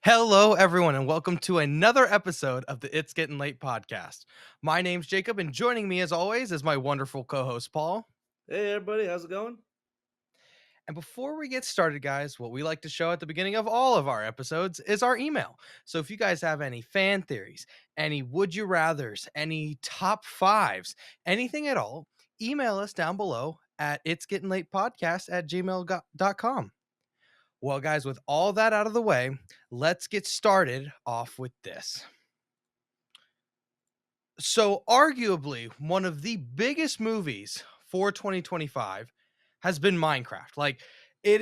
Hello, everyone, and welcome to another episode of the It's Getting Late podcast. My name's Jacob, and joining me, as always, is my wonderful co host, Paul. Hey everybody, how's it going? And before we get started, guys, what we like to show at the beginning of all of our episodes is our email. So if you guys have any fan theories, any would you rathers, any top fives, anything at all, email us down below at it's getting late podcast at gmail.com. Well, guys, with all that out of the way, let's get started off with this. So, arguably, one of the biggest movies for 2025 has been Minecraft. Like, it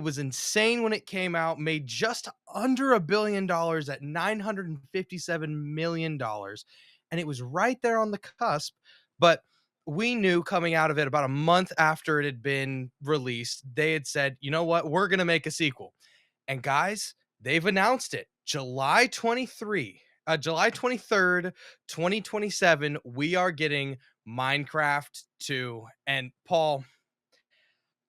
was insane when it came out, made just under $1 billion at $957 million. And it was right there on the cusp. But we knew coming out of it about a month after it had been released, they had said, you know what, we're going to make a sequel. And guys, they've announced it July 23rd, 2027. We are getting Minecraft 2. And Paul,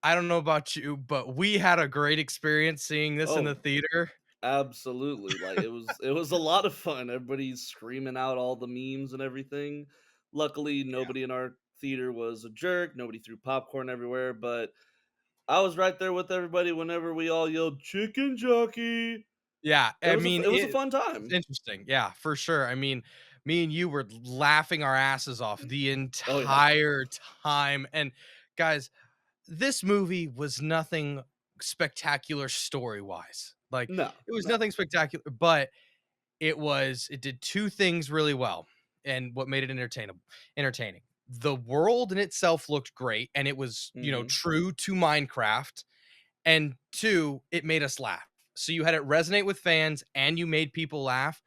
I don't know about you, but we had a great experience seeing this in the Oh, theater. absolutely. Like it was a lot of fun. Everybody's screaming out all the memes and everything. Luckily, nobody in our theater was a jerk. Nobody threw popcorn everywhere, but I was right there with everybody whenever we all yelled chicken jockey. Yeah, It I was mean, it was a it's fun time. interesting. Yeah, for sure. I mean, me and you were laughing our asses off the Oh yeah. entire time. And guys, this movie was nothing spectacular story-wise. Like, No, it was no. nothing spectacular, but it did two things really well, and what made it entertaining. The world in itself looked great, and it was, Mhm. true to Minecraft, and two, it made us laugh. So you had it resonate with fans and you made people laugh.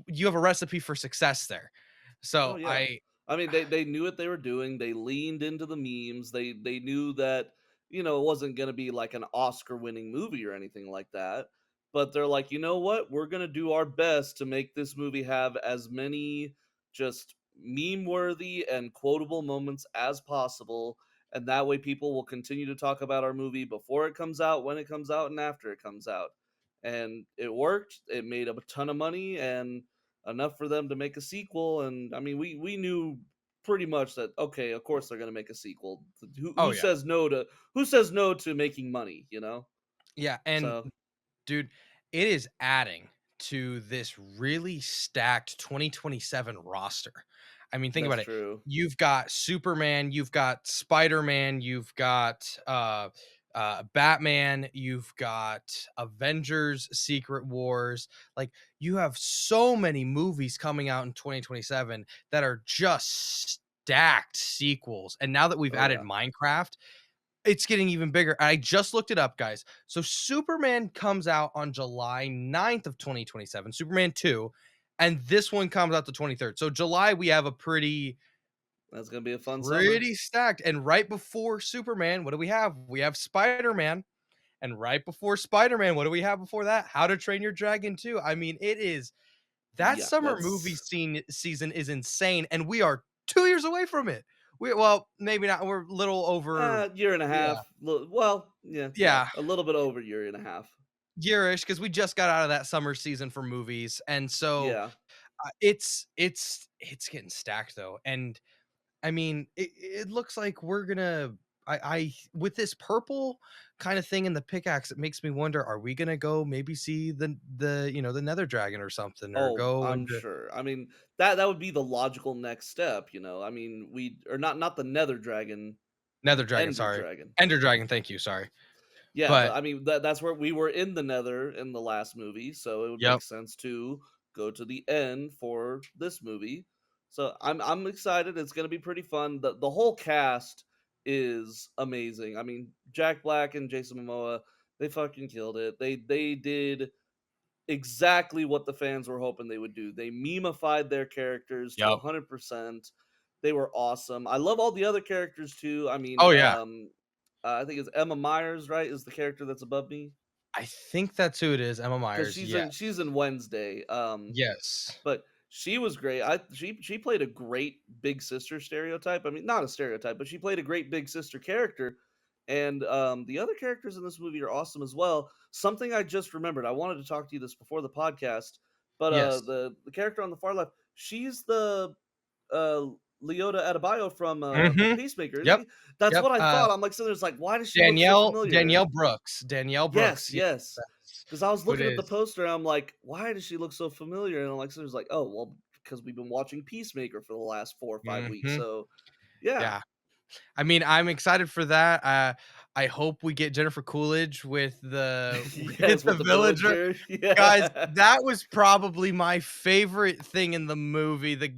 You have a recipe for success there. Oh So yeah. I mean, they knew what they were doing. They leaned into the memes. They knew that it wasn't gonna be like an Oscar-winning movie or anything like that. But they're like, you know what? We're gonna do our best to make this movie have as many just meme-worthy and quotable moments as possible, and that way people will continue to talk about our movie before it comes out, when it comes out, and after it comes out. And it worked. It made a ton of money, and enough for them to make a sequel. And I mean, we knew pretty much that, okay, of course they're going to make a sequel. Who oh who yeah. says no to who says no to making money, Yeah, and So dude, it is adding to this really stacked 2027 roster. I mean, think that's about it. true. You've got Superman, you've got Spider-Man, you've got Batman, you've got Avengers, Secret Wars. Like, you have so many movies coming out in 2027 that are just stacked sequels. And now that we've Oh added yeah. Minecraft, it's getting even bigger. I just looked it up, guys. So Superman comes out on July 9th of 2027, Superman 2, and this one comes out the 23rd. So July we have a That's going to be a fun summer. pretty stacked. And right before Superman, what do we have? We have Spider-Man. And right before Spider-Man, what do we have before that? How to Train Your Dragon 2. I mean, it is that Yeah, summer movie that's season is insane, and we are 2 years away from it. Well, maybe not. We're a little over. year and a Yeah. half. Well, yeah, Yeah, a little bit over year and a half. yearish because we just got out of that summer season for movies, and so Yeah. it's getting stacked though, and I mean it looks like we're gonna. I with this purple kind of thing in the pickaxe, it makes me wonder: are we gonna go maybe see the Nether Dragon or something, or Oh, go I'm into sure. I mean, that would be the logical next step. I mean, we or not the Nether Dragon, Nether the Dragon? Ender Sorry, Dragon. Ender Dragon. Thank you. Sorry, Yeah, but I mean that's where we were in the Nether in the last movie, so it would yep, make sense to go to the end for this movie. So I'm excited. It's gonna be pretty fun. The whole cast is amazing. I mean, Jack Black and Jason Momoa, they fucking killed it. They did exactly what the fans were hoping they would do. They memeified their characters to yep. 100%. They were awesome. I love all the other characters too. I mean, Oh yeah, I think it's Emma Myers, right? Is the character that's above me? I think that's who it is. Emma Because Myers. she's Yeah. in Wednesday. Yes. But she was great. She played a great big sister stereotype. I mean, not a stereotype, but she played a great big sister character. and the other characters in this movie are awesome as well. Something I just remembered, I wanted to talk to you this before the podcast, but Yes. the character on the far left, she's the uh, Leota Adebayo from Mhm. Peacemaker, isn't Yep. she? That's Yep. what I thought. I'm like, so there's like, why does she look so Danielle familiar? Brooks. Danielle Brooks. Yes, Yes, yes. that's Because I was who it looking at the is. poster and I'm like, why does she look so familiar? And I'm like, so there's like, oh well, because we've been watching Peacemaker for the last 4 or 5 weeks. Mhm. So yeah, Yeah. I mean, I'm excited for that. I hope we get Jennifer Coolidge with the with yes, the with the villager. villager, Guys, yeah. that was probably my favorite thing in the movie. The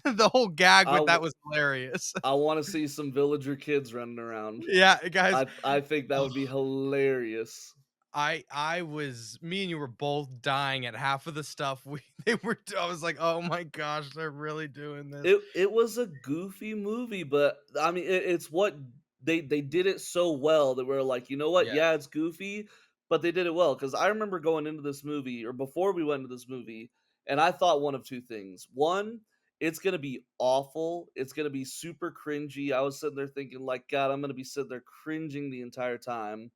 the whole gag I with that w- was hilarious. I want to see some villager kids running around. Yeah, guys. I think that Oh, would be hilarious. I was me and you were both dying at half of the stuff we they were I was like, "Oh my gosh, they're really doing this." It was a goofy movie, but I mean, it's what they did it so well that we're like, you know what? Yeah, Yeah, it's goofy, but they did it well. Because I remember going into this movie, or before we went into this movie, and I thought one of two things. One, it's gonna be awful. It's gonna be super cringy. I was sitting there thinking, like, God, I'm gonna be sitting there cringing the entire time.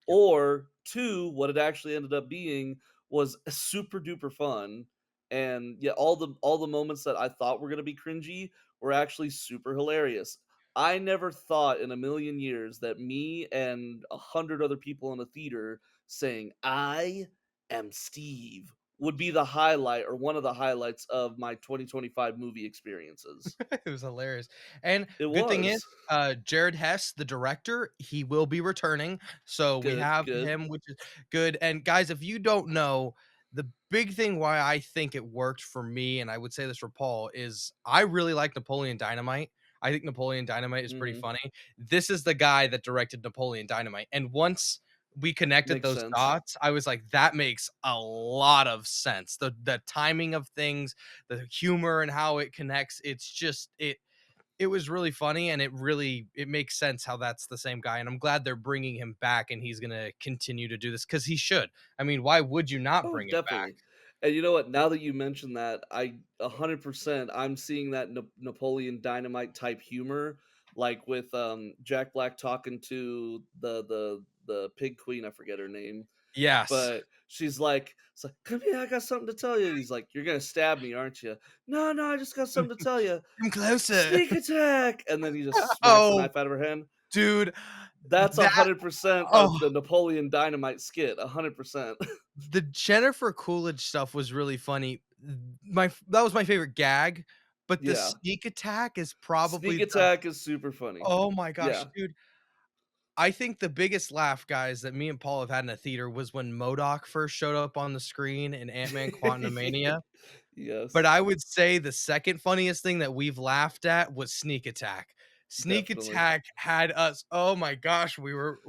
yep. Or 2, what it actually ended up being was super duper fun, and yeah, all the moments that I thought were gonna be cringy were actually super hilarious. I never thought in a million years that me and 100 other people in a theater saying, "I am Steve," would be the highlight or one of the highlights of my 2025 movie experiences. It was hilarious. And It good thing is, was. Jared Hess, the director, he will be returning. So we Good, have good. him, which is good. And guys, if you don't know, the big thing why I think it worked for me, and I would say this for Paul, is I really like Napoleon Dynamite. I think Napoleon Dynamite is pretty Mhm. funny. This is the guy that directed Napoleon Dynamite. And once we connected Makes those sense. dots, I was like, that makes a lot of sense. The timing of things, the humor and how it connects, it's just it was really funny and it makes sense how that's the same guy, and I'm glad they're bringing him back and he's gonna continue to do this because he should. I mean, why would you not Oh, bring him back? definitely. And you know what? Now that you mention that, 100% I'm seeing that Napoleon Dynamite type humor, like with Jack Black talking to the pig queen. I forget her name, Yes. but it's like, come here, I got something to tell you. He's like, you're gonna stab me, aren't you? No, no, I just got something to tell you. Come closer. Sneak attack, and then he just smacks the Oh, knife out of her hand. dude, That's that 100% oh, the Napoleon Dynamite skit. 100%. the Jennifer Coolidge stuff was really funny. My that was my favorite gag, but the Yeah. sneak attack is Sneak probably the attack is super funny. oh my gosh, Yeah. dude. I think the biggest laugh, guys, that me and Paul have had in a theater was when MODOK first showed up on the screen in Ant-Man Quantumania, but Yes, I would say the second funniest thing that we've laughed at was Sneak Attack. Sneak definitely. Attack had us oh my gosh, we were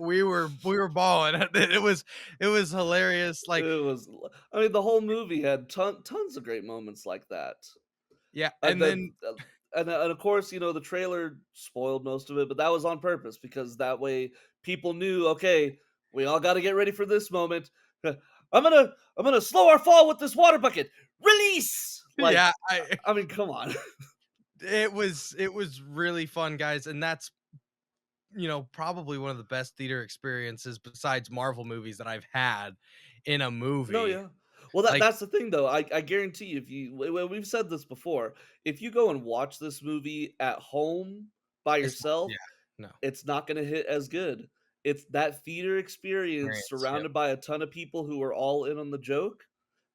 balling. It was hilarious, like I mean, the whole movie had tons of great moments like that. yeah, And and then then and of course, the trailer spoiled most of it, but that was on purpose because that way people knew, okay, we all got to get ready for this moment. I'm gonna slow our fall with this water bucket. Release! Like, yeah, I I mean, come on. it was really fun, guys, and that's probably one of the best theater experiences besides Marvel movies that I've had in a No, movie. yeah. Well, Like, that's the thing, though. I guarantee you, if you we've said this before, if you go and watch this movie at home by it's not yourself, yeah, no, it's not gonna hit as good. It's that theater experience experience, yep. surrounded by a ton of people who are all in on the joke.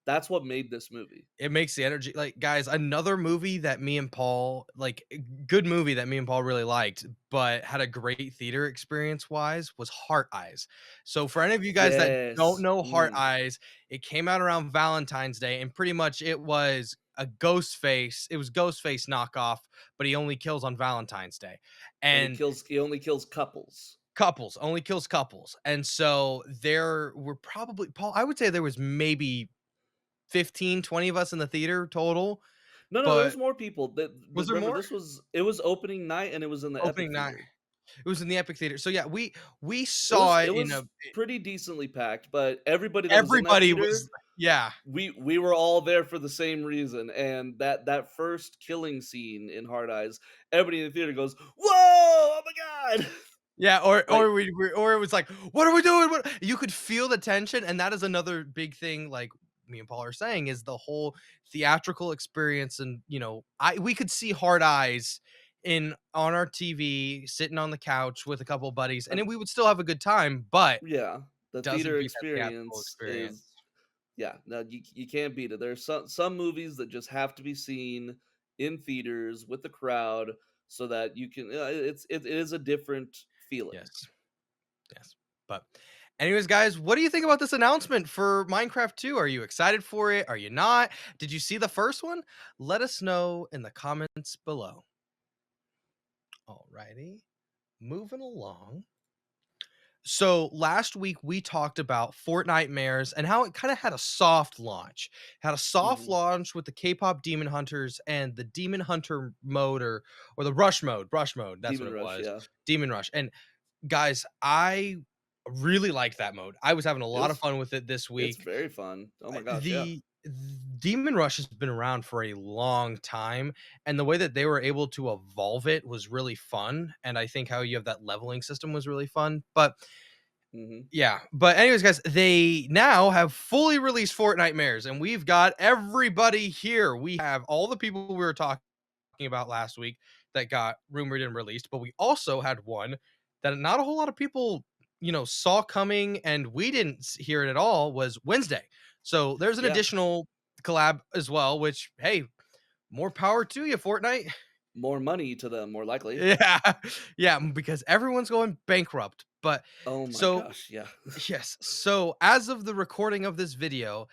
That's what made this movie. It makes the energy like, guys, another movie that me and Paul like, good movie that me and Paul really liked, but had a great theater experience-wise was Heart Eyes. So, for any of you guys that don't Yes. know Heart Eyes, it came out around Valentine's Day, and pretty much it was a Ghostface it was Ghostface knockoff, but he only kills on Valentine's Day, And and he only kills couples. couples, only kills couples, and so there were probably Paul, I would say there was maybe 15, 20 of us in the theater total, No, no, there but was more people. was there Remember, more? it was opening night and it was in the Epic Opening night. Theater. It was in the Epic Theater. So, yeah, we It was saw it it in a was pretty decently packed, but everybody that was in that everybody was theater, yeah. we were all there for the same reason, and that first killing scene in Hard Eyes, everybody in the theater goes, "Whoa! Oh my god!" Yeah, Like, or it was like, "What are we doing? What?" You could feel the tension, and that is another big thing, like me and Paul are saying, is the whole theatrical experience, and I we could see hard eyes in on our TV, sitting on the couch with a couple buddies, and uh, then we would still have a good time, but yeah, the doesn't theater beat that theatrical experience is, experience. yeah, no, you can't beat it. There's some movies that just have to be seen in theaters with the crowd so that you can. It is a different feeling. Yes, yes. But anyways, guys, what do you think about this announcement for Minecraft 2? Are you excited for it? Are you not? Did you see the first one? Let us know in the comments below. Alrighty, moving along. So last week we talked about Fortnitemares and how it kind of had a soft launch. Had a soft Hmm. launch with the K-pop Demon Hunters and the Demon Hunter mode, or the Rush mode. Rush mode, that's what Demon it Rush, was. yeah, Demon Rush. And guys, I really liked that mode. I was having a it lot of was fun with it this it's week. very fun. Oh my gosh, yeah. The Demon Rush has been around for a long time, and the way that they were able to evolve it was really fun. And I think how you have that leveling system was really fun. But Hmm. yeah, but anyways, guys, they now have fully released Fortnitemares, and we've got everybody here. We have all the people we were talking about last week that got rumored and released, but we also had one that not a whole lot of people, saw coming, and we didn't hear it at all. Was Wednesday. So there's an Yeah, additional collab as well. Which, hey, more power to you, Fortnite. more money to them, more likely. Yeah, yeah, because everyone's going bankrupt. But Oh my so gosh, yeah. yes. So as of the recording of this video,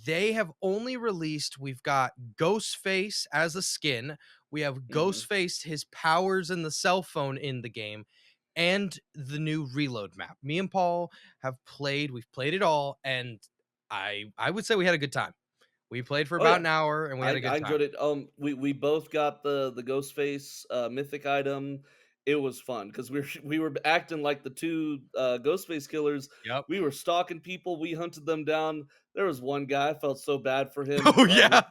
they have only released, we've got Ghostface as a skin. We have Hmm. Ghostface, his powers in the cell phone in the game, and the new reload map. Me and Paul we've played it all, and I would say we had a good time. We played for Oh about yeah, an hour and we had a I good time. enjoyed it. We both got the Ghostface mythic item. It was fun because we were acting like the two Ghostface killers. Yep. We were stalking people. We hunted them down. There was one guy. I felt so bad for him. Oh yeah.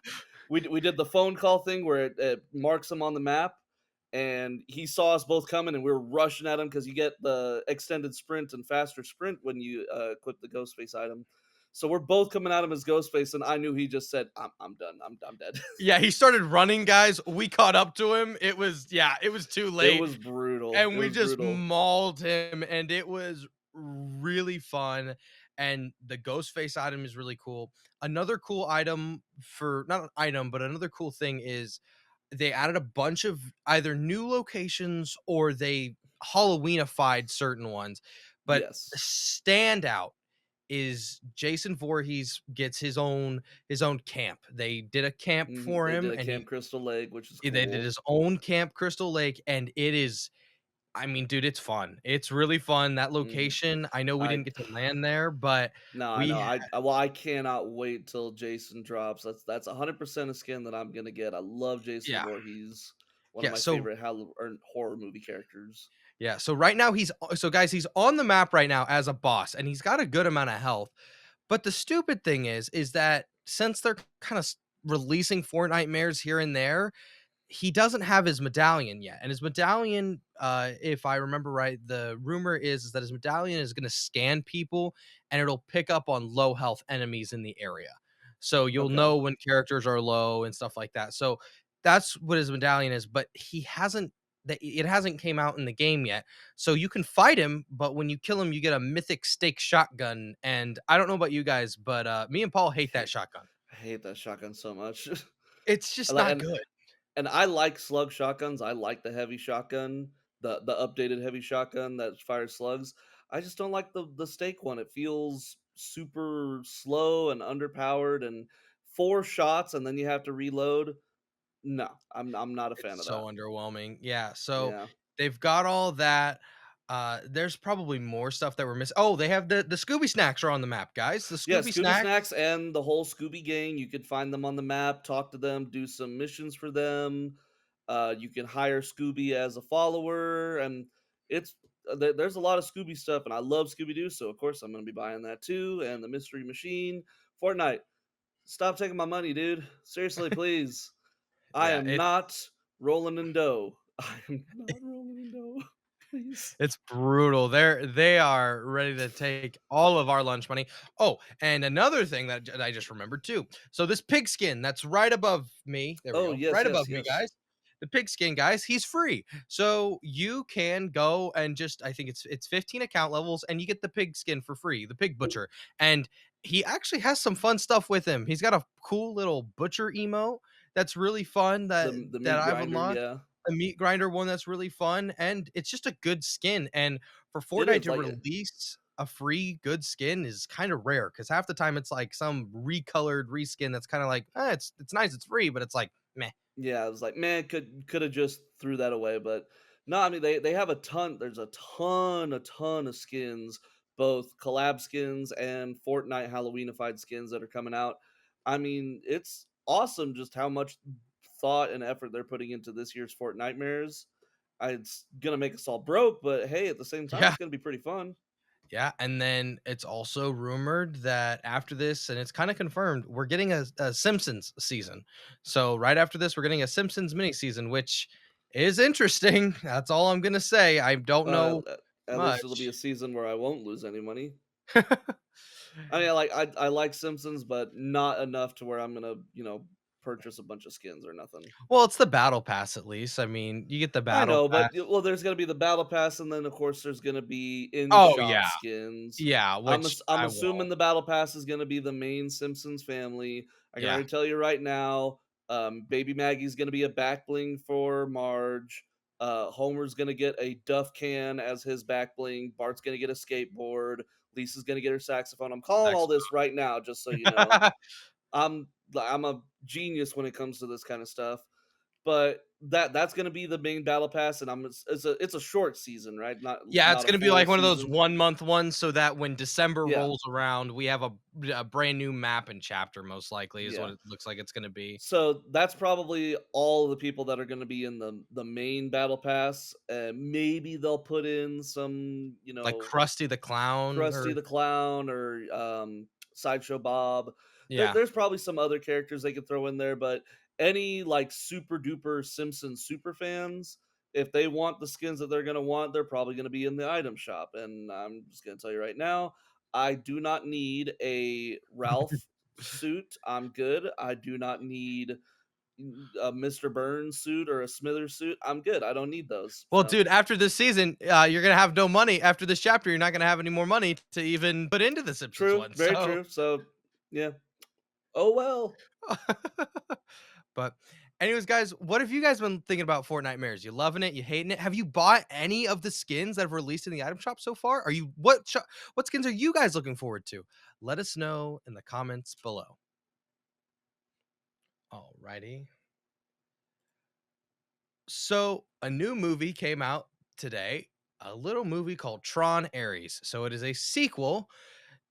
We did the phone call thing where it marks him on the map, and he saw us both coming, and we were rushing at him because you get the extended sprint and faster sprint when you equip the Ghostface item. So we're both coming at him as Ghostface, and I knew he just said, I'm done. I'm dead." Yeah, he started running, guys. We caught up to him. It was too It late. was brutal. And It we was just brutal. mauled him, and it was really fun. And the ghost face item is really cool. Another cool item, for not an item, but another cool thing is they added a bunch of either new locations or they Halloweenified certain ones. But the Yes. standout is Jason Voorhees gets his own camp. They did a camp for They him, did a and Camp Crystal Lake, which is they did cool. his own camp, Crystal Lake, and it is, I mean, dude, it's fun. It's really fun. That Mhm. location, I know we I didn't get to land there, but No, I know. we Well, I cannot wait till Jason drops. That's 100% a skin that I'm gonna get. I love Jason yeah. Voorhees, one of Yeah, my so favorite horror movie characters. yeah, so right now so guys, he's on the map right now as a boss, and he's got a good amount of health. But the stupid thing is that since they're kind of releasing Fortnite mares here and there, he doesn't have his medallion yet. And his medallion, if I remember right, the rumor is that his medallion is going to scan people and it'll pick up on low health enemies in the area. So you'll Okay. know when characters are low and stuff like that. So that's what his medallion is, but he hasn't that it hasn't came out in the game yet. So you can fight him, but when you kill him, you get a mythic stake shotgun. And I don't know about you guys, but me and Paul hate that Hate shotgun. I hate that shotgun so much. It's just Like, not good. and I like slug shotguns. I like the heavy shotgun, the updated heavy shotgun that fires slugs. I just don't like the stake one. It feels super slow and underpowered, and 4 shots and then you have to reload. No, I'm not a fan It's of so that. underwhelming. Yeah, so Yeah. they've got all that. There's probably more stuff that we're missing. Oh, they have the Scooby snacks are on the map, guys. The Yeah, Scooby Scooby snacks. Snacks and the whole Scooby gang, you could find them on the map, talk to them, do some missions for them. You can hire Scooby as a follower, and it's there's a lot of Scooby stuff, and I love Scooby Doo, so of course I'm going to be buying that too. And the Mystery Machine, Fortnite, stop taking my money, dude. Seriously, please. I Yeah, am it's not rolling in dough. I am not rolling in dough. Please. It's brutal. They are ready to take all of our lunch money. Oh, and another thing that I just remembered too. So this pigskin that's right above me. There we Oh, go. yes, Right yes, above me, yes. guys. The pigskin, guys, he's free. So you can go and just I think it's 15 account levels and you get the pigskin for free, the pig butcher. And he actually has some fun stuff with him. He's got a cool little butcher emote that's really fun The that meat I've grinder, unlocked, yeah. a meat grinder one that's really fun, and it's just a good skin. And for It Fortnite is, to like, release a free good skin is kind of rare because half the time it's like some recolored reskin that's kind of like, it's nice, it's free, but it's like meh. yeah, I was like, "Man, coulda just threw that away," but no, I mean, they have a ton there's a ton of skins, both collab skins and Fortnite Halloweenified skins that are coming out. I mean, it's awesome just how much thought and effort they're putting into this year's Fortnitemares. It's gonna make us all broke, but hey, at the same time, Yeah. it's gonna be pretty fun. Yeah, and then it's also rumored that after this, and it's kind of confirmed, we're getting a Simpsons season. So right after this, we're getting a Simpsons mini season, which is interesting. That's all I'm gonna say. I don't know At least it'll be a much. season where I won't lose any money. I mean, I like Simpsons, but not enough to where I'm gonna, purchase a bunch of skins or nothing. Well, it's the battle pass at least. I mean, you get the I battle know, pass. but well, there's gonna be the battle pass, and then of course there's gonna be in Oh shop yeah, skins. yeah, which I'm I assuming won't. the battle pass is gonna be the main Simpsons family. I can Yeah, already tell you right now, Baby Maggie's gonna be a back bling for Marge. Homer's gonna get a Duff can as his back bling. Bart's gonna get a skateboard. Lisa's gonna get her saxophone. I'm calling all X. this right now, just so you know. I'm a genius when it comes to this kind of stuff. But that's gonna be the main battle pass, and it's a short season, right? Not Yeah, it's not a gonna be full like one of those season. 1 month ones, so that when December Yeah, rolls around, we have a brand new map and chapter. Most likely, is what yeah. it looks like it's gonna be. So that's probably all of the people that are gonna be in the main battle pass. Maybe they'll put in some, Like Krusty the Clown, Krusty or the Clown or Sideshow Bob. yeah, There's probably some other characters they could throw in there, but any like super duper Simpsons super fans, if they want the skins that they're gonna want, they're probably gonna be in the item shop. And I'm just gonna tell you right now, I do not need a Ralph suit. I'm good. I do not need a Mr. Burns suit or a Smithers suit. I'm good. I don't need those. Well, So dude, after this season, you're gonna have no money. After this chapter, you're not gonna have any more money to even put into the Simpsons true, one. very So, true. So yeah. Oh well. but anyways, guys, what have you guys been thinking about Fortnitemares? You loving it? You hating it? Have you bought any of the skins that have released in the item shop so far? Are you what skins are you guys looking forward to? Let us know in the comments below. Alrighty. So a new movie came out today. A little movie called Tron Aries. So it is a sequel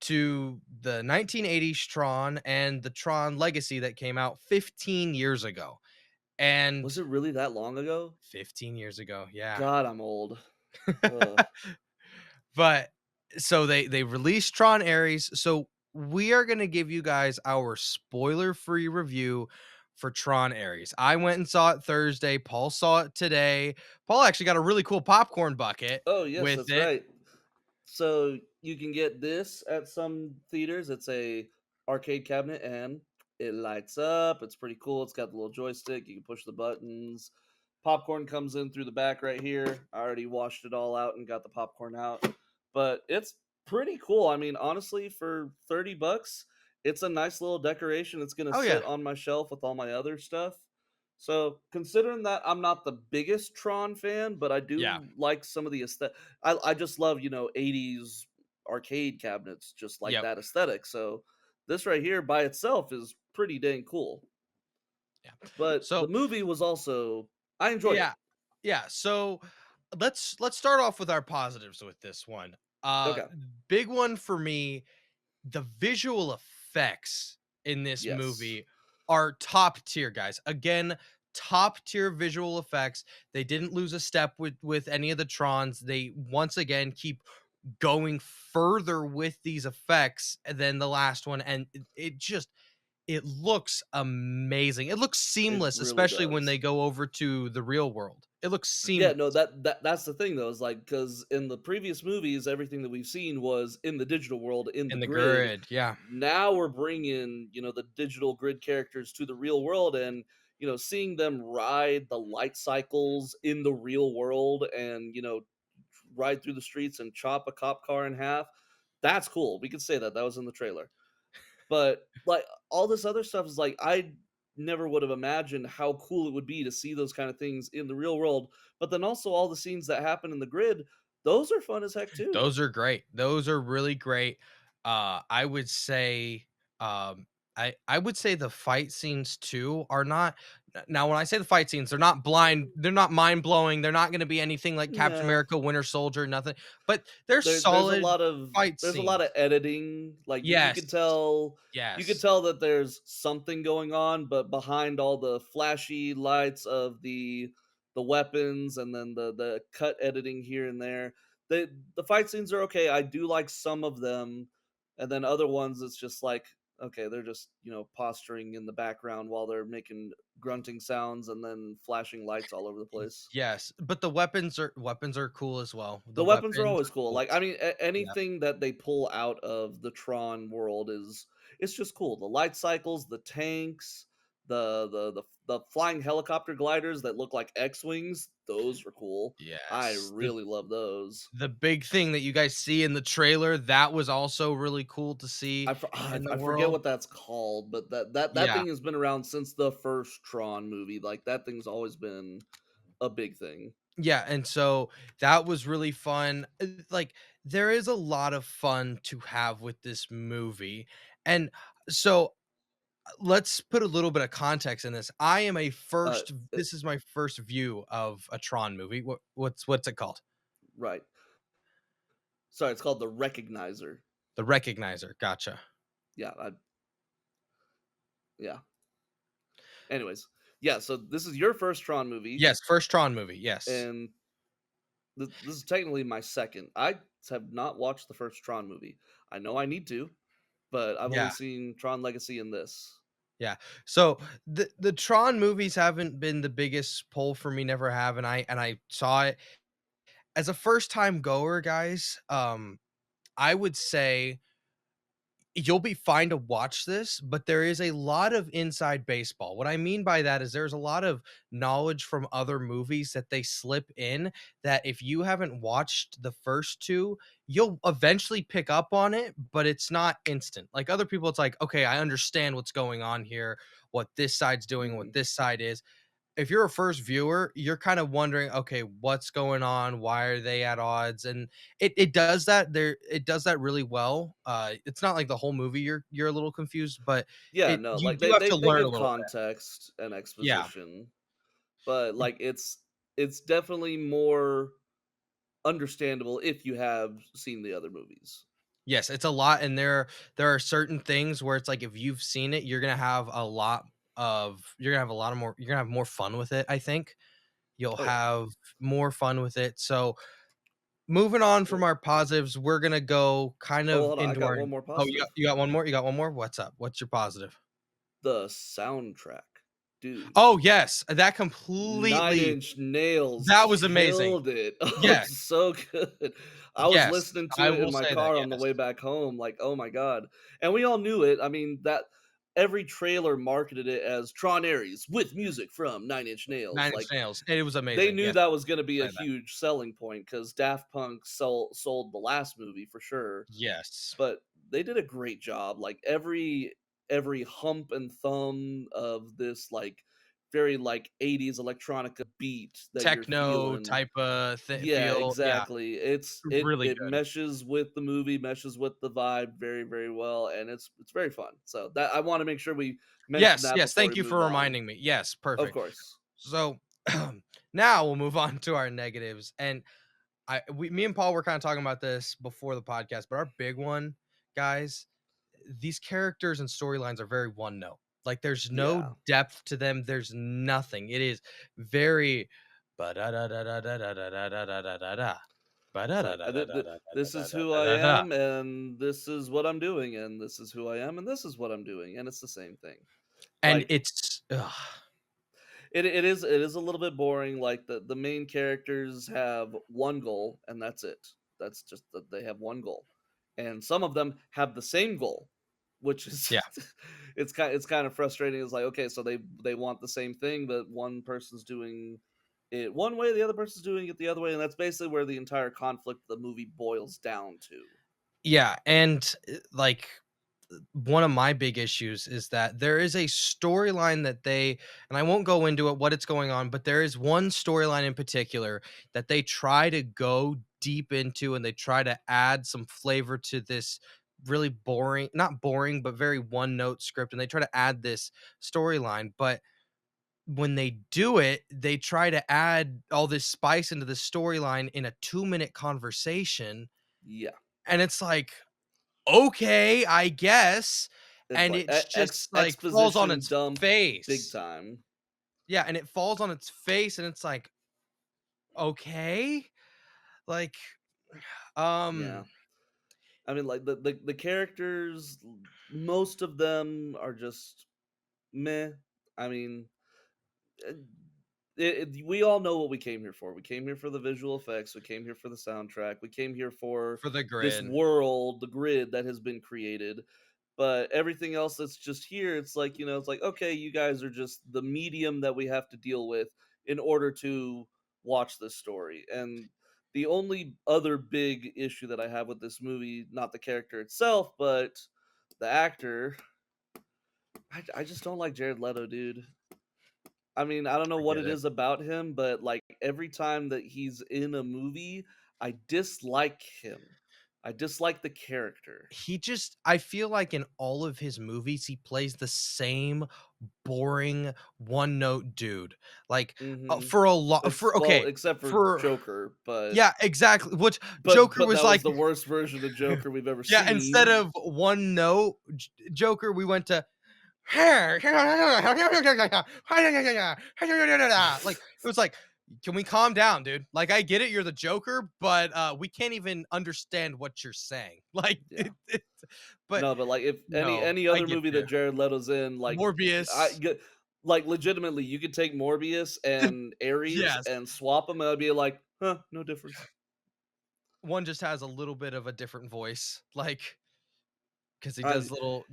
to the 1980s Tron and the Tron Legacy that came out 15 years ago. And Was it really that long ago? 15 years ago, yeah. God, I'm old. Ugh. But so they released Tron Ares. So we are going to give you guys our spoiler-free review for Tron Ares. I went and saw it Thursday. Paul saw it today. Paul actually got a really cool popcorn bucket Oh, yes, with that's it. right. So you can get this at some theaters. It's a arcade cabinet and it lights up. It's pretty cool. It's got the little joystick. You can push the buttons. Popcorn comes in through the back right here. I already washed it all out and got the popcorn out. But it's pretty cool. I mean, honestly, for 30 bucks, it's a nice little decoration. It's going to Oh yeah. sit on my shelf with all my other stuff. So, considering that I'm not the biggest Tron fan, but I Yeah. do like some of the aesthetic. I just love 80s arcade cabinets, just like Yep. that aesthetic. So this right here by itself is pretty dang cool. Yeah. But the So, movie was also I enjoyed it. yeah. Yeah. So let's start off with our positives with this one. Uh Okay. big one for me, the visual effects in this Yes. movie are top tier, guys. Again, top tier visual effects. They didn't lose a step with any of the Trons. They once again keep going further with these effects than the last one, and it just it looks amazing. It looks It seamless, really especially when does. they go over to the real world. It looks Yeah, seamless no, that's the thing though, is like because in the previous movies, everything that we've seen was in the digital world, in the in the grid. grid. Yeah. Now we're bringing, the digital grid characters to the real world, and seeing them ride the light cycles in the real world, and ride through the streets and chop a cop car in half. That's cool. We could say that was in the trailer. But, like, all this other stuff is like, I never would have imagined how cool it would be to see those kind of things in the real world, but then also all the scenes that happen in the grid, those are fun as heck too. Those are great. Those are really great. I would say, um, I would say the fight scenes too are not. Now, when I say the fight scenes, they're not blind. They're not mind blowing. They're not going to be anything like Captain Nah. America, Winter Soldier, nothing. But they're There's a solid lot of fight there's a lot of scenes. editing, like, you Yes, could tell that there's something going on, but behind all the flashy lights of the weapons, and then the cut editing here and there, the fight scenes are okay. I do like some of them, and then other ones, it's just like, okay, they're just, posturing in the background while they're making grunting sounds and then flashing lights all over the place. yes. But the weapons are cool as well. The The weapons are weapons always are cool. cool. Like, I mean, Yeah. anything that they pull out of the Tron world is it's just cool. The light cycles, the tanks, the flying helicopter gliders that look like X-wings, those were cool. I Yes. The really love those. the big thing that you guys see in the trailer, that was also really cool to see in the I forget world. what that's called, but that Yeah. thing has been around since the first Tron movie. Like, that thing's always been a big thing. Yeah, and so that was really fun. Like, there is a lot of fun to have with this movie, and so, let's put a little bit of context in this. I am a Uh, first it, This is my first view of a Tron movie. What's it called? right. Sorry, it's called the Recognizer. The Recognizer, gotcha. Yeah, yeah. Anyways, yeah, so this is your first Tron movie, Yes, first Tron movie, yes. and this is technically my second. I have not watched the first Tron movie. I know I need to, but I've only Yeah. seen Tron Legacy and this. Yeah. So the Tron movies haven't been the biggest pull for me, never have, and I saw it as a first time goer, guys. I would say you'll be fine to watch this, but there is a lot of inside baseball. What I mean by that is there's a lot of knowledge from other movies that they slip in that if you haven't watched the first two, you'll eventually pick up on it, but it's not instant. Like other people, it's like, okay, I understand what's going on here, what this side's doing, what Mhm. this side is. If you're a first viewer, you're kind of wondering, okay, what's going on? Why are they at odds? And it does that there it does that really well. It's not like the whole movie you're a little confused, but Yeah, it no, you like do have to they learn a give little bit. context and Yeah. exposition, but It like it's definitely more understandable if you have seen the other movies. Yes, it's a lot, and there are certain things where it's like if you've seen it, you're gonna have more fun with it, I think. You'll Oh yeah. have more fun with it. So moving on from Well, our positives, we're gonna go kind oh, of hold on, I into got our one more oh, positive. you got one more? You got one more? What's up? What's your positive? The soundtrack, dude. Oh, yes, that Nine completely Inch Nails that was amazing. killed it. Oh, Yes, it's so good. I was yes, listening I to it in will my say that, car on the yes. way back home, like, oh my god. And we all knew it. I mean, that every trailer marketed it as Tron Aries with music from Nine Inch Nails. Nine Inch Like, Nails, it was they amazing, knew yes, that was gonna be say a that. huge selling point because Daft Punk sold the last movie for sure, Yes. but they did a great job. Like, every hump and thumb of this, like, very, like, 80s electronica beat that you're Techno feeling. type of Yeah, feel, yeah, exactly. It really it good. meshes with the movie, meshes with the vibe very, very well, and it's very fun. So that I wanna make sure we mention Yes, that yes, before thank we you move for on. reminding me. Yes, Of perfect. course. So, now we'll move on to our negatives, and me and Paul were kind of talking about this before the podcast, but our big one, guys, these characters and storylines are very one note. Like there's no Yeah. depth to them. There's nothing. It is very ba da da da da da da da da da da da da. It's like, this is who I Ba-da-da-da-da-da-da-da-da-da-da. am, and this is what I'm doing, and this is who I am, and this is what I'm doing, and it's the same thing. And Like, it's ugh, it is a little bit boring. Like the main characters have one goal, and that's it. That's just that they have one goal, and some of them have the same goal, which is yeah. it's kind of frustrating. It's like, okay, so they want the same thing, but one person's doing it one way, the other person's doing it the other way, and that's basically where the entire conflict of the movie boils down to. Yeah, and, like, one of my big issues is that there is a storyline that they and I won't go into it, what it's going on, but there is one storyline in particular that they try to go deep into, and they try to add some flavor to this really boring not boring, but very one-note script, and they try to add this storyline, but when they do it, they try to add all this spice into the storyline in a 2-minute conversation, Yeah, and it's like, "Okay, I guess," it's and like it's just, like, falls on exposition its dump big face. time. Yeah, and it falls on its face, and it's like, "Okay?" Like, Yeah. um I mean, like the characters, most of them are just meh. I mean, uh, we all know what we came here for. We came here for the visual effects. We came here for the soundtrack. We came here for for the this grid. world, the grid that has been created. But everything else that's just here, it's like, it's like, okay, you guys are just the medium that we have to deal with in order to watch this story. And the only other big issue that I have with this movie, not the character itself, but the actor, I just don't like Jared Leto, dude. I mean, I don't know I what get it it. is about him, but like every time that he's in a movie, I dislike him. I dislike the character. He just I feel like in all of his movies, he plays the same boring one-note dude. Like, Hmm. for a lot for Well, okay, except for for Joker, but yeah, exactly, which but Joker but was that was like the worst version of Joker we've ever yeah, instead seen. of one note Joker, we went to like, it was like, "Can we calm down, dude? Like, I get it, you're the Joker, but, we can't even understand what you're saying." Like, Yeah. but No, but like if any no, any I other get movie that you. Jared Leto's in, like I Morbius, get like legitimately, you could take Morbius and Aries yes. and swap them, and I'd be like, huh, no difference. One just has a little bit of a different voice, like, because he I does little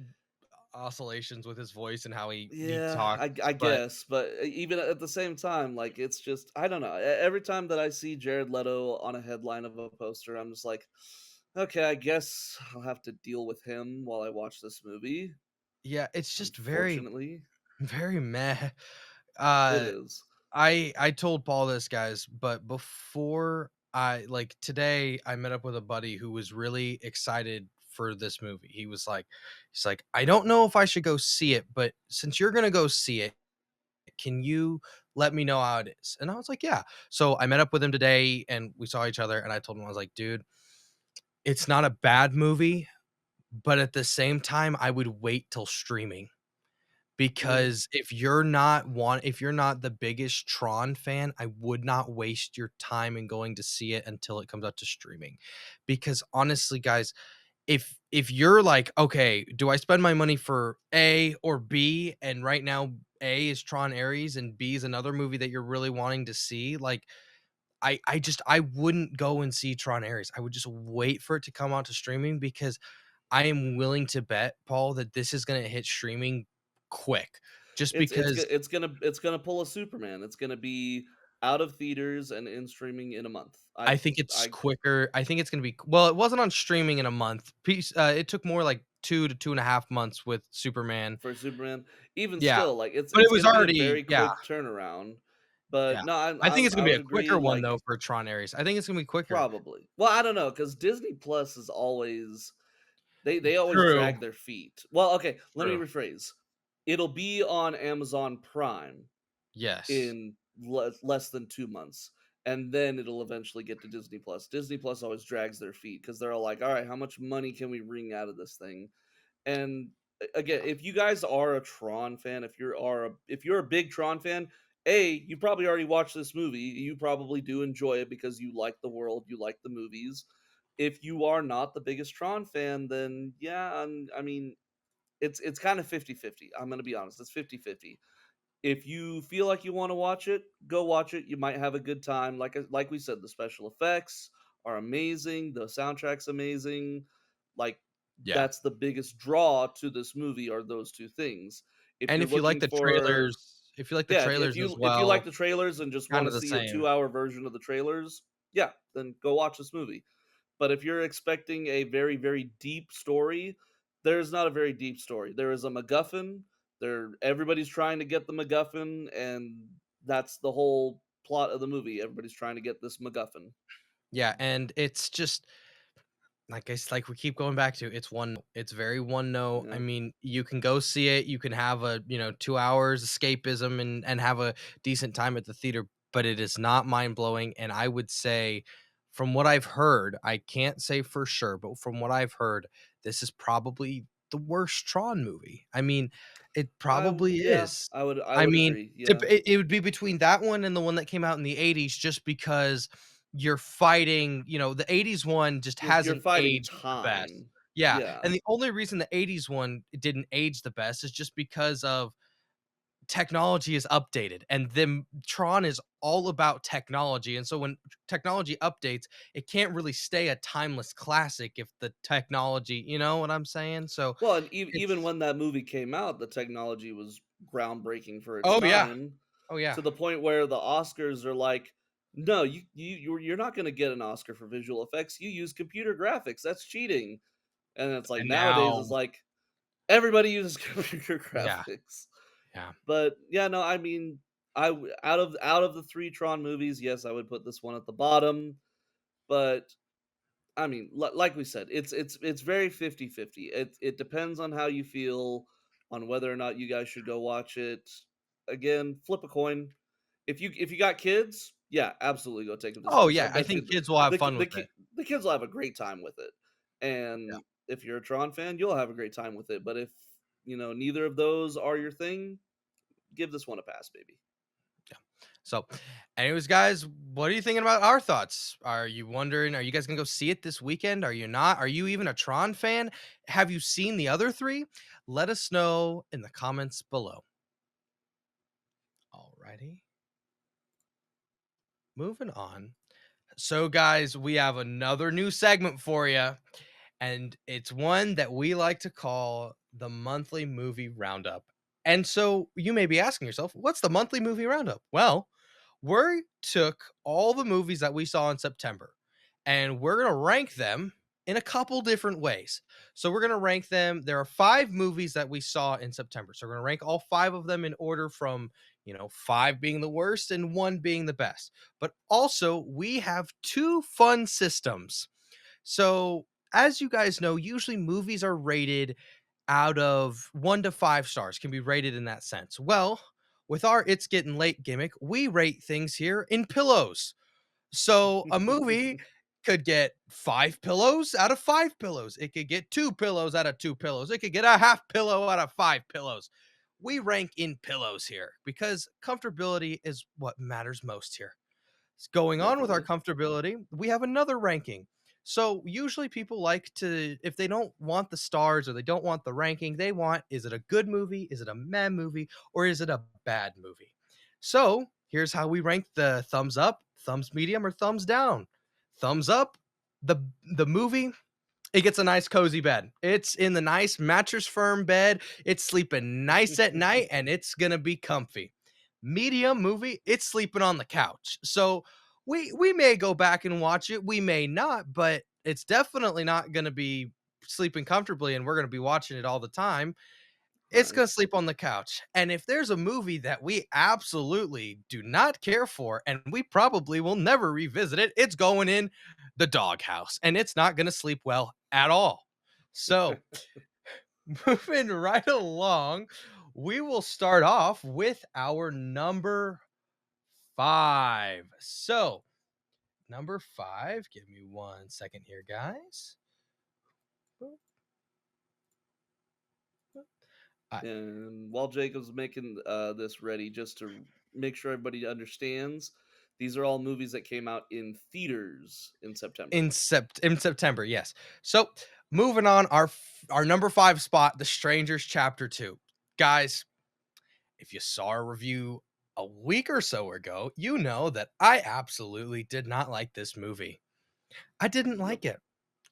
oscillations with his voice and how he Yeah, talks, I but guess, but even at the same time, like it's just I don't know. Every time that I see Jared Leto on a headline of a poster, I'm just like, okay, I guess I'll have to deal with him while I watch this movie. yeah, it's just very, Unfortunately, very meh. it Uh is. I told Paul this, guys, but before I like today, I met up with a buddy who was really excited for this movie. He's like, I don't know if I should go see it, but since you're gonna go see it, can you let me know how it is? And I was like, yeah. So I met up with him today and we saw each other, and I told him, I was like, dude, it's not a bad movie, but at the same time, I would wait till streaming. Mm. Because if you're not the biggest Tron fan, I would not waste your time in going to see it until it comes out to streaming. Because honestly, guys, if you're like, "Okay, do I spend my money for A or B?" And right now A is Tron Aries and B is another movie that you're really wanting to see, like, I wouldn't go and see Tron Aries. I would just wait for it to come out to streaming because I am willing to bet, Paul, that this is gonna hit streaming quick. Just because It's gonna pull a Superman. It's gonna be out of theaters and in streaming in a month. I think it's quicker. I think it's gonna be well, it wasn't on streaming in a month. It took more like 2 to 2.5 months with Superman. For Superman. Even Yeah, still, like it's but it it's was gonna be a already very yeah, quick turnaround. yeah. But no, I think it's I gonna be would a agree. quicker one Like though for Tron Ares. I think it's gonna be quicker. probably. Well, I don't know because Disney Plus is always they always True, drag their feet. Well, okay, let me true. rephrase. It'll be on Amazon Prime Yes. in less than 2 months, and then it'll eventually get to Disney Plus. Disney Plus always drags their feet because they're all like, "All right, how much money can we wring out of this thing?" And again, if you guys are a Tron fan, if you're a big Tron fan, you probably already watched this movie. You probably do enjoy it because you like the world, you like the movies. If you are not the biggest Tron fan, then yeah, I mean, it's kind of 50-50. I'm going to be honest. It's 50-50. If you feel like you want to watch it, go watch it. You might have a good time. Like we said, the special effects are amazing. The soundtrack's amazing. Like Yeah. that's the biggest draw to this movie are those two things. If And you're if you like looking the for trailers if you like the yeah, trailers as if you like well, the trailers and just want kind to of the see a same. 2-hour version of the trailers, yeah, then go watch this movie. But if you're expecting a very, very deep story, there's not a very deep story. There is a MacGuffin. Everybody's trying to get the MacGuffin, and that's the whole plot of the movie. Everybody's trying to get this MacGuffin. Yeah, and it's just like we keep going back to, it's very one note. I Yeah. mean, you can go see it, you can have a, 2 hours escapism and have a decent time at the theater, but it is not mind-blowing, and I would say from what I've heard, I can't say for sure, but from what I've heard, this is probably the worst Tron movie. I mean, it probably Yeah, is. I I would mean, agree. Yeah. it would be between that one and the one that came out in the '80s just because you're fighting, the '80s one just You're hasn't fighting aged the best. time. Yeah, Yeah. and the only reason the '80s one didn't age the best is just because of technology is updated, and then Tron is all about technology, and so when technology updates, it can't really stay a timeless classic if the technology, you know what I'm saying? So Well, and even it's when that movie came out, the technology was groundbreaking for its Oh, yeah. time, Oh, yeah. to the point where the Oscars are like, "No, you're not gonna get an Oscar for visual effects. You use computer graphics. That's cheating." And it's like And nowadays now it's like everybody uses computer Yeah, graphics. yeah. But yeah, no, I mean, out of the three Tron movies, yes, I would put this one at the bottom. But I mean, like we said, it's very 50-50. It depends on how you feel on whether or not you guys should go watch it. Again, flip a coin. If you got kids, yeah, absolutely go take them to the Oh, movies. I yeah, I bet you think kids will have fun with it. the kids will have a great time with it. Yeah, And if you're a Tron fan, you'll have a great time with it. But if neither of those are your thing, give this one a pass, baby. yeah. So, anyways, guys, what are you thinking about our thoughts? Are you guys gonna go see it this weekend? Are you not? Are you even a Tron fan? Have you seen the other 3? Let us know in the comments below. Alrighty, moving on. So, guys, we have another new segment for you, and it's one that we like to call the monthly movie roundup. And so you may be asking yourself, what's the monthly movie roundup? Well, we took all the movies that we saw in September and we're going to rank them in a couple different ways. So we're going to rank them. There are 5 movies that we saw in September. So we're going to rank all 5 of them in order from, 5 being the worst and 1 being the best. But also, we have 2 fun systems. So, as you guys know, usually movies are rated out of 1 to 5 stars, can be rated in that sense. Well, with our It's Getting Late gimmick, we rate things here in pillows. So, a movie could get 5 pillows out of 5 pillows. It could get 2 pillows out of 2 pillows. It could get a half pillow out of 5 pillows. We rank in pillows here because comfortability is what matters most here. Going on with our Definitely. comfortability, we have another ranking. So usually people like to, if they don't want the stars or they don't want the ranking, they want, is it a good movie? Is it a meh movie? Or is it a bad movie? So here's how we rank the thumbs up, thumbs medium, or thumbs down. Thumbs up, the the movie, it gets a nice cozy bed. It's in the nice mattress firm bed. It's sleeping nice at night and it's going to be comfy. Medium movie, it's sleeping on the couch. So we may go back and watch it, we may not, but it's definitely not going to be sleeping comfortably and we're going to be watching it all the time. It's Right. gonna sleep on the couch. And if there's a movie that we absolutely do not care for, and we probably will never revisit it, it's going in the doghouse, and it's not gonna sleep well at all. So, moving right along, we will start off with our number 5. So, number 5, give me 1 second here, guys. I And while Jacob's making this ready, just to make sure everybody understands, these are all movies that came out in theaters in September. In September, yes. So, moving on, our number 5 spot, The Strangers Chapter 2. Guys, if you saw our review a week or so ago, you know that I absolutely did not like this movie. I didn't Yep. like it.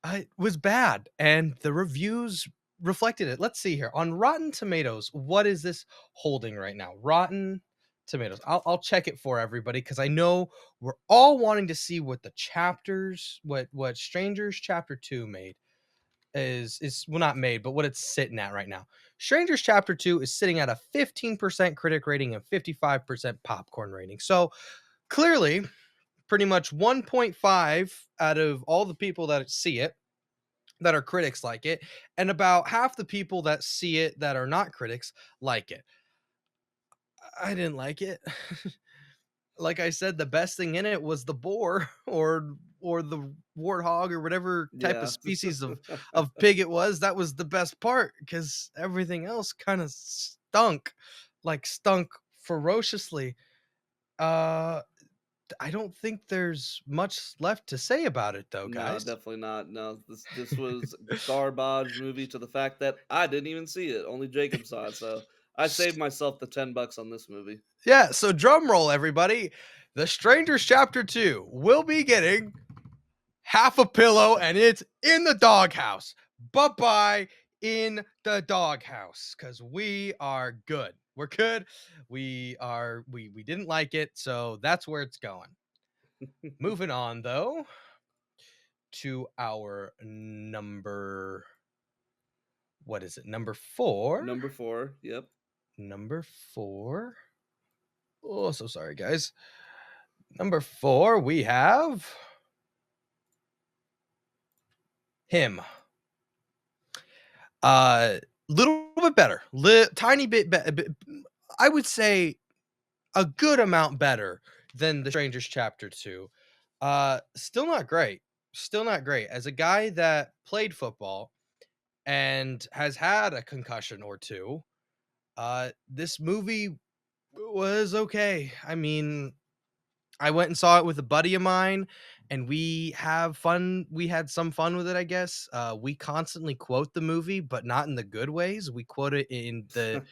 It was bad, and the reviews reflected it. Let's see here. On Rotten Tomatoes, what is this holding right now? Rotten Tomatoes. I'll check it for everybody because I know we're all wanting to see what the chapters, what Strangers Chapter 2 made is well, not made, but what it's sitting at right now. Strangers Chapter 2 is sitting at a 15% critic rating and 55% popcorn rating. So clearly, pretty much 1.5 out of all the people that see it that are critics like it, and about half the people that see it that are not critics like it. I didn't like it. Like I said, the best thing in it was the boar or the warthog or whatever type of Yeah. species of pig it was. That was the best part because everything else kind of stunk, like stunk ferociously. Uh I don't think there's much left to say about it though, No, guys. definitely not. No, this was garbage movie to the fact that I didn't even see it. Only Jacob saw it, so I saved myself the $10 on this movie. Yeah, so drum roll, everybody. The Strangers Chapter 2 will be getting half a pillow and it's in the doghouse. Bye bye in the doghouse because we are good. We're good. We didn't like it, so that's where it's going. Moving on though to our number, what is it? Number four. Number 4, yep. Number four. Oh, so sorry, guys. Number four, we have him. Little bit better, tiny bit, I would say a good amount better than The Strangers Chapter 2. Still not great. Still not great. As a guy that played football and has had a concussion or two, this movie was okay. I mean, I went and saw it with a buddy of mine, and we have fun. We had some fun with it, I guess. We constantly quote the movie, but not in the good ways. We quote it in the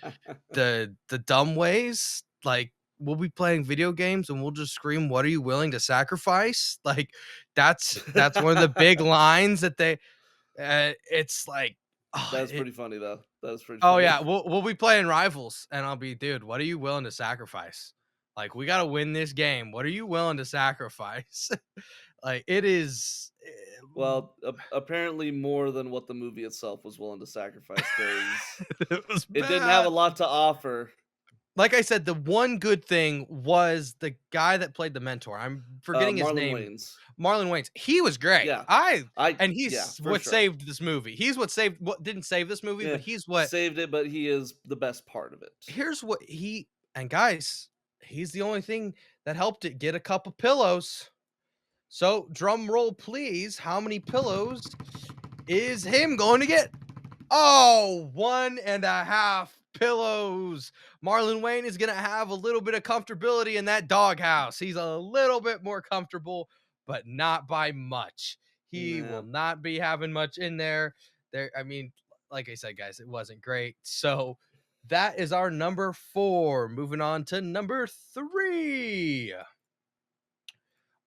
dumb ways. Like we'll be playing video games and we'll just scream, "What are you willing to sacrifice?" Like that's one of the big lines that they. It's like, oh, That's pretty funny, though. That's pretty oh funny. yeah, we'll be playing rivals, and I'll be, dude, what are you willing to sacrifice? Like, we gotta win this game. What are you willing to sacrifice? Like, it is. Well, apparently more than what the movie itself was willing to sacrifice, because It was it didn't have a bad. lot to offer. Like I said, the one good thing was the guy that played the mentor. I'm forgetting his Marlon name. Wayans. Marlon Wayans. He was great. Yeah. I And yeah, he's for what sure. saved this movie. He's what saved what didn't save this movie, Yeah, but he's what saved it, but he is the best part of it. here's what he and guys, he's the only thing that helped it get a couple pillows. So, drum roll, please. How many pillows is him going to get? Oh, 1.5 pillows. Marlon Wayne is going to have a little bit of comfortability in that doghouse. He's a little bit more comfortable, but not by much. He will Yeah. not be having much in there. I mean, like I said, guys, it wasn't great. So, that is our number 4. Moving on to number 3.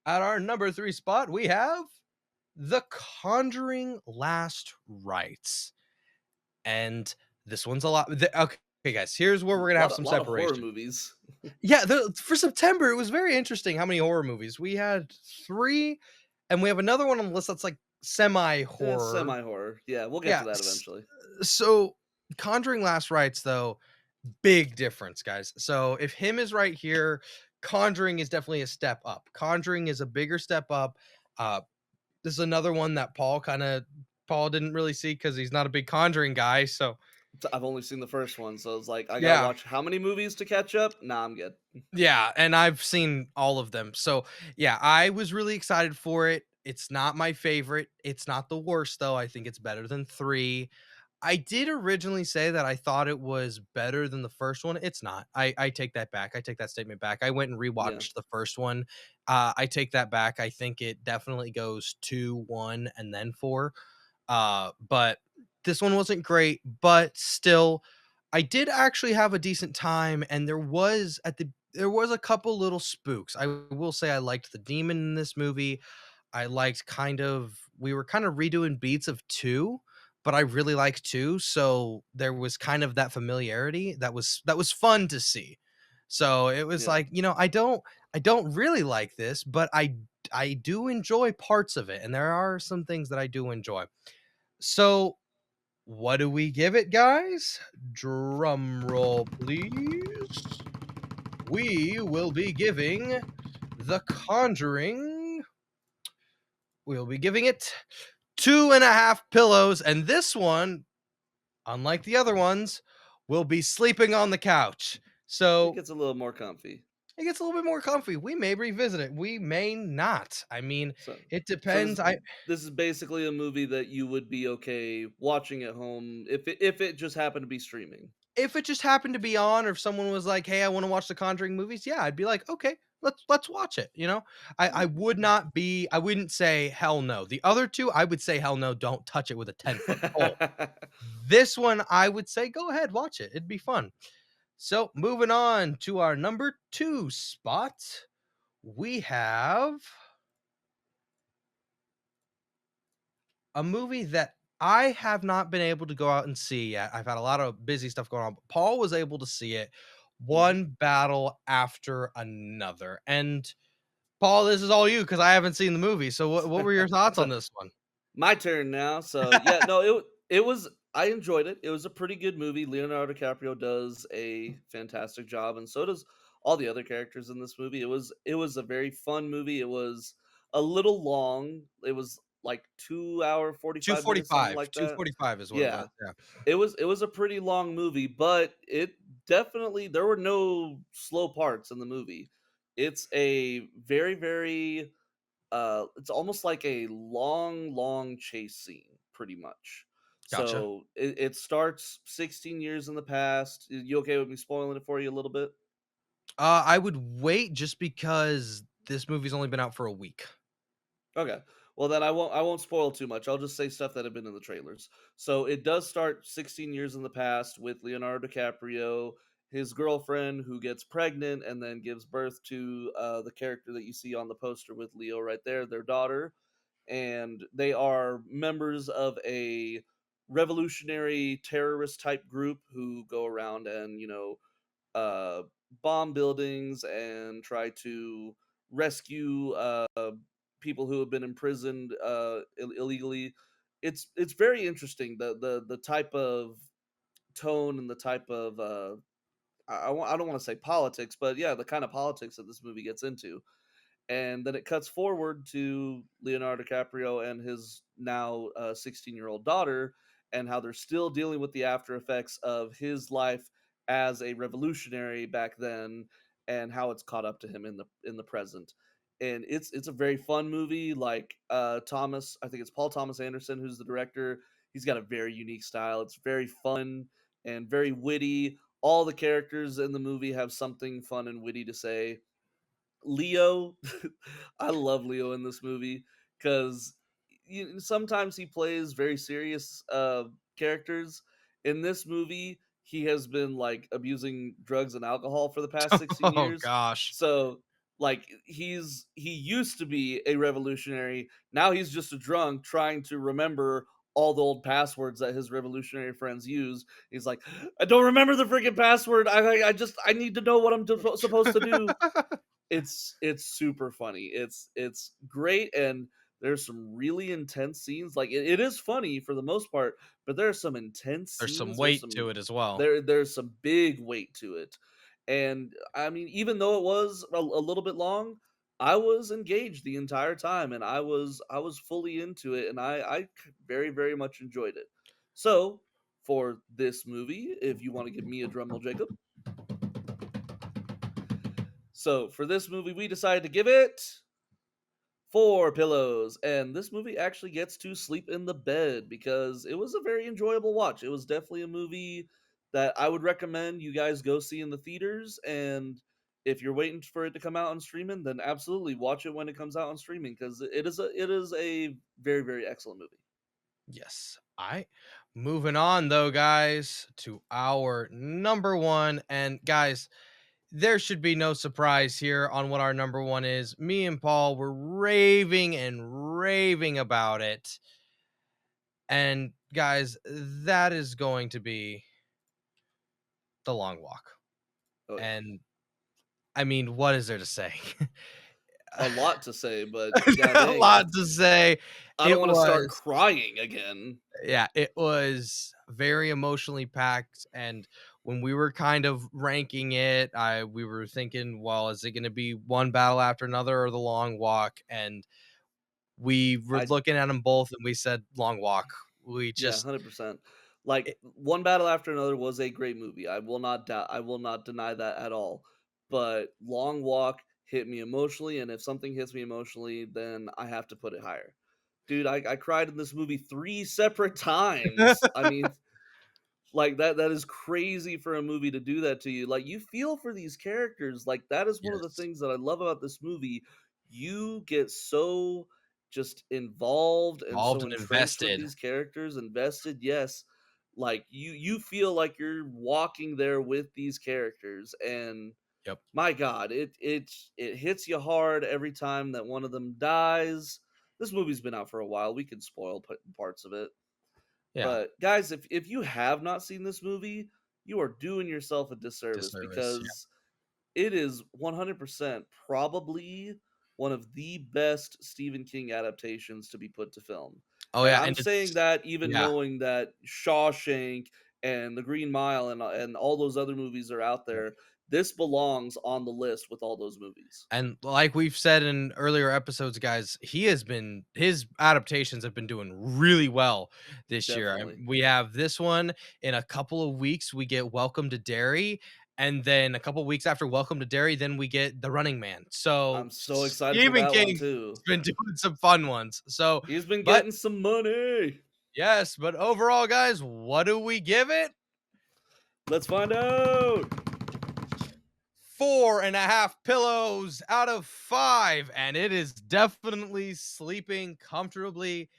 At our number 3 spot, we have The Conjuring Last Rites. And this one's a lot. Okay, guys, here's where we're going to have some Lot of horror separation. movies. Yeah, for September, it was very interesting how many horror movies. We had 3, and we have another one on the list that's like semi horror. Semi-horror. Yeah, we'll get Yeah. to that eventually. So, Conjuring Last Rites, though, big difference, guys. So, if him is right here, Conjuring is definitely a step up. Conjuring is a bigger step up. Uh, this is another one that Paul didn't really see because he's not a big Conjuring guy. So I've only seen the first one, so it's like, I gotta yeah, watch how many movies to catch up? Nah, I'm good. yeah, and I've seen all of them. So yeah, I was really excited for it. It's not my favorite. It's not the worst though. I think it's better than 3. I did originally say that I thought it was better than the first one. It's not. I take that back. I take that statement back. I went and Yeah, rewatched the first one. I take that back. I think it definitely goes 2, 1, and then 4. But this one wasn't great, but still, I did actually have a decent time, and there was a couple little spooks. I will say I liked the demon in this movie. I liked we were kind of redoing beats of 2, but I really liked 2, so there was kind of that familiarity that was fun to see. So it was yeah. like, I don't really like this, but I do enjoy parts of it, and there are some things that I do enjoy. So, what do we give it, guys? Drum roll, please. We will be giving The Conjuring. We'll be giving it 2.5 pillows. And this one, unlike the other ones, will be sleeping on the couch. It So gets a little more comfy. it gets a little bit more comfy. We may revisit it. We may not. I mean, So, it so depends. this is basically a movie that you would be okay watching at home if it just happened to be streaming. If it just happened to be on, or if someone was like, "Hey, I want to watch the Conjuring movies," yeah, I'd be like, "Okay, let's watch it." I would not be. I wouldn't say hell no. The other two, I would say hell no. Don't touch it with a 10 foot pole. This one, I would say go ahead, watch it. It'd be fun. So moving on to our number 2 spot, we have a movie that I have not been able to go out and see yet. I've had a lot of busy stuff going on, but Paul was able to see it Mhm. one battle after another. And Paul, this is all you because I haven't seen the movie. So what were your thoughts on So this one? my turn now. So yeah, no, it was I enjoyed it. It was a pretty good movie. Leonardo DiCaprio does a fantastic job, and so does all the other characters in this movie. It was a very fun movie. It was a little long. It was like 2 hour 45 minutes, something 245. like that. 245 is what it was. Yeah, Yeah. it was a pretty long movie, but it definitely there were no slow parts in the movie. It's a very it's almost like a long chase scene, pretty much. Gotcha. So it starts 16 years in the past. You okay with me spoiling it for you a little bit? I would wait just because this movie's only been out for a week. Okay. Well, then I won't spoil too much. I'll just say stuff that have been in the trailers. So it does start 16 years in the past with Leonardo DiCaprio, his girlfriend who gets pregnant and then gives birth to the character that you see on the poster with Leo right there, their daughter, and they are members of a revolutionary terrorist type group who go around and uh, bomb buildings and try to rescue people who have been imprisoned illegally. It's very interesting the type of tone and the type of I don't want to say politics, but yeah, the kind of politics that this movie gets into. And then it cuts forward to Leonardo DiCaprio and his now 16-year-old daughter, and how they're still dealing with the after effects of his life as a revolutionary back then, and how it's caught up to him in the present. And it's a very fun movie. Like Thomas, I think it's Paul Thomas Anderson who's the director. He's got a very unique style. It's very fun and very witty. All the characters in the movie have something fun and witty to say. Leo, I love Leo in this movie because sometimes he plays very serious characters. In this movie, he has been like abusing drugs and alcohol for the past 16 Oh years. gosh. So, like, he used to be a revolutionary. Now he's just a drunk trying to remember all the old passwords that his revolutionary friends use. He's like, I don't remember the freaking password. I need to know what I'm supposed to do. It's super funny. It's great, and there's some really intense scenes. Like it is funny for the most part, but there are some intense There's some scenes. weight to it as well. There's some big weight to it. And I mean, even though it was a little bit long, I was engaged the entire time, and I was fully into it, and I very much enjoyed it. So for this movie, if you want to give me a drum roll, Jacob. So for this movie, we decided to give it 4 pillows, and this movie actually gets to sleep in the bed because it was a very enjoyable watch. It was definitely a movie that I would recommend you guys go see in the theaters, and if you're waiting for it to come out on streaming, then absolutely watch it when it comes out on streaming because it is a very, very excellent movie. Yes. I moving on though, guys, to our number one. And guys, there should be no surprise here on what our number one is. Me and Paul were raving and raving about it. And guys, that is going to be The Long Walk. Oh, yeah. And I mean, what is there to say? A lot to say, but god A dang, lot to say. I don't It wanna start was crying again. Yeah, it was very emotionally packed, and when we were kind of ranking it, I we were thinking, well, is it going to be one battle after another or the long walk? And we were I looking at them both, and we said long walk. We Yeah, just 100%. Like, it, One Battle After Another was a great movie. I will not deny that at all. But Long Walk hit me emotionally, and if something hits me emotionally, then I have to put it higher. Dude, I cried in this movie 3 separate times. I mean, like, that is crazy for a movie to do that to you. Like, you feel for these characters. Like, that is one of the yes, things that I love about this movie. You get so just involved and involved so and entrenched with invested. these characters, invested, yes. Like, you feel like you're walking there with these characters, and Yep. my god, it hits you hard every time that one of them dies. This movie's been out for a while. We could spoil parts of it. Yeah. But guys, if you have not seen this movie, you are doing yourself a disservice Disservice. Yeah. because it is 100% probably one of the best Stephen King adaptations to be put to film. Oh And yeah, I'm and saying it's that even yeah. knowing that Shawshank and The Green Mile and all those other movies are out Yep. there, this belongs on the list with all those movies. And like we've said in earlier episodes, guys, his adaptations have been doing really well this year. Definitely. We have this one in a couple of weeks. We get Welcome to Derry, and then a couple of weeks after Welcome to Derry, then we get The Running Man. So I'm so excited for Stephen that one King's too. been doing some fun ones. So, He's been but getting some money. yes, but overall, guys, what do we give it? Let's find out. 4.5 pillows out of 5, and it is definitely sleeping comfortably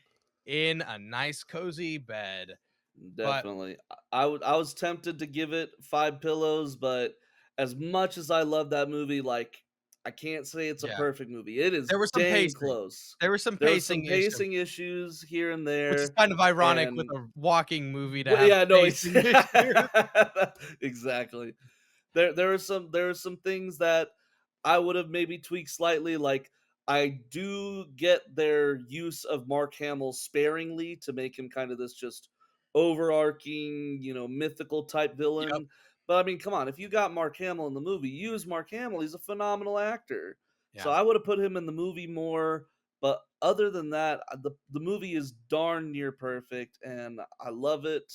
in a nice cozy bed. But Definitely. I was tempted to give it 5 pillows, but as much as I love that movie, like, I can't say it's a yeah, perfect movie. It is there was some dang pacing. close. There was some There was some pacing issues, pacing issues here and which is there, kind of ironic with and a walking movie to but have yeah, no, it's pacing issues. exactly. There are some things that I would have maybe tweaked slightly. Like, I do get their use of Mark Hamill sparingly to make him kind of this just overarching, mythical type Yep. villain. But I mean, come on, if you got Mark Hamill in the movie, use Mark Hamill. He's a phenomenal actor. So Yeah. I would have put him in the movie more. But other than that, the movie is darn near perfect, and I love it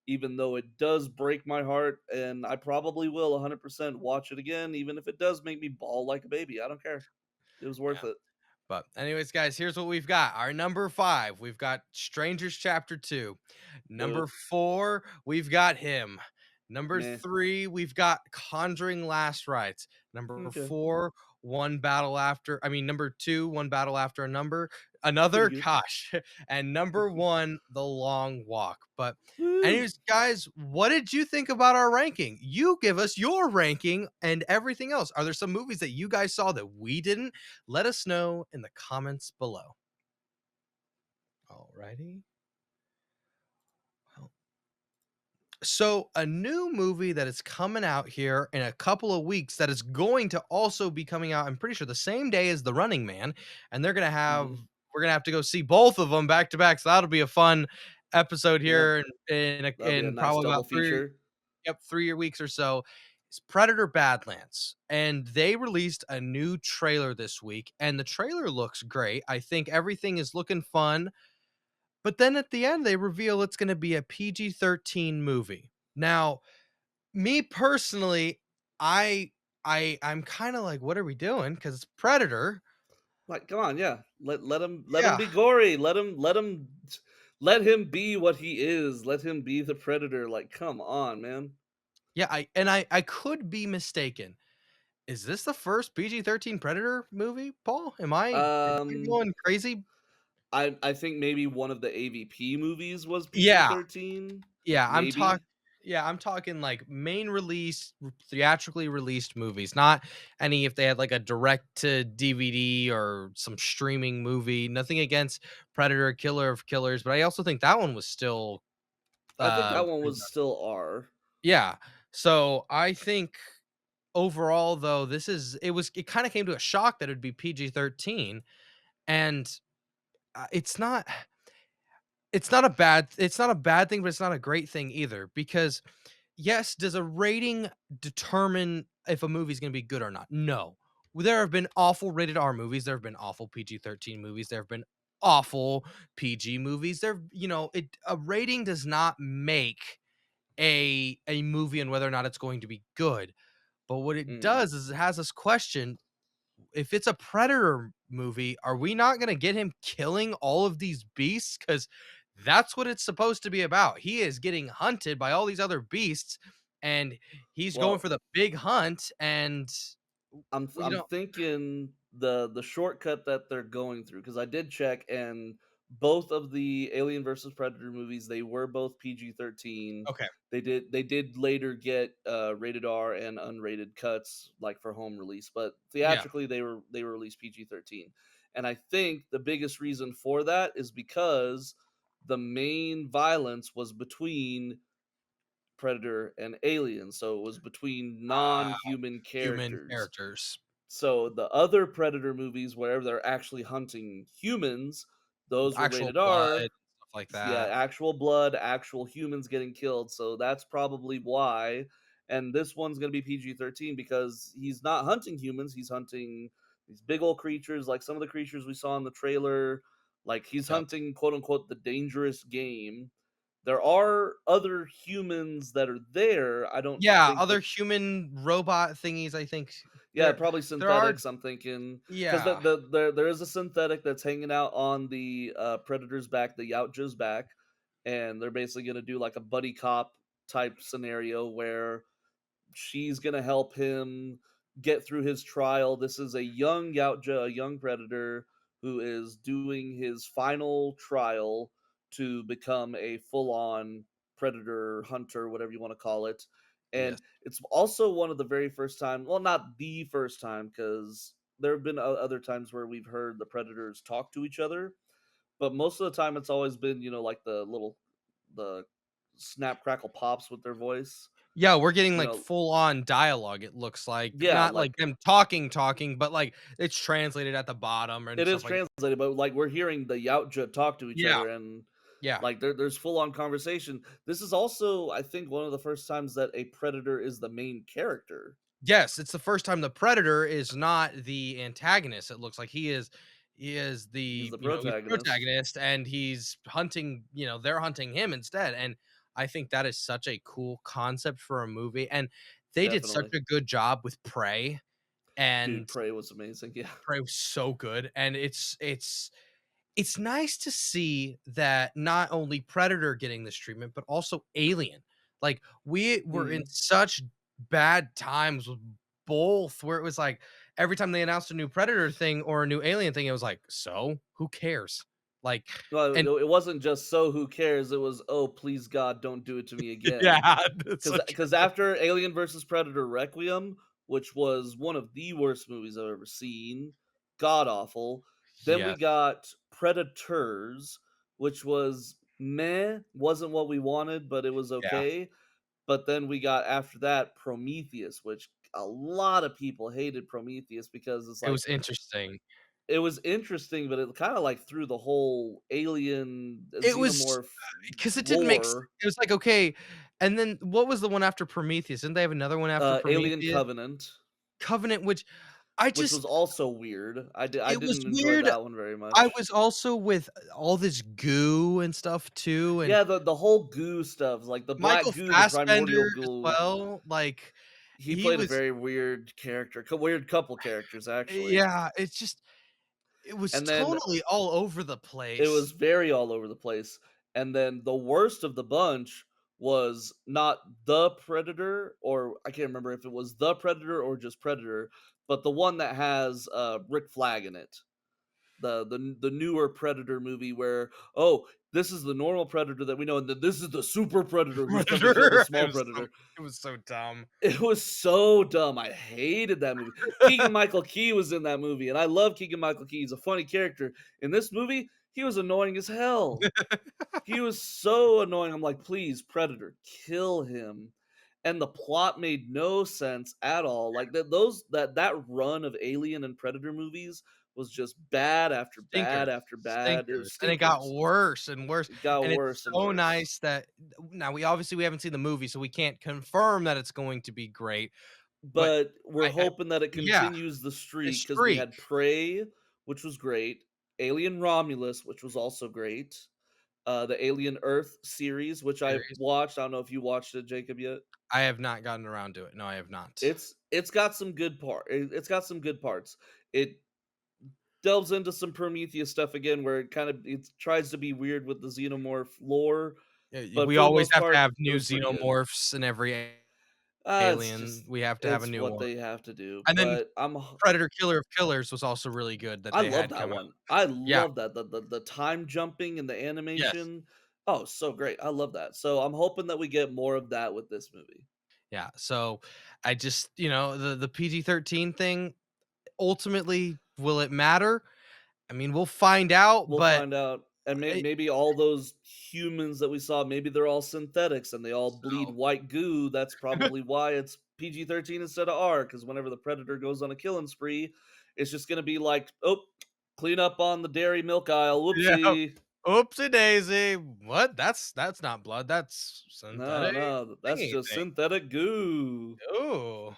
even though it does break my heart, and I probably will 100% watch it again, even if it does make me bawl like a baby. I don't care. It was worth Yeah. it. But anyways, guys, here's what we've got. Our number 5, we've got Strangers Chapter 2. Number Boo. 4, we've got him. Number Meh. 3, we've got Conjuring Last Rites. Number Okay. 4, number 2, One Battle After Pretty another, good. gosh. And number 1, The Long Walk. But Woo. anyways, guys, what did you think about our ranking? You give us your ranking and everything else. Are there some movies that you guys saw that we didn't? Let us know in the comments below. Alrighty. Well, so a new movie that is coming out here in a couple of weeks that is going to also be coming out, I'm pretty sure the same day as The Running Man, and Mhm. we're gonna have to go see both of them back to back. So that'll be a fun episode Yeah. here That'll be a in nice probably double about three feature. yep, 3 weeks or so. It's Predator Badlands, and they released a new trailer this week, and the trailer looks great. I think everything is looking fun. But then at the end, they reveal it's gonna be a PG-13 movie. Now, me personally, I I'm kinda like, "What are we doing?" Because it's Predator, Like, come on, yeah. Let him Yeah. be gory. Let him be what he is. Let him be the predator. Like, come on, man. Yeah, I could be mistaken. Is this the first PG-13 Predator movie, Paul? Am I Um, going crazy? I think maybe one of the AVP movies was Yeah. PG-13. Yeah, Maybe. I'm talking, like, main release, theatrically released movies, not any if they had, like, a direct to DVD or some streaming movie. Nothing against Predator, Killer of Killers, but I also think that one was still, I think that one pretty was much still R. yeah. So, I think overall, though, it kinda came to a shock that it'd be PG-13, and, it's not it's not a bad thing, but it's not a great thing either because yes, does a rating determine if a movie's gonna be good or not? No. There have been awful rated R movies, there have been awful PG-13 movies, there have been awful PG movies. A rating does not make a movie and whether or not it's going to be good. But what it Mhm. does is it has us question if it's a Predator movie, are we not gonna get him killing all of these beasts? Because that's what it's supposed to be about. He is getting hunted by all these other beasts, and he's going Well, for the big hunt, and we I'm don't thinking the shortcut that they're going through, because I did check, and both of the Alien versus Predator movies, they were both PG-13. okay, They did later get rated R and unrated cuts like for home release, but yeah, theatrically they were released PG-13. And I think the biggest reason for that is because the main violence was between Predator and Alien, so it was between uh, non-human human characters. characters, So the other Predator movies where they're actually hunting humans, those were actual rated blood, R. stuff like Yeah, that. actual blood, actual humans getting killed. So that's probably why. And this one's going to be PG-13 because he's not hunting humans. He's hunting these big old creatures, like some of the creatures we saw in the trailer. Like he's Yep. hunting, quote unquote, the dangerous game. There are other humans that are there. I don't Yeah, think other that. human robot thingies, I think Yeah, there probably there are synthetics, I'm thinking, because yeah. there is a synthetic that's hanging out on the, Predator's back, the Yautja's back, and they're basically gonna do, like, a buddy cop type scenario where she's gonna help him get through his trial. This is a young Yautja, a young predator who is doing his final trial to become a full-on predator hunter, whatever you want to call it. Yes. And it's also one of the very first time, well, not the first time, because there have been other times where we've heard the predators talk to each other, but most of the time it's always been, like the snap crackle pops with their voice. Yeah, we're getting, You like, know, full on dialogue, it looks like. yeah, Not like like them talking, but, like, it's translated at the bottom and it is stuff like translated, but like we're hearing the Yautja talk to each yeah, other, and yeah. like there's full on conversation. This is also, I think, one of the first times that a predator is the main character. Yes, it's the first time the Predator is not the antagonist, it looks like he is He's the he's the protagonist, protagonist, and he's hunting they're hunting him instead, and I think that is such a cool concept for a movie, and they did such definitely. a good job with Prey, Dude, and Prey was amazing. Yeah. Prey was so good, and it's nice to see that not only Predator getting this treatment, but also Alien. Like, we were in Mhm. such bad times with both, where it was like every time they announced a new Predator thing or a new Alien thing, it was like, so who cares? Like, Well, and it wasn't just so who cares. It was, oh please God, don't do it to me again. yeah, that's so Because true. after Alien versus Predator Requiem, which was one of the worst movies I've ever seen, god awful. Then we Yes, got Predators, which was meh, wasn't what we wanted, but it was yeah, okay. But then we got after that Prometheus, which a lot of people hated Prometheus because it's it like was interesting. it was interesting, but it kind of like threw the whole alien It was xenomorph because it didn't make lore. it was like, okay, and then what was the one after Prometheus? Didn't they have another one after Alien Prometheus? Covenant, Covenant, which I which was just also weird. I it was didn't enjoy weird. that one very I much. was also with all this goo and stuff too, and Yeah, the whole goo stuff, like the black Michael goo, the primordial Fassbender as goo. well, like, He he played a was very weird character, weird couple characters actually. yeah, it's just It was And then totally all over the it place. was very all over the place. And then the worst of the bunch was not the Predator, or I can't remember if it was the Predator or just Predator, but the one that has Rick Flag in it. The newer Predator movie where, oh, this is the normal Predator that we know, and then this is the super Predator who's come to kill the Predator. small Predator. It was so dumb. It was so dumb. I hated that movie. Keegan Michael Key was in that movie, and I love Keegan Michael Key. He's a funny character. In this movie, he was annoying as hell. He was so annoying. I'm like, please, Predator, kill him. And the plot made no sense at all. Like that run of Alien and Predator movies was just bad after bad Stinkers, after bad. It was stinkers, and it got stinkers. worse and worse, It got and it's worse and so worse. nice that now we haven't seen the movie, so we can't confirm that it's going to be great, but But we're I hoping that it yeah, continues the the streak because we streak had Prey, which was great, Alien Romulus, which was also great, the Alien Earth series, which I series. watched. I don't know if you watched it, Jacob, yet. I have not gotten around to it. No, I have not. It's got some it's got some good parts. It delves into some Prometheus stuff again, where it tries to be weird with the xenomorph lore, Yeah, but we for the always most have to part, have it new was pretty good. xenomorphs in every It's Alien. just We have to have a it's new what one, they have to do, and then but Predator Killer of Killers was also really good that I they love had that come out. one. I Yeah, love that the time jumping and the yes. animation. Oh, so great! I love that. So I'm hoping that we get more of that with this movie. Yeah, so I just the PG-13 thing, ultimately, will it matter? I mean, we'll find out, We'll but find out, and it maybe all those humans that we saw, maybe they're all synthetics and they all bleed so white goo. That's probably why it's PG-13 instead of R. Because whenever the predator goes on a killing spree, it's just gonna be like, oh, clean up on the dairy milk aisle. yeah. Whoopsie. Oopsie daisy. What? That's not blood, that's No, synthetic no, that's thingy just thing. synthetic goo. Ooh.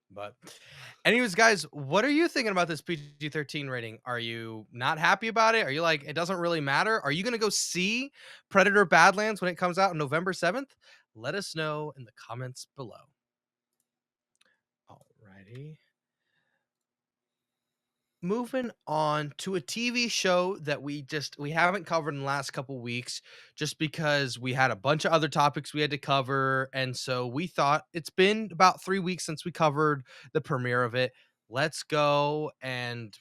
But anyways, guys, what are you thinking about this PG-13 rating? Are you not happy about it? Are you like, it doesn't really matter? Are you gonna go see Predator Badlands when it comes out on November 7th? Let us know in the comments below. Alrighty. Moving on to a TV show that we haven't covered in the last couple weeks just because we had a bunch of other topics we had to cover, and so we thought it's been about 3 weeks since we covered the premiere of it. Let's go and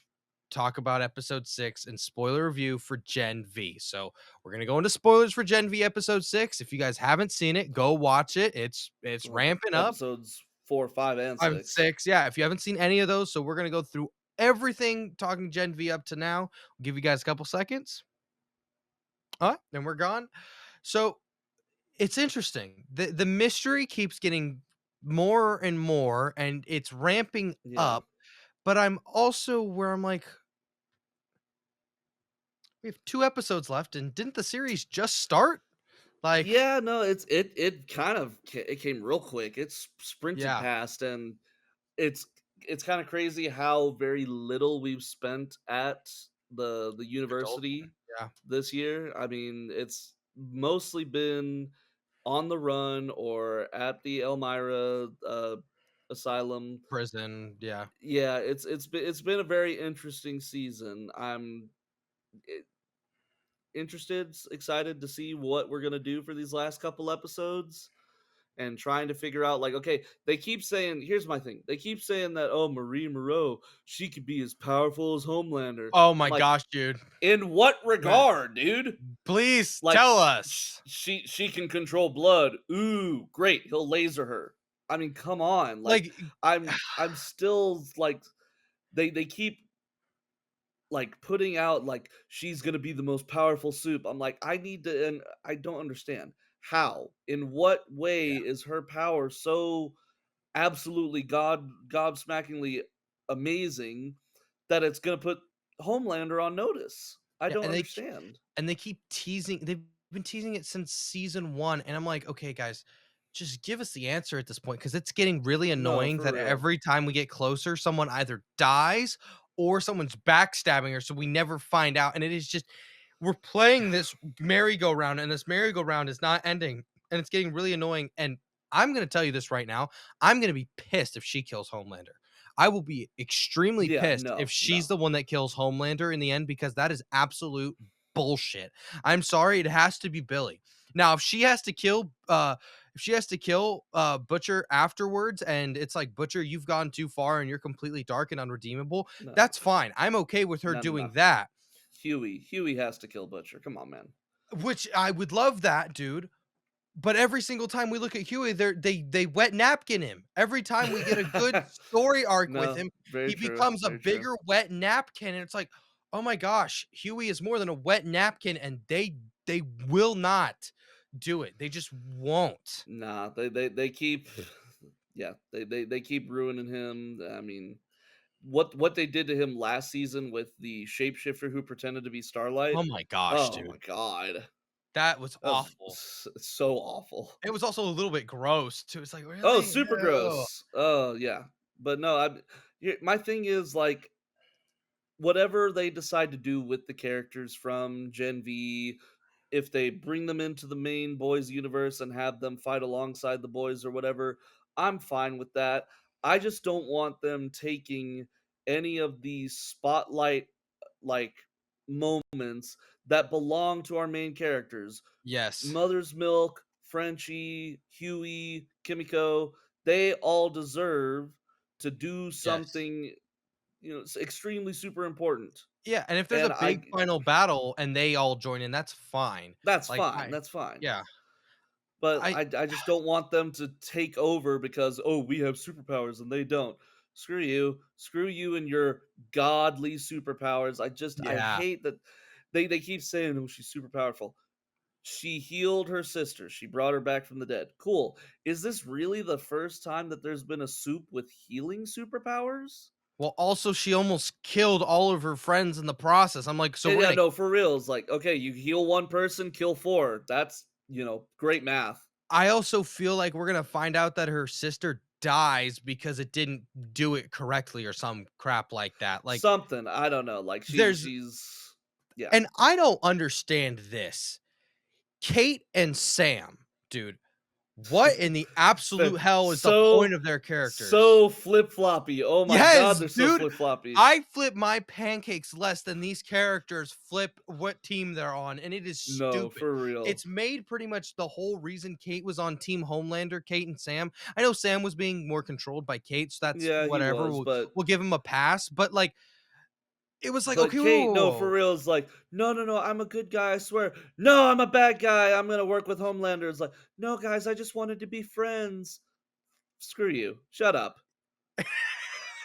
talk about episode 6 and spoiler review for Gen V. So, we're going to go into spoilers for Gen V episode 6. If you guys haven't seen it, go watch it. It's Well, ramping up. episodes 4, 5, and 5 and 6. 6, yeah, if you haven't seen any of those, so we're gonna go through everything talking Gen V up to now. We'll give you guys a couple seconds. Then we're gone. So, it's interesting. The mystery keeps getting more and more, and it's ramping Yeah. up, but I'm also where I'm like, "We have 2 episodes left, and didn't the series just start?" Like Yeah, no, it kind of it came real quick. It's sprinted yeah, past, and it's it's kind of crazy how very little we've spent at the adult university yeah, this year. I mean, it's mostly been on the run or at the Elmira asylum. prison, yeah. Yeah, it's been a very interesting season. I'm i- interested, excited to see what we're gonna do for these last couple episodes and trying to figure out like, okay, they keep saying, here's my thing, they keep saying that, oh, Marie Moreau, she could be as powerful as Homelander. Oh I'm my like, gosh, dude. in what Right. regard, dude? Please Like, tell us. she can control blood. Ooh, great, he'll laser her. I mean, come on. Like, Like I'm still like, they keep like putting out like she's gonna be the most powerful soup. I'm like, I need to, and I don't understand how. In what way yeah. is her power so absolutely gobsmackingly amazing that it's gonna put Homelander on notice? I Yeah, don't understand. and they keep teasing they've been teasing it since season 1, and I'm like, "Okay, guys, just give us the answer at this point because it's getting really No, annoying for that real. every time we get closer, someone either dies or someone's backstabbing her, so we never find out, and it is just we're playing this merry-go-round, and this merry-go-round is not ending, and it's getting really annoying, and I'm gonna tell you this right now, I'm gonna be pissed if she kills Homelander. I will be extremely Yeah, pissed if no, she's no. the one that kills Homelander in the end because that is absolute bullshit. I'm sorry, it has to be Billy. Now, if she has to kill Butcher afterwards and it's like Butcher, you've gone too far and you're completely dark and unredeemable, No. that's fine. I'm okay with her No, no, doing no. that, Huey has to kill Butcher. Come on, man. which I would love that, dude. But every single time we look at Huey, they wet napkin him. Every time we get a good story arc with No, him, very he true, becomes a very true. bigger wet napkin, and it's like, "Oh my gosh, Huey is more than a wet napkin," and they will not do it. They just won't. Nah, they keep yeah, they keep ruining him. I mean, what they did to him last season with the shapeshifter who pretended to be Starlight. Oh my gosh, Oh dude. my god. That was That was awful. so awful. It was also a little bit gross too. It's like, Oh, "Really? super Ew." gross. Oh, yeah. But no, my thing is like whatever they decide to do with the characters from Gen V, if they bring them into the main boys universe and have them fight alongside the boys or whatever, I'm fine with that. I just don't want them taking any of these spotlight like moments that belong to our main characters. Yes. Mother's Milk, Frenchie, Huey, Kimiko, they all deserve to do Yes. something, extremely super important. Yeah, and if there's a And big final battle and they all join in, that's fine. that's Like, fine. I That's fine. yeah. But I I just don't want them to take over because oh, we have superpowers and they don't. Screw you. Screw you and your godly superpowers. I yeah. hate that they keep saying oh she's super powerful. She healed her sister. She brought her back from the dead. Cool. Is this really the first time that there's been a soup with healing superpowers? Well, also, she almost killed all of her friends in the process. I'm like, "So we're Yeah, gonna." no, for real. It's like, okay, you heal one person, kill four. That's, great math. I also feel like we're gonna find out that her sister dies because it didn't do it correctly or some crap like that. Like, Something. I don't know. Like there's she's yeah. and I don't understand this. Kate and Sam, dude, what in the They're absolute hell is the point so of their characters? so flip floppy. Oh my god, Yes, they're so dude. flip floppy. I flip my pancakes less than these characters flip what team they're on, and it is No, stupid. for real. It's made pretty much the whole reason Kate was on Team Homelander, Kate and Sam. I know Sam was being more controlled by Kate, so that's Yeah, he whatever. was, We'll give him a pass, but like it was like, but okay, whoa, Kate, whoa, no, whoa. for real, is like, no, no, no, I'm a good guy, I swear. No, I'm a bad guy. I'm gonna work with Homelander. It's like, no, guys, I just wanted to be friends. Screw you. Shut up.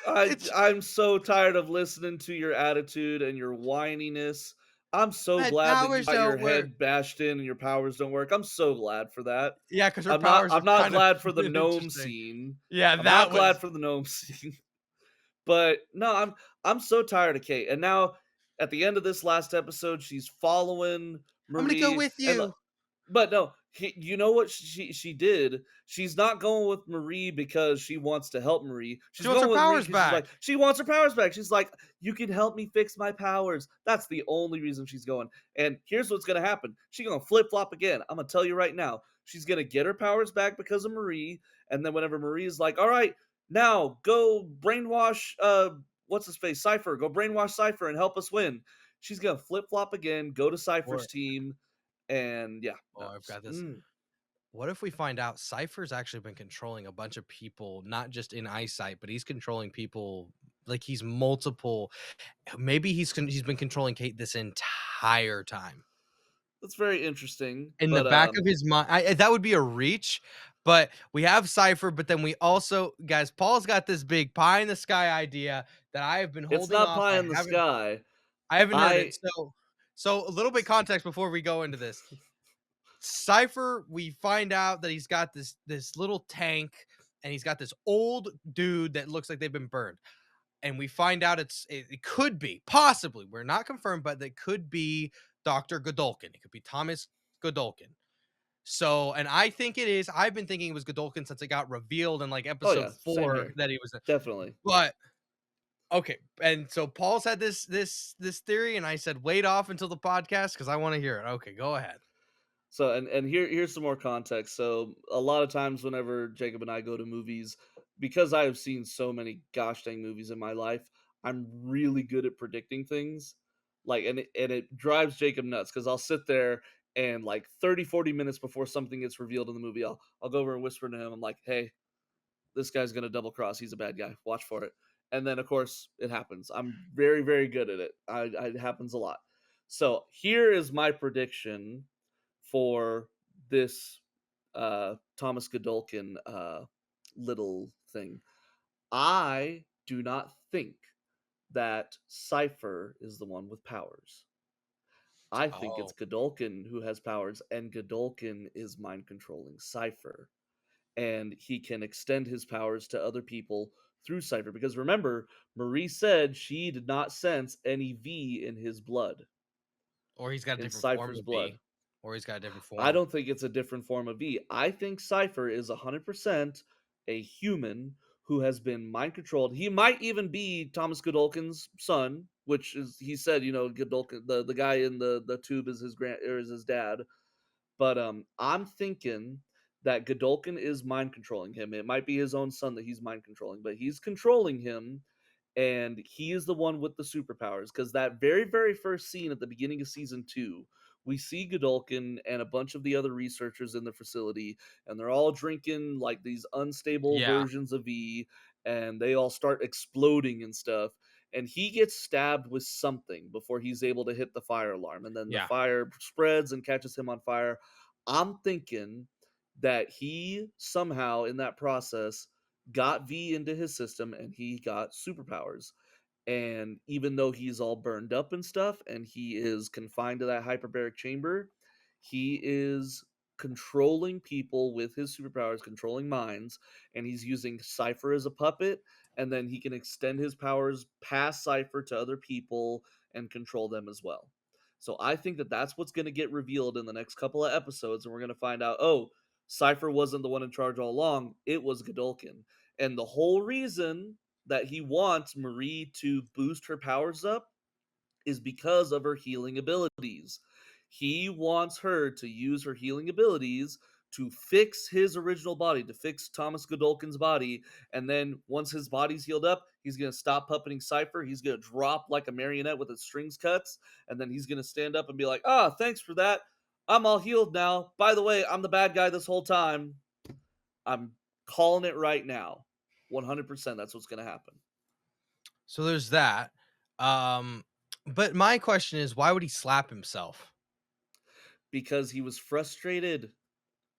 It's I'm so tired of listening to your attitude and your whininess. I'm so my glad that you powers got your don't work. head bashed in and your powers don't work. I'm so glad for that. Yeah, because her powers I'm are not kind of glad for the gnome interesting. scene. Yeah, I'm not that glad was. for the gnome scene. But no, I'm so tired of Kate. And now at the end of this last episode, she's following I'm gonna go Marie with and you. but no, you know what she did? She's not going with Marie because she wants to help Marie. She She's wants her going with Marie powers because she's like back. she wants her powers back. She's like, you can help me fix my powers. That's the only reason she's going. And here's what's gonna happen. She's gonna flip flop again. I'm gonna tell you right now. She's gonna get her powers back because of Marie. And then whenever Marie's like, all right, now go brainwash what's his face? Cypher. Go brainwash Cypher and help us win. She's gonna flip flop again, go to Cypher's Or team, and yeah, oh, no. I've got this. What if we find out Cypher's actually been controlling a bunch of people, not just in eyesight, but he's controlling people like he's multiple. Maybe he's been controlling Kate this entire time. That's very interesting, In the but, back of his mind, that would be a reach, but we have Cypher, but then we also guys, Paul's got this big pie in the sky idea that I have been it's holding not off. pie in the sky. I haven't heard it. I So a little bit context before we go into this. Cypher, we find out that he's got this little tank and he's got this old dude that looks like they've been burned. And we find out it could be possibly, we're not confirmed, but it could be Dr. Godolkin. It could be Thomas Godolkin. So, and I think it is. I've been thinking it was Godolkin since it got revealed in like oh, episode yeah, same 4 here. that he was. Definitely. But okay, and so Paul's had this theory, and I said wait off until the podcast because I want to hear it. Okay, go ahead. So, and here's some more context. So, a lot of times whenever Jacob and I go to movies, because I have seen so many gosh dang movies in my life, I'm really good at predicting things. Like, and it drives Jacob nuts because I'll sit there and like 30, 40 minutes before something gets revealed in the movie, I'll go over and whisper to him. I'm like, hey, this guy's gonna double cross. He's a bad guy. Watch for it. And then of course it happens. I'm very, very good at it. It happens a lot. So here is my prediction for this Thomas Godolkin little thing. I do not think that Cypher is the one with powers. I think it's Oh, Godolkin who has powers, and Godolkin is mind controlling Cypher. And he can extend his powers to other people through Cypher. Because remember, Marie said she did not sense any V in his blood, or he's got a in different form Cypher's of B, blood. or he's got a different I form. don't think it's a different form of V. I think Cypher is 100% a human who has been mind controlled. He might even be Thomas Godolkin's son, which is he said, Godolkin, the guy in the tube is his grand or is his dad. But I'm thinking that Godolkin is mind controlling him. It might be his own son that he's mind controlling, but he's controlling him, and he is the one with the superpowers. Because that very, very first scene at the beginning of season two, we see Godolkin and a bunch of the other researchers in the facility, and they're all drinking like these unstable Yeah, versions of E, and they all start exploding and stuff. And he gets stabbed with something before he's able to hit the fire alarm, and then the yeah. fire spreads and catches him on fire. I'm thinking that he somehow in that process got V into his system and he got superpowers. And even though he's all burned up and stuff and he is confined to that hyperbaric chamber, he is controlling people with his superpowers, controlling minds, and he's using Cypher as a puppet. And then he can extend his powers past Cypher to other people and control them as well. So I think that that's what's going to get revealed in the next couple of episodes, and we're going to find out, oh, Cypher wasn't the one in charge all along; it was Godolkin, and the whole reason that he wants Marie to boost her powers up is because of her healing abilities. He wants her to use her healing abilities to fix his original body, to fix Thomas Godolkin's body. And then once his body's healed up, he's going to stop puppeting Cypher. He's going to drop like a marionette with his strings cuts. And then he's going to stand up and be like, ah, thanks for that. I'm all healed now. By the way, I'm the bad guy this whole time. I'm calling it right now. 100% that's what's going to happen. So there's that. Um, but my question is, why would he slap himself? Because he was frustrated.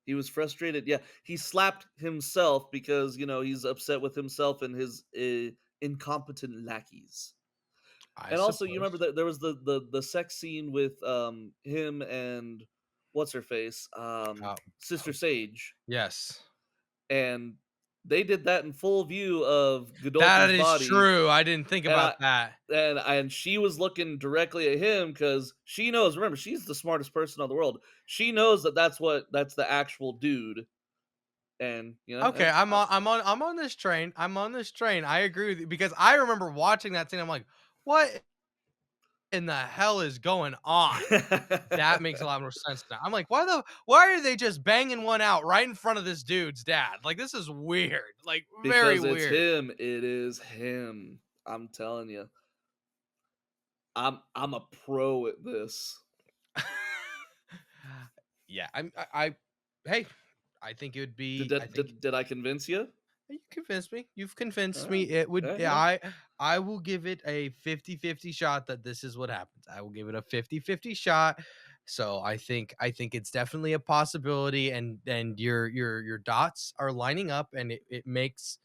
He was frustrated. Yeah, he slapped himself because he's upset with himself and his incompetent lackeys. I And also, you remember suppose. that there was the sex scene with him and what's her face, Uh, Sister oh, Sage, yes, and they did that in full view of that Godolkin's is body, true. I didn't think and about that. and she was looking directly at him because she knows. Remember, she's the smartest person in the world. She knows that that's the actual dude, and Okay, I'm on this train. I'm on this train. I agree with you because I remember watching that scene. I'm like, what in the hell is going on? That makes a lot more sense now. I'm like, why are they just banging one out right in front of this dude's dad? Like, this is weird. Like, very because it's weird. him. It is him. I'm telling you. I'm a pro at this. Yeah, I hey, I think it would Did be I that think did I convince you? you convinced me. You've All convinced me. right. It would Yeah, yeah, yeah. I will give it a 50-50 shot that this is what happens. I will give it a 50-50 shot. So I think it's definitely a possibility and your dots are lining up and it makes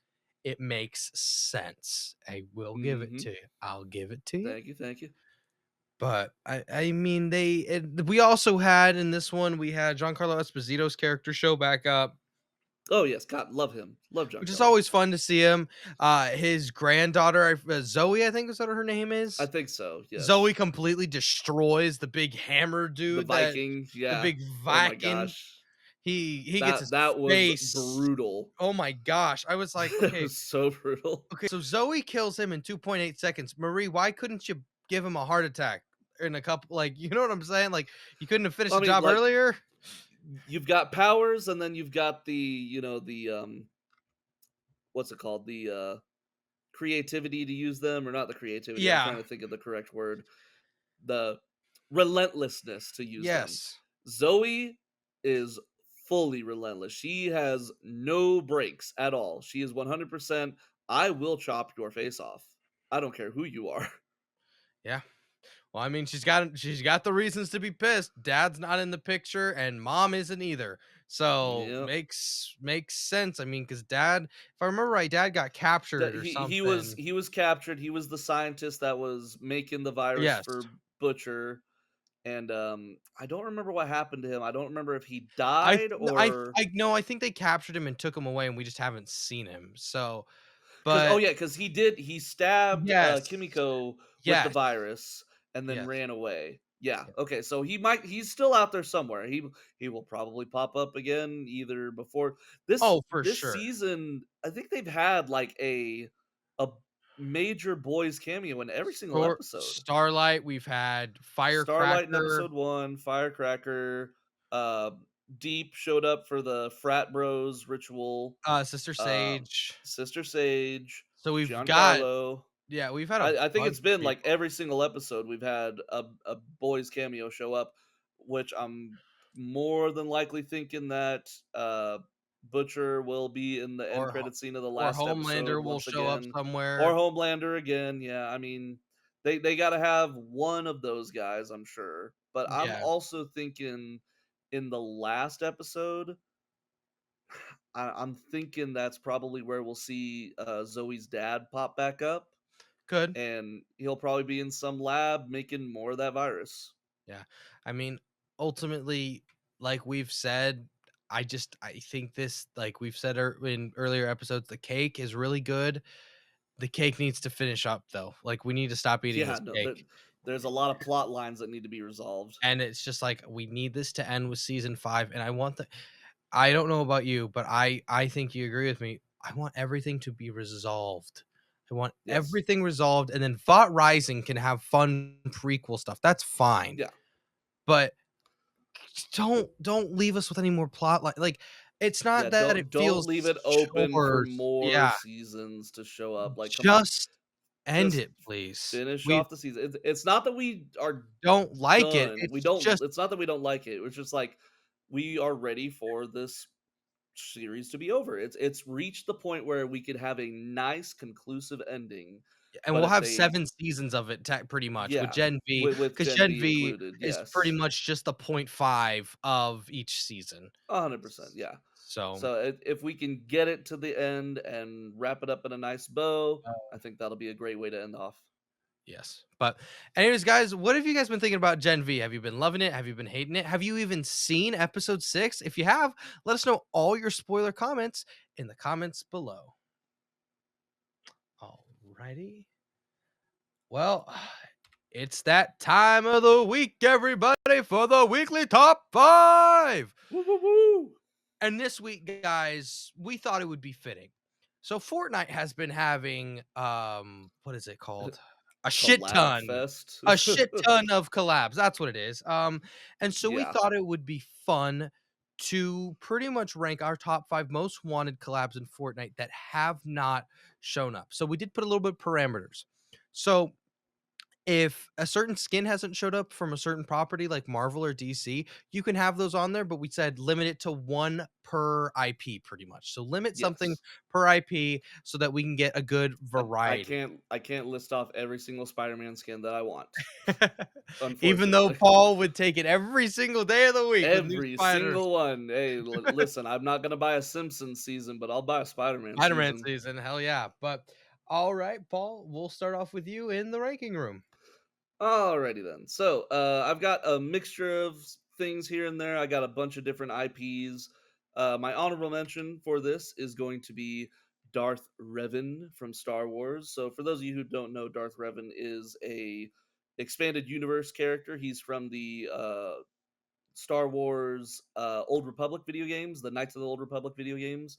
sense. I will give it Mhm. to you. I'll give it to you. Thank you, thank you. But I mean we also had in this one we had Giancarlo Esposito's character show back up, Oh yes, God, love him. Love which is Giancarlo. always fun to see him. His granddaughter, Zoe, I think is what her name I is. think so. Zoe Yes. completely destroys the big hammer The dude that Viking. the Yeah. big Oh my Viking. gosh. He gets That his that was face. brutal. Oh my gosh. I was like, It was so brutal. okay, so Zoe kills him in 2.8 seconds. Marie, why couldn't you give him a heart attack in a couple like you know what I'm saying? Like you couldn't have finished I the mean, job like earlier? you've got powers, and then you've got the what's it called? The creativity to use them, or not the creativity. I'm Yeah. trying to think of the correct word. The relentlessness to use them. Yes. Zoe is fully relentless. She has no breaks at all. She is 100%. I will chop your face off. I don't care who you are. Yeah. Well, I mean, she's got the reasons to be pissed. Dad's not in the picture, and mom isn't either. So Yep. makes sense. I mean, because dad, if I remember right, dad got captured or something. He was captured. He was the scientist that was making the virus Yes. for Butcher, and I don't remember what happened to him. I don't remember if he I died I or I no, I think they captured him and took him away, and we just haven't seen him. So, 'cause oh, but yeah, 'cause he stabbed, yes, Kimiko with the yes, virus and then yes. ran away. Yeah, Yeah. okay, so he's still out there somewhere. He will probably pop up again either before Oh, for this sure. season. I think they've had, like, a major boys cameo in every single episode. Starlight, we've had Starlight in Firecracker, episode 1, Firecracker, uh, Deep showed up for the frat bros ritual, Sister um, Sage. Sister Sage, So we've got Giancarlo. yeah, we've had a I think bunch it's of been like people. every single episode we've had a boys cameo show up, which I'm more than likely thinking that Butcher will be in the end Or credit scene of the or last episode Homelander will once show up again, or somewhere. Homelander again. Yeah, I mean they got to have one of those guys, I'm sure. But I'm Yeah, also thinking in the last episode, I'm thinking that's probably where we'll see Zoe's dad pop back up, could. and he'll probably be in some lab making more of that virus. Yeah. I mean, ultimately, like we've said, I think this, like we've said in earlier episodes, the cake is really good. The cake needs to finish up though. Like we need to stop eating Yeah, this no, cake. there's a lot of plot lines that need to be resolved. And it's just like we need this to end with season 5, and I don't know about you, but I think you agree with me. I want everything to be resolved. I want Yes. everything resolved, and then Vought Rising can have fun prequel stuff. That's fine. Yeah. But don't leave us with any more plot like, it's Yeah, not that it don't feels leave it open for chores. more Yeah, seasons to show up. Like, come on. just end Just it, please. finish We off the season. It's not that we are don't like it. done. We It's don't just it's not that we don't like it. It's just like we are ready for this series to be over. It's reached the point where we could have a nice conclusive ending. and But we'll if have they 7 seasons of it pretty much with yeah, Gen V, with because Gen Gen V V included, is pretty yes. much just the point 5 of each season. 100%, yeah. So, So if we can get it to the end and wrap it up in a nice bow, uh, I think that'll be a great way to end off. yes. But anyways, guys, what have you guys been thinking about Gen V? Have you been loving it? Have you been hating it? Have you even seen episode 6? If you have, let us know all your spoiler comments in the comments below. Alrighty. Well, it's that time of the week, everybody, for the weekly top 5. Woo woo woo! And this week, guys, we thought it would be fitting. So Fortnite has been having what is it called? A shit Collab ton. fest. A shit ton of collabs. That's what it is. And so we Yeah. thought it would be fun to pretty much rank our top 5 most wanted collabs in Fortnite that have not shown up. So we did put a little bit of parameters. So if a certain skin hasn't showed up from a certain property like Marvel or DC, you can have those on there, but we said limit it to 1 per IP pretty much. So limit something Yes. per IP so that we can get a good I variety. I can't list off every single Spider-Man skin that I want, Even though unfortunately. Paul would take it every single day of the week with new Every spiders. single one. Hey, listen, I'm not gonna buy a Simpsons season, but I'll buy a Spider-Man Spider-Man season. season, hell yeah. But all right, Paul, we'll start off with you in the ranking room. Alrighty then. So, I've got a mixture of things here and there. I got a bunch of different IPs. My honorable mention for this is going to be Darth Revan from Star Wars. So, for those of you who don't know, Darth Revan is a expanded universe character. He's from the Star Wars Old Republic video games, the Knights of the Old Republic video games.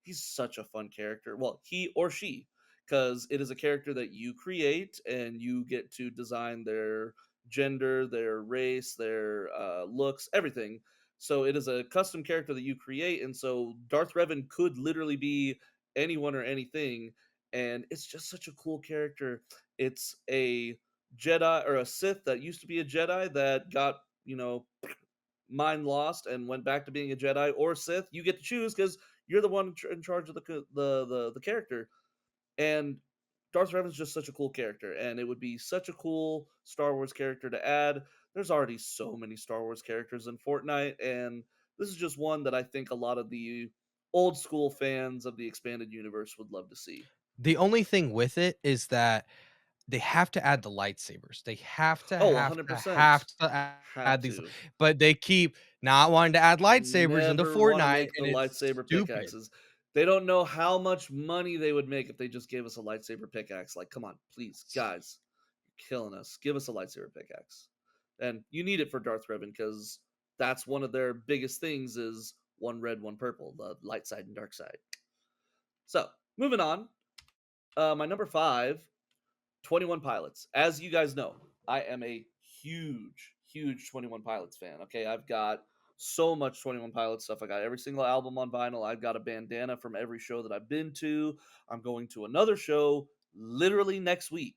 He's such a fun character. Well, he or she, because it is a character that you create and you get to design their gender, their race, their looks, everything. So it is a custom character that you create, and so Darth Revan could literally be anyone or anything, and it's just such a cool character. It's a Jedi or a Sith that used to be a Jedi that got, mind lost and went back to being a Jedi or Sith. You get to choose because you're the one in charge of the character. And Darth Revan's just such a cool character, and it would be such a cool Star Wars character to add. There's already so many Star Wars characters in Fortnite, and this is just one that I think a lot of the old school fans of the expanded universe would love to see. The only thing with it is that they have to add the lightsabers. They have to Oh, have to 100%. have to Have add these, to. but they keep not wanting to add lightsabers into Never want to Fortnite, make the and it's lightsaber stupid. pickaxes. They don't know how much money they would make if they just gave us a lightsaber pickaxe. Like, come on, please, guys, you're killing us. Give us a lightsaber pickaxe. And you need it for Darth Revan because that's one of their biggest things is one red, one purple, the light side and dark side. So, moving on. My number 5, 21 Pilots. As you guys know, I am a huge 21 Pilots fan. Okay, I've got so much 21 Pilots stuff. I got every single album on vinyl. I've got a bandana from every show that I've been to. I'm going to another show literally next week.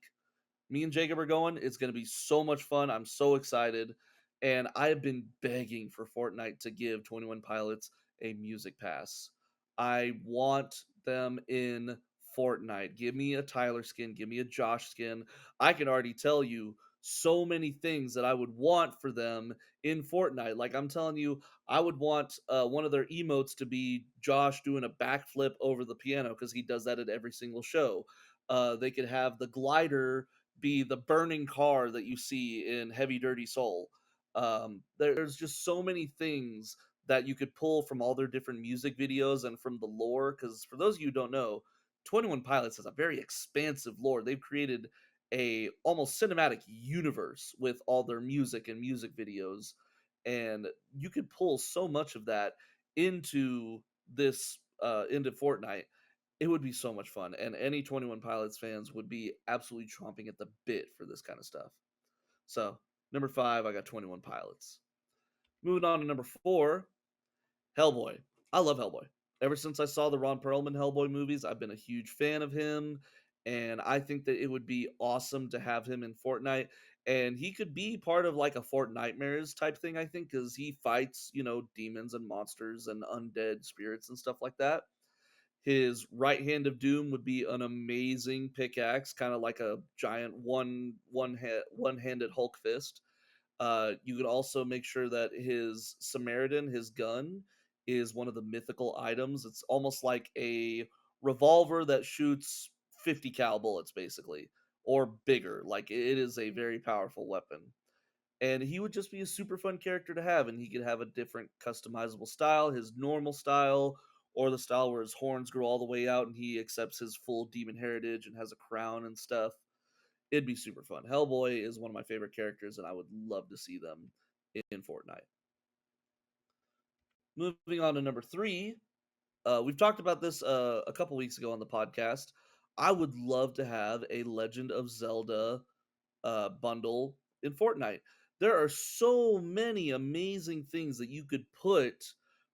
Me and Jacob are going. It's going to be so much fun. I'm so excited. And I've been begging for Fortnite to give 21 Pilots a music pass. I want them in Fortnite. Give me a Tyler skin. Give me a Josh skin. I can already tell you so many things that I would want for them in Fortnite. Like I'm telling you, I would want one of their emotes to be Josh doing a backflip over the piano because he does that at every single show. They could have the glider be the burning car that you see in Heavy Dirty Soul. There's just so many things that you could pull from all their different music videos and from the lore. Because for those of you who don't know, 21 Pilots has a very expansive lore. They've created a almost cinematic universe with all their music and music videos, and you could pull so much of that into this into Fortnite. It would be so much fun, and any 21 Pilots fans would be absolutely chomping at the bit for this kind of stuff. So, number 5, I got 21 Pilots. Moving on to number 4, Hellboy. I love Hellboy. Ever since I saw the Ron Perlman Hellboy movies, I've been a huge fan of him, and I think that it would be awesome to have him in Fortnite. And he could be part of like a Fortnitemares type thing, I think, because he fights, demons and monsters and undead spirits and stuff like that. His right hand of doom would be an amazing pickaxe, kind of like a giant one-handed Hulk fist. You could also make sure that his Samaritan, his gun, is one of the mythical items. It's almost like a revolver that shoots 50 cal bullets, basically, or bigger. Like it is a very powerful weapon, and he would just be a super fun character to have, and he could have a different customizable style, his normal style, or the style where his horns grow all the way out and he accepts his full demon heritage and has a crown and stuff. It'd be super fun. Hellboy is one of my favorite characters, and I would love to see them in Fortnite. Moving on to number 3, we've talked about this a couple weeks ago on the podcast. I would love to have a Legend of Zelda bundle in Fortnite. There are so many amazing things that you could put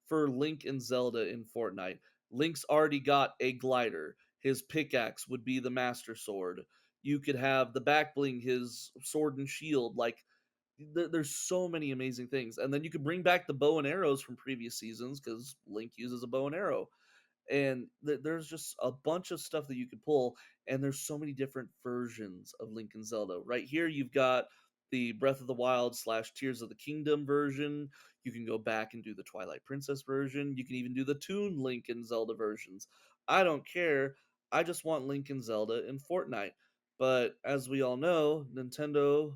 for Link and Zelda in Fortnite. Link's already got a glider. His pickaxe would be the Master Sword. You could have the back bling, his sword and shield. Like, there's so many amazing things. And then you could bring back the bow and arrows from previous seasons because Link uses a bow and arrow, and there's just a bunch of stuff that you can pull, and there's so many different versions of Link and Zelda. Right here you've got the Breath of the Wild slash Tears of the Kingdom version. You can go back and do the Twilight Princess version. You can even do the Toon Link and Zelda versions. I don't care. I just want Link and Zelda in Fortnite. But as we all know, Nintendo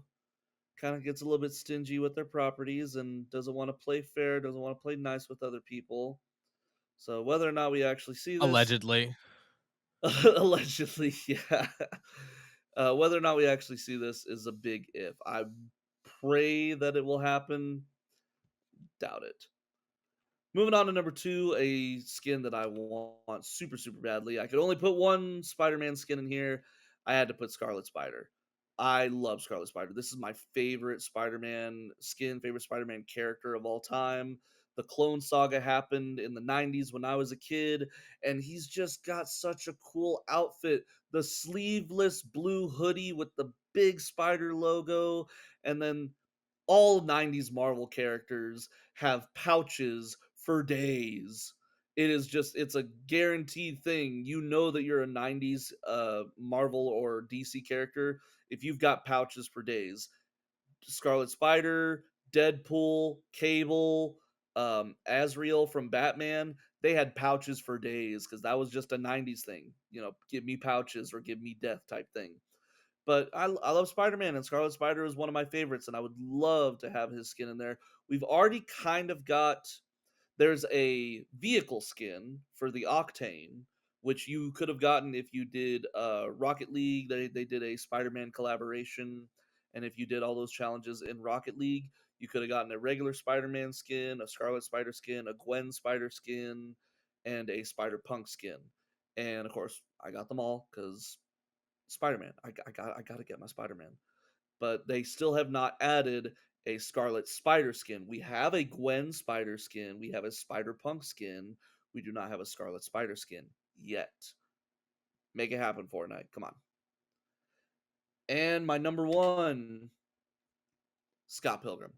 kind of gets a little bit stingy with their properties and doesn't want to play fair, doesn't want to play nice with other people. So whether or not we actually see this, Allegedly. allegedly, yeah. Whether or not we actually see this is a big if. I pray that it will happen. Doubt it. Moving on to number 2, a skin that I want super badly. I could only put one Spider-Man skin in here. I had to put Scarlet Spider. I love Scarlet Spider. This is my favorite Spider-Man skin, favorite Spider-Man character of all time. The Clone Saga happened in the 90s when I was a kid, and he's just got such a cool outfit. The sleeveless blue hoodie with the big spider logo, and then all 90s Marvel characters have pouches for days. It's a guaranteed thing. You know that you're a 90s Marvel or DC character if you've got pouches for days. Scarlet Spider, Deadpool, Cable, Azrael from Batman, they had pouches for days because that was just a 90s thing. Give me pouches or give me death type thing. But I love Spider-Man, and Scarlet Spider is one of my favorites, and I would love to have his skin in there. We've already kind of got there's a vehicle skin for the Octane, which you could have gotten if you did Rocket League. They did a Spider-Man collaboration, and if you did all those challenges in Rocket League, you could have gotten a regular Spider-Man skin, a Scarlet Spider skin, a Gwen Spider skin, and a Spider Punk skin. And of course, I got them all because Spider-Man. I got to get my Spider-Man, but they still have not added a Scarlet Spider skin. We have a Gwen Spider skin. We have a Spider Punk skin. We do not have a Scarlet Spider skin yet. Make it happen, Fortnite. Come on. And my number one, Scott Pilgrim.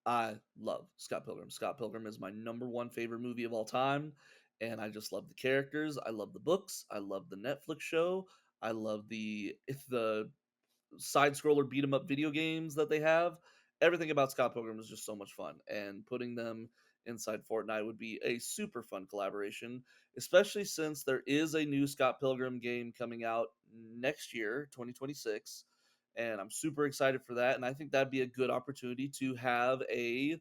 I love Scott Pilgrim. Scott Pilgrim is my number one favorite movie of all time. And I just love the characters. I love the books. I love the Netflix show. I love the side scroller beat 'em up video games that they have. Everything about Scott Pilgrim is just so much fun, and putting them inside Fortnite would be a super fun collaboration, especially since there is a new Scott Pilgrim game coming out next year, 2026, and I'm super excited for that. And I think that'd be a good opportunity to have a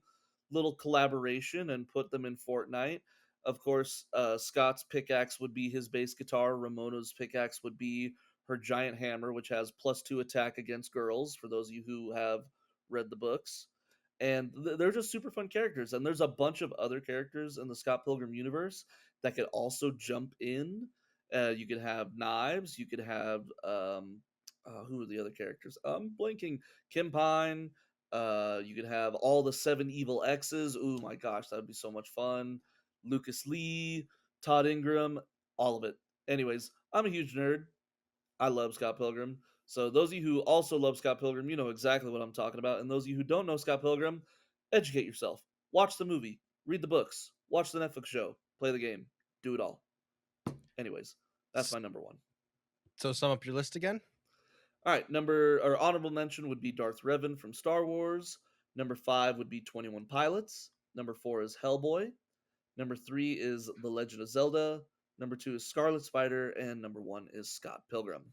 little collaboration and put them in Fortnite. Of course, Scott's pickaxe would be his bass guitar. Ramona's pickaxe would be her giant hammer, which has +2 attack against girls, for those of you who have read the books. And they're just super fun characters. And there's a bunch of other characters in the Scott Pilgrim universe that could also jump in. You could have Knives. You could have who are the other characters? I'm blanking. Kim Pine. You could have all the 7 evil X's. Oh my gosh, that would be so much fun. Lucas Lee, Todd Ingram, all of it. Anyways, I'm a huge nerd. I love Scott Pilgrim. So those of you who also love Scott Pilgrim, you know exactly what I'm talking about. And those of you who don't know Scott Pilgrim, educate yourself. Watch the movie, read the books, watch the Netflix show, play the game, do it all. Anyways, that's S- my number one. So sum up your list again. All right, number or honorable mention would be Darth Revan from Star Wars. Number 5 would be 21 Pilots. Number 4 is Hellboy. Number 3 is The Legend of Zelda. Number 2 is Scarlet Spider, and number 1 is Scott Pilgrim.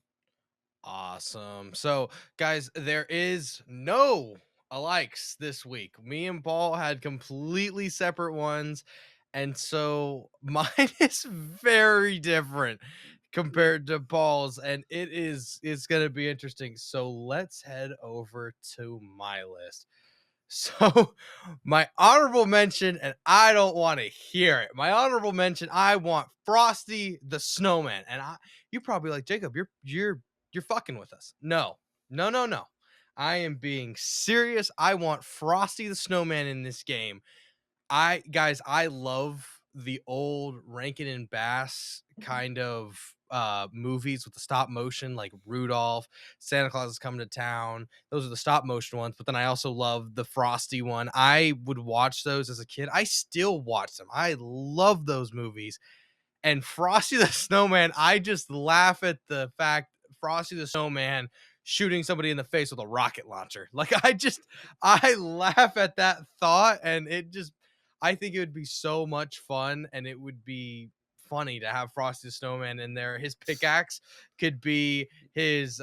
Awesome. So, guys, there is no alikes this week. Me and Paul had completely separate ones. And so mine is very different compared to Paul's. And it's gonna be interesting. So let's head over to my list. So, my honorable mention, and I don't want to hear it. My honorable mention, I want Frosty the Snowman. And you probably like Jacob, you're fucking with us. No, no, no, no. I am being serious. I want Frosty the Snowman in this game. I love the old Rankin and Bass kind of movies with the stop motion, like Rudolph, Santa Claus is coming to town. Those are the stop motion ones, but then I also love the Frosty one. I would watch those as a kid. I still watch them. I love those movies. And Frosty the Snowman, I just laugh at the fact Frosty the Snowman shooting somebody in the face with a rocket launcher. Like I laugh at that thought, and I think it would be so much fun, and it would be funny to have Frosty the Snowman in there. His pickaxe could be his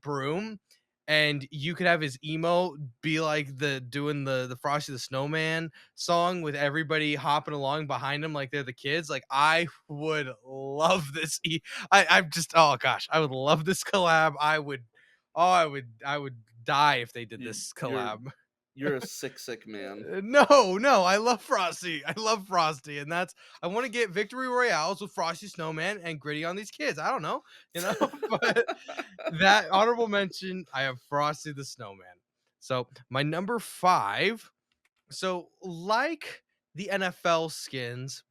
broom, and you could have his emo be like the doing the Frosty the Snowman song with everybody hopping along behind him like they're the kids. Like I would love this. I'm just oh gosh, I would love this collab. I would die if they did You, this you're collab. you're a sick man. No, no, I love Frosty. I love Frosty, and I want to get victory royales with Frosty Snowman and Gritty on these kids. I don't know, you know, but that honorable mention, I have Frosty the Snowman. So my number 5. So like the NFL skins.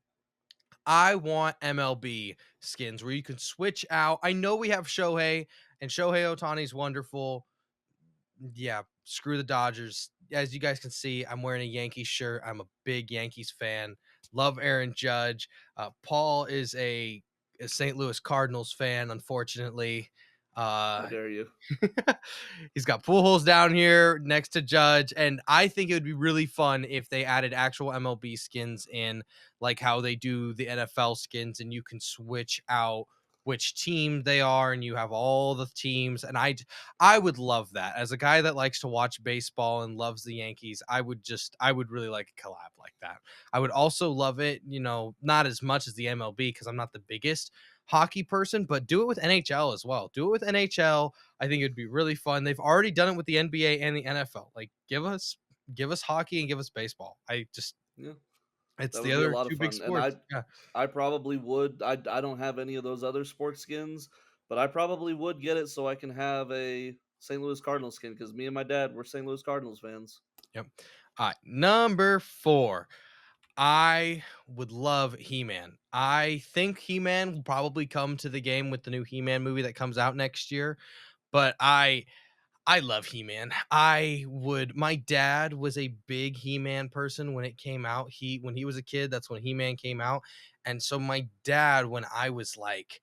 I want MLB skins where you can switch out. I know we have Shohei, and Shohei Otani's wonderful. Yeah, screw the Dodgers. As you guys can see, I'm wearing a Yankees shirt. I'm a big Yankees fan. Love Aaron Judge. Paul is a St. Louis Cardinals fan, unfortunately. How Uh, dare you? He's got pool holes down here next to Judge, and I think it would be really fun if they added actual MLB skins in, like how they do the NFL skins, and you can switch out which team they are, and you have all the teams. And I would love that. As a guy that likes to watch baseball and loves the Yankees, I would really like a collab like that. I would also love it, not as much as the MLB because I'm not the biggest hockey person, but do it with NHL as well. Do it with NHL. I think it'd be really fun. They've already done it with the NBA and the NFL. Like give us hockey and give us baseball. Yeah, It's that the would be a other lot of two big fun, and sports. Yeah. I probably would. I don't have any of those other sports skins, but I probably would get it so I can have a St. Louis Cardinals skin because me and my dad were St. Louis Cardinals fans. Yep. All right. Number 4. I would love He-Man. I think He-Man will probably come to the game with the new He-Man movie that comes out next year, but I love He-Man. My dad was a big He-Man person when it came out. When he was a kid, that's when He-Man came out. And so my dad, when I was like,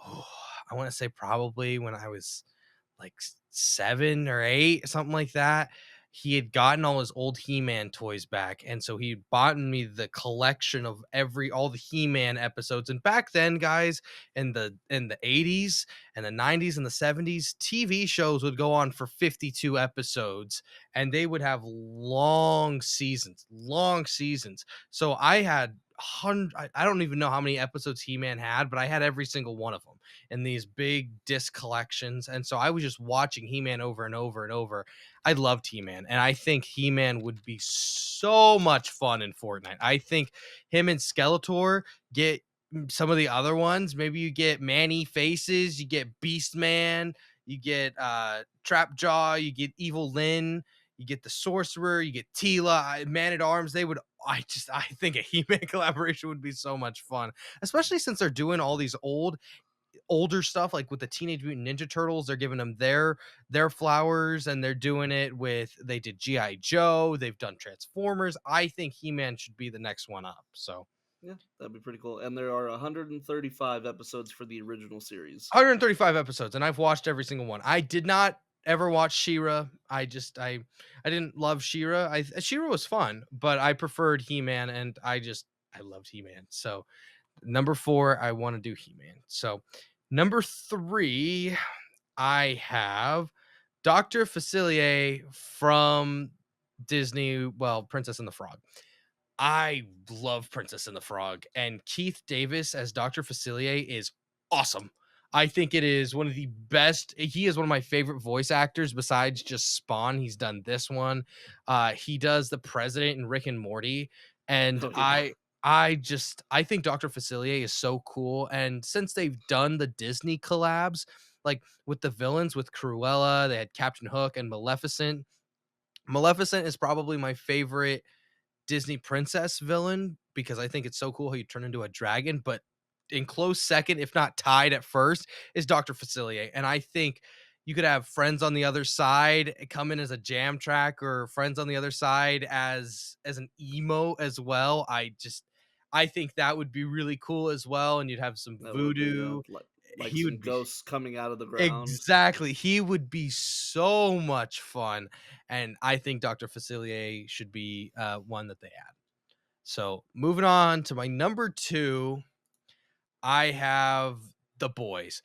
oh, I want to say probably when I was like 7 or 8, something like that. He had gotten all his old He-Man toys back, and so he bought me the collection of all the He-Man episodes. And back then, guys, in the 80s and the 90s and the 70s, TV shows would go on for 52 episodes, and they would have long seasons, long seasons. So I had hundred I don't even know how many episodes He-Man had, but I had every single one of them in these big disc collections. And so I was just watching He-Man over and over and over. I loved He-Man, and I think He-Man would be so much fun in Fortnite. I think him and Skeletor get some of the other ones. Maybe you get Manny Faces, you get Beast Man, you get Trap Jaw, you get Evil Lynn, you get the Sorcerer, you get Tila, Man at Arms. I think a He-Man collaboration would be so much fun, especially since they're doing all these older stuff like with the Teenage Mutant Ninja Turtles. They're giving them their flowers, and they're doing it with they did GI Joe, they've done Transformers. I think He-Man should be the next one up. So Yeah, that'd be pretty cool. And there are 135 episodes for the original series. 135 episodes, and I've watched every single one. I did not ever watch She-Ra. I didn't love She-Ra. She-Ra was fun, but I preferred He-Man, and I loved He-Man. So number 4, I want to do He-Man. So number 3, I have Dr. Facilier from Disney, well, Princess and the Frog. I love Princess and the Frog, and Keith Davis as Dr. Facilier is awesome. I think it is one of the best. He is one of my favorite voice actors besides just Spawn. He's done this one. He does the president in Rick and Morty, and Oh yeah. I think Dr. Facilier is so cool. And since they've done the Disney collabs, like with the villains with Cruella, they had Captain Hook and Maleficent. Maleficent is probably my favorite Disney princess villain because I think it's so cool how you turn into a dragon. But in close second, if not tied at first, is Dr. Facilier. And I think you could have Friends on the Other Side come in as a jam track, or Friends on the Other Side as an emo as well. I think that would be really cool as well. And you'd have some That would be, yeah, voodoo. like He some would be ghosts coming out of the ground. exactly. He would be so much fun. And I think Dr. Facilier should be one that they add. So moving on to my number 2, I have The Boys.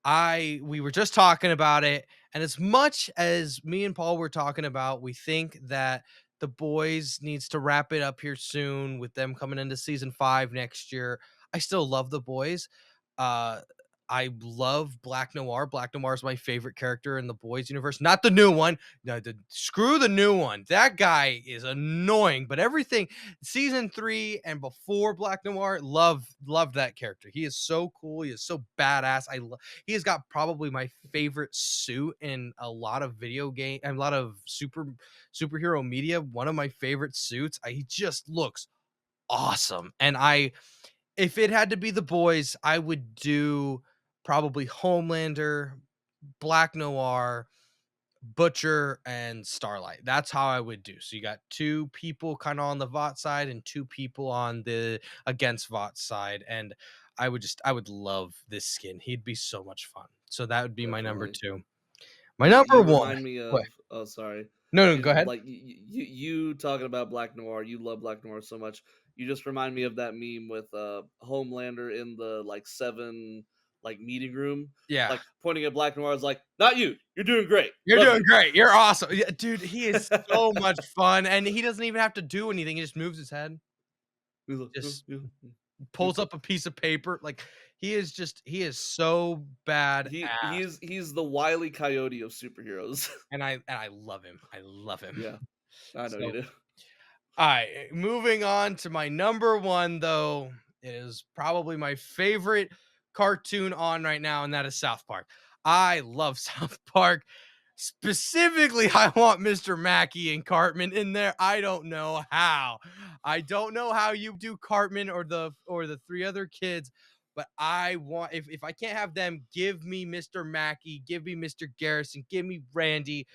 We were just talking about it, and as much as me and Paul were talking about, we think that The Boys needs to wrap it up here soon with them coming into season 5 next year. I still love The Boys. Uh I love Black Noir. Black Noir is my favorite character in the Boys universe. Not the new one. No, screw the new one. That guy is annoying. But everything season 3 and before Black Noir, love that character. He is so cool. He is so badass. He has got probably my favorite suit in a lot of video game and a lot of superhero media. One of my favorite suits. He just looks awesome. And if it had to be the boys, I would do probably Homelander, Black Noir, Butcher, and Starlight. That's how I would do. So you got two people kind of on the Vought side and two people on the against Vought side. And I would love this skin. He'd be so much fun. So that would be my number Definitely. two. My number You one. remind me Go ahead. of oh, sorry. No, no, You go ahead. like you talking about Black Noir, you love Black Noir so much. You just remind me of that meme with Homelander in the like 7 like meeting room, Yeah. like pointing at Black Noir is like, "Not you. You're doing great. You're Love doing you." great. You're awesome. Yeah, dude, he is so much fun. And he doesn't even have to do anything. He just moves his head, He's like, "Yeah, just yeah, yeah." pulls up a piece of paper. Like he is so bad ass. He's the Wile E. Coyote of superheroes. And I love him. I love him. Yeah, I know you So do. alright, moving on to my number 1, though, it is probably my favorite cartoon on right now, and that is South Park. I love South Park. Specifically, I want Mr. Mackey and Cartman in there. I don't know how. I don't know how you do Cartman or the 3 other kids, but I want if I can't have them, give me Mr. Mackey, give me Mr. Garrison, give me Randy,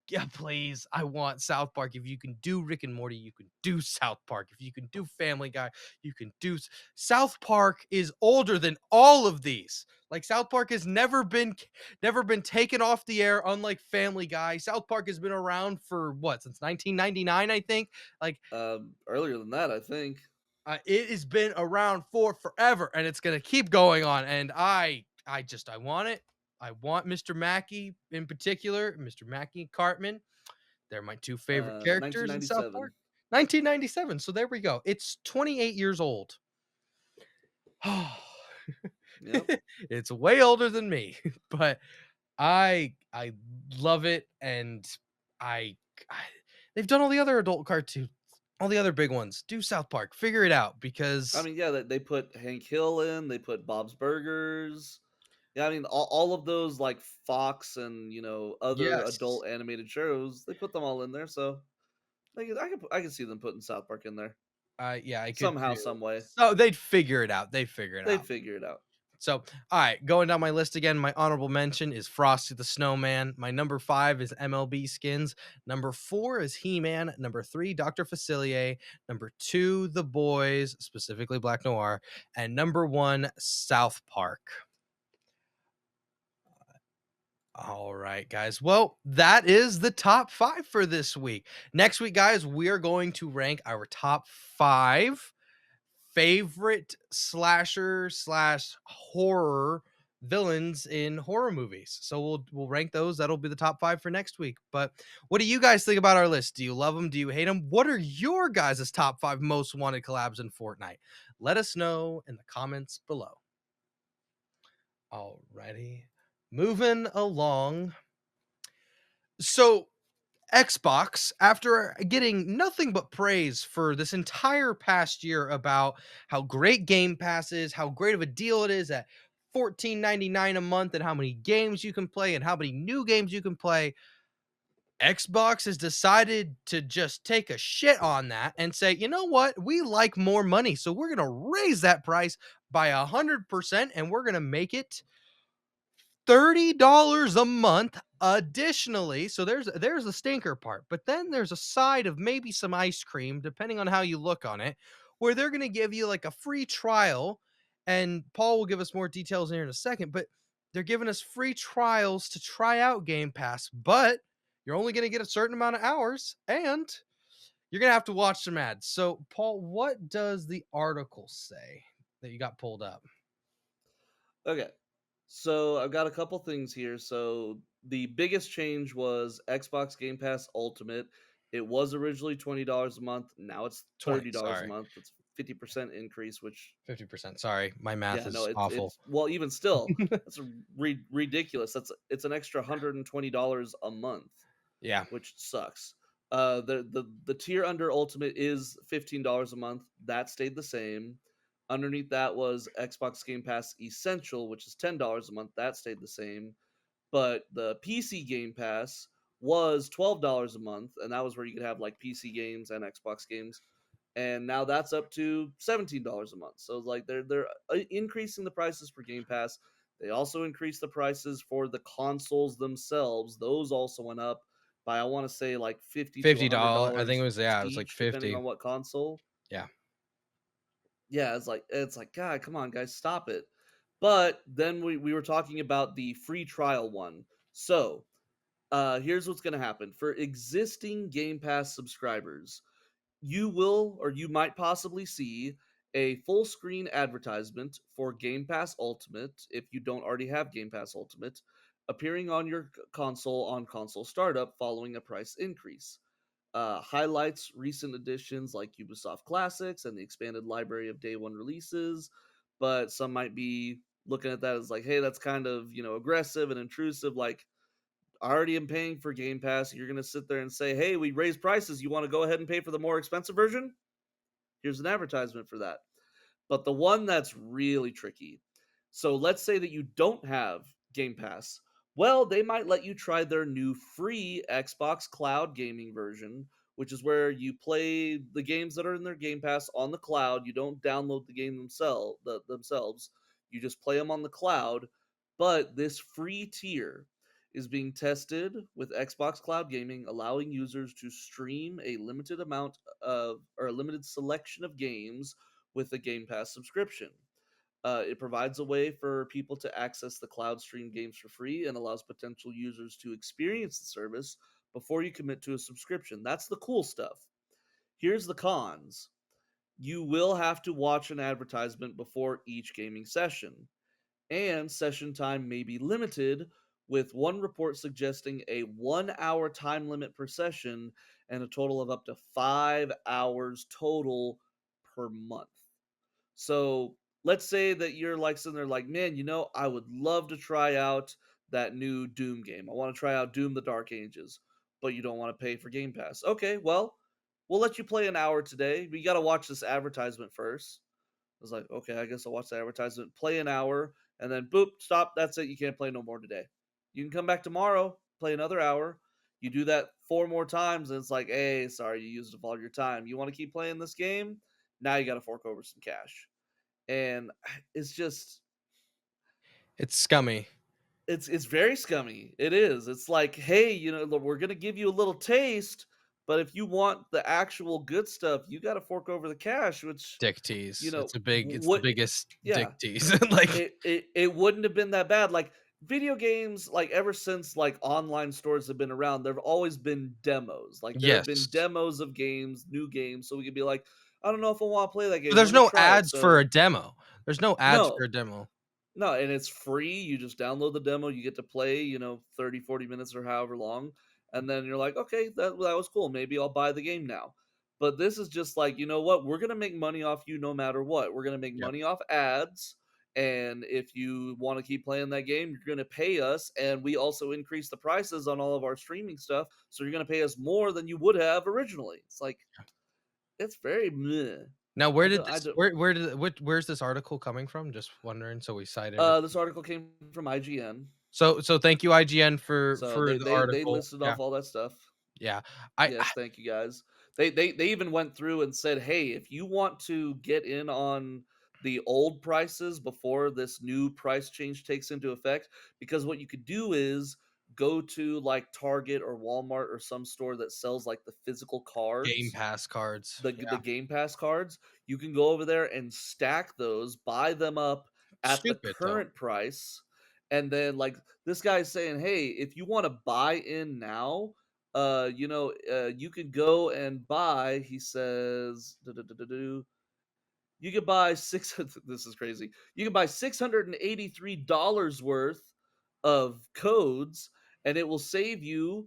yeah, please. I want South Park. If you can do Rick and Morty, you can do South Park. If you can do Family Guy, you can do South Park is older than all of these. Like South Park has never been taken off the air unlike Family Guy. South Park has been around for what, since 1999, I think. Like Earlier than that, I think. it has been around for forever and it's going to keep going on and I want it. I want Mr. Mackey in particular, Mr. Mackey and Cartman. They're my 2 favorite characters in South Park. 1997. 1997, so there we go. It's 28 years old. Yep. It's way older than me, but I love it, and I I they've done all the other adult cartoons, all the other big ones. Do South Park, figure it out I because mean, yeah, they put Hank Hill in, they put Bob's Burgers. Yeah, I mean, all of those like Fox and other yes, adult animated shows, they put them all in there. So I can see them putting South Park in there yeah, I could somehow, too. some way. So they'd figure it out. They'd figure it They'd out. figure it out. So, all right, going down my list again, my honorable mention is Frosty the Snowman. My number 5 is MLB Skins. Number 4 is He-Man. Number 3, Dr. Facilier. Number 2, The Boys, specifically Black Noir. And number 1, South Park. All right, guys. Well, that is the top 5 for this week. Next week, guys, we are going to rank our top 5 favorite slasher slash horror villains in horror movies. So we'll rank those. That'll be the top 5 for next week. But what do you guys think about our list? Do you love them? Do you hate them? What are your guys' top 5 most wanted collabs in Fortnite? Let us know in the comments below. Alrighty. Moving along. So Xbox, after getting nothing but praise for this entire past year about how great Game Pass is, how great of a deal it is at 14.99 a month, and how many games you can play and how many new games you can play, Xbox has decided to just take a shit on that and say, you know what? We like more money. So we're going to raise that price by 100% and we're going to make it $30 a month additionally. So there's the stinker part, but then there's a side of maybe some ice cream depending on how you look on it, where they're going to give you like a free trial, and Paul will give us more details here in a second, but they're giving us free trials to try out Game Pass, but you're only going to get a certain amount of hours and you're going to have to watch some ads. So, Paul, what does the article say that you got pulled up? Okay. So I've got a couple things here. So the biggest change was Xbox Game Pass Ultimate. It was originally $20 a month. Now it's 20, $30 a sorry. month. That's 50% increase, which 50%. Sorry. My math yeah, no, is it's awful. it's well, even still, that's ridiculous. It's an extra $120 a month, Yeah. which sucks. The tier under Ultimate is $15 a month. That stayed the same. Underneath that was Xbox Game Pass Essential, which is $10 a month. That stayed the same. But the PC Game Pass was $12 a month, and that was where you could have like PC games and Xbox games. and now that's up to $17 a month. So it's like they're increasing the prices for Game Pass. They also increased the prices for the consoles themselves. Those also went up by, I want to say, like 50 to $50. I think it $100 was, yeah, it was like each, depending 50. on what console. Yeah. Yeah, it's like, God, come on, guys, stop it. But then we were talking about the free trial one. So here's what's gonna happen. For existing Game Pass subscribers, you will, or you might possibly see, a full screen advertisement for Game Pass Ultimate, if you don't already have Game Pass Ultimate, appearing on your console on console startup following a price increase. Highlights recent additions like Ubisoft Classics and the expanded library of day one releases, but some might be looking at that as like, hey, that's kind of, aggressive and intrusive. Like, I already am paying for Game Pass. You're going to sit there and say, hey, we raised prices. You want to go ahead and pay for the more expensive version? Here's an advertisement for that. But the one that's really tricky. So let's say that you don't have Game Pass. Well, they might let you try their new free Xbox Cloud gaming version, which is where you play the games that are in their Game Pass on the cloud. You don't download the game themselves. You just play them on the cloud. But this free tier is being tested with Xbox Cloud Gaming, allowing users to stream a limited amount of, or a limited selection of games with a Game Pass subscription. It provides a way for people to access the cloud stream games for free and allows potential users to experience the service before you commit to a subscription. That's the cool stuff. Here's the cons: you will have to watch an advertisement before each gaming session, and session time may be limited, with one report suggesting a 1 hour time limit per session and a total of up to 5 hours total per month. So let's say that you're like sitting there like, man, I would love to try out that new Doom game. I want to try out Doom the Dark Ages, but you don't want to pay for Game Pass. Okay, well, we'll let you play an hour today. We got to watch this advertisement first. I was like, okay, I guess I'll watch the advertisement, play an hour, and then boop, stop. That's it. You can't play no more today. You can come back tomorrow, play another hour. You do that 4 more times, and it's like, hey, sorry, you used up all your time. You want to keep playing this game? Now you got to fork over some cash. And it's just, It's scummy. it's very scummy. It is. It's like, hey, look, we're gonna give you a little taste, but if you want the actual good stuff, you got to fork over the cash. Which, Dick tease. It's the what? biggest Yeah, dick tease. Like, it wouldn't have been that bad. Like, video games, like, ever since like online stores have been around, there've always been demos. Like, there have been yes. demos of games, new games, so we could be like, I don't know if I want to play that But game. there's Let me no try it. ads for a So demo. There's no ads for no, a demo. no, and it's free. You just download the demo, you get to play, 30, 40 minutes or however long, and then you're like, okay, that was cool. Maybe I'll buy the game now. But this is just like, you know what? We're gonna make money off you no matter what. We're gonna make Yep. money off ads. And if you want to keep playing that game, you're going to pay us. And we also increase the prices on all of our streaming stuff. So you're going to pay us more than you would have originally. It's like, it's very meh. Now, I don't, I don't, where's this article coming from? Just wondering, so we cite this everything. article came from IGN. So thank you, IGN, So for they the they they article. listed Yeah, off all that stuff. yeah. I Yes, thank you guys. They even went through and said, "Hey, if you want to get in on the old prices before this new price change takes into effect, because what you could do is go to like Target or Walmart or some store that sells like the physical Game cards, Pass cards. the Yeah. Game Pass cards. You can go over there and stack those, buy them up at the Stupid though. current price, and then like this guy's saying, "Hey, if you want to buy in now, you can go and buy." He says, "You could buy six." This is crazy. You can buy $683 worth of codes, and it will save you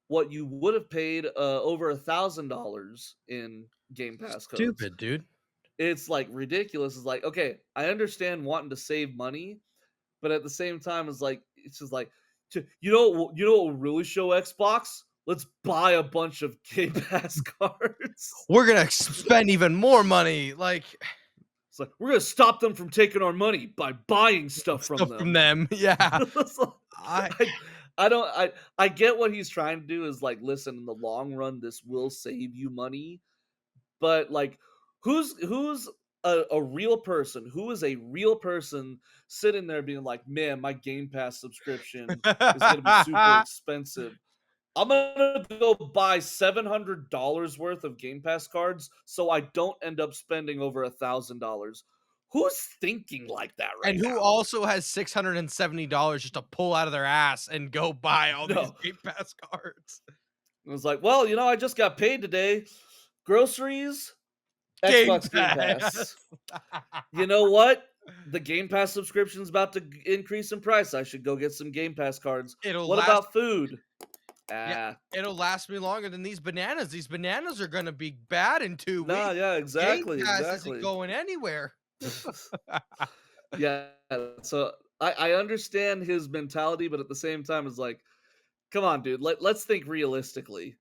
what you would have paid over $1,000 in Game Pass codes. Stupid, dude. It's like ridiculous. It's like, okay, I understand wanting to save money, but at the same time, it's just like, you know what will really show Xbox? Let's buy a bunch of Game Pass cards. We're gonna spend even more money, like, It's like, we're gonna stop them from taking our money by buying stuff from stuff from them. them. Yeah. It's like, I I I don't I get what he's trying to do is like, listen, in the long run, this will save you money, but like, Who's a real person? Who is a real person sitting there being like, "Man, my Game Pass subscription is gonna be super expensive. I'm gonna go buy $700 worth of Game Pass cards so I don't end up spending over $1,000." Who's thinking like that And right who now? also has $670 just to pull out of their ass and go buy all these No. Game Pass cards? It was like, "Well, I just got paid today. Groceries, Game Xbox Game Pass. Pass. You know what? The Game Pass subscription's about to increase in price. I should go get some Game Pass cards. It'll What last about food? Yeah, Ah, it'll last me longer than these bananas. These bananas are gonna be bad in 2 nah, weeks. yeah, Game exactly, Pass isn't exactly." going anywhere. Yeah, so I understand his mentality, but at the same time, it's like, come on, dude. Let's think realistically.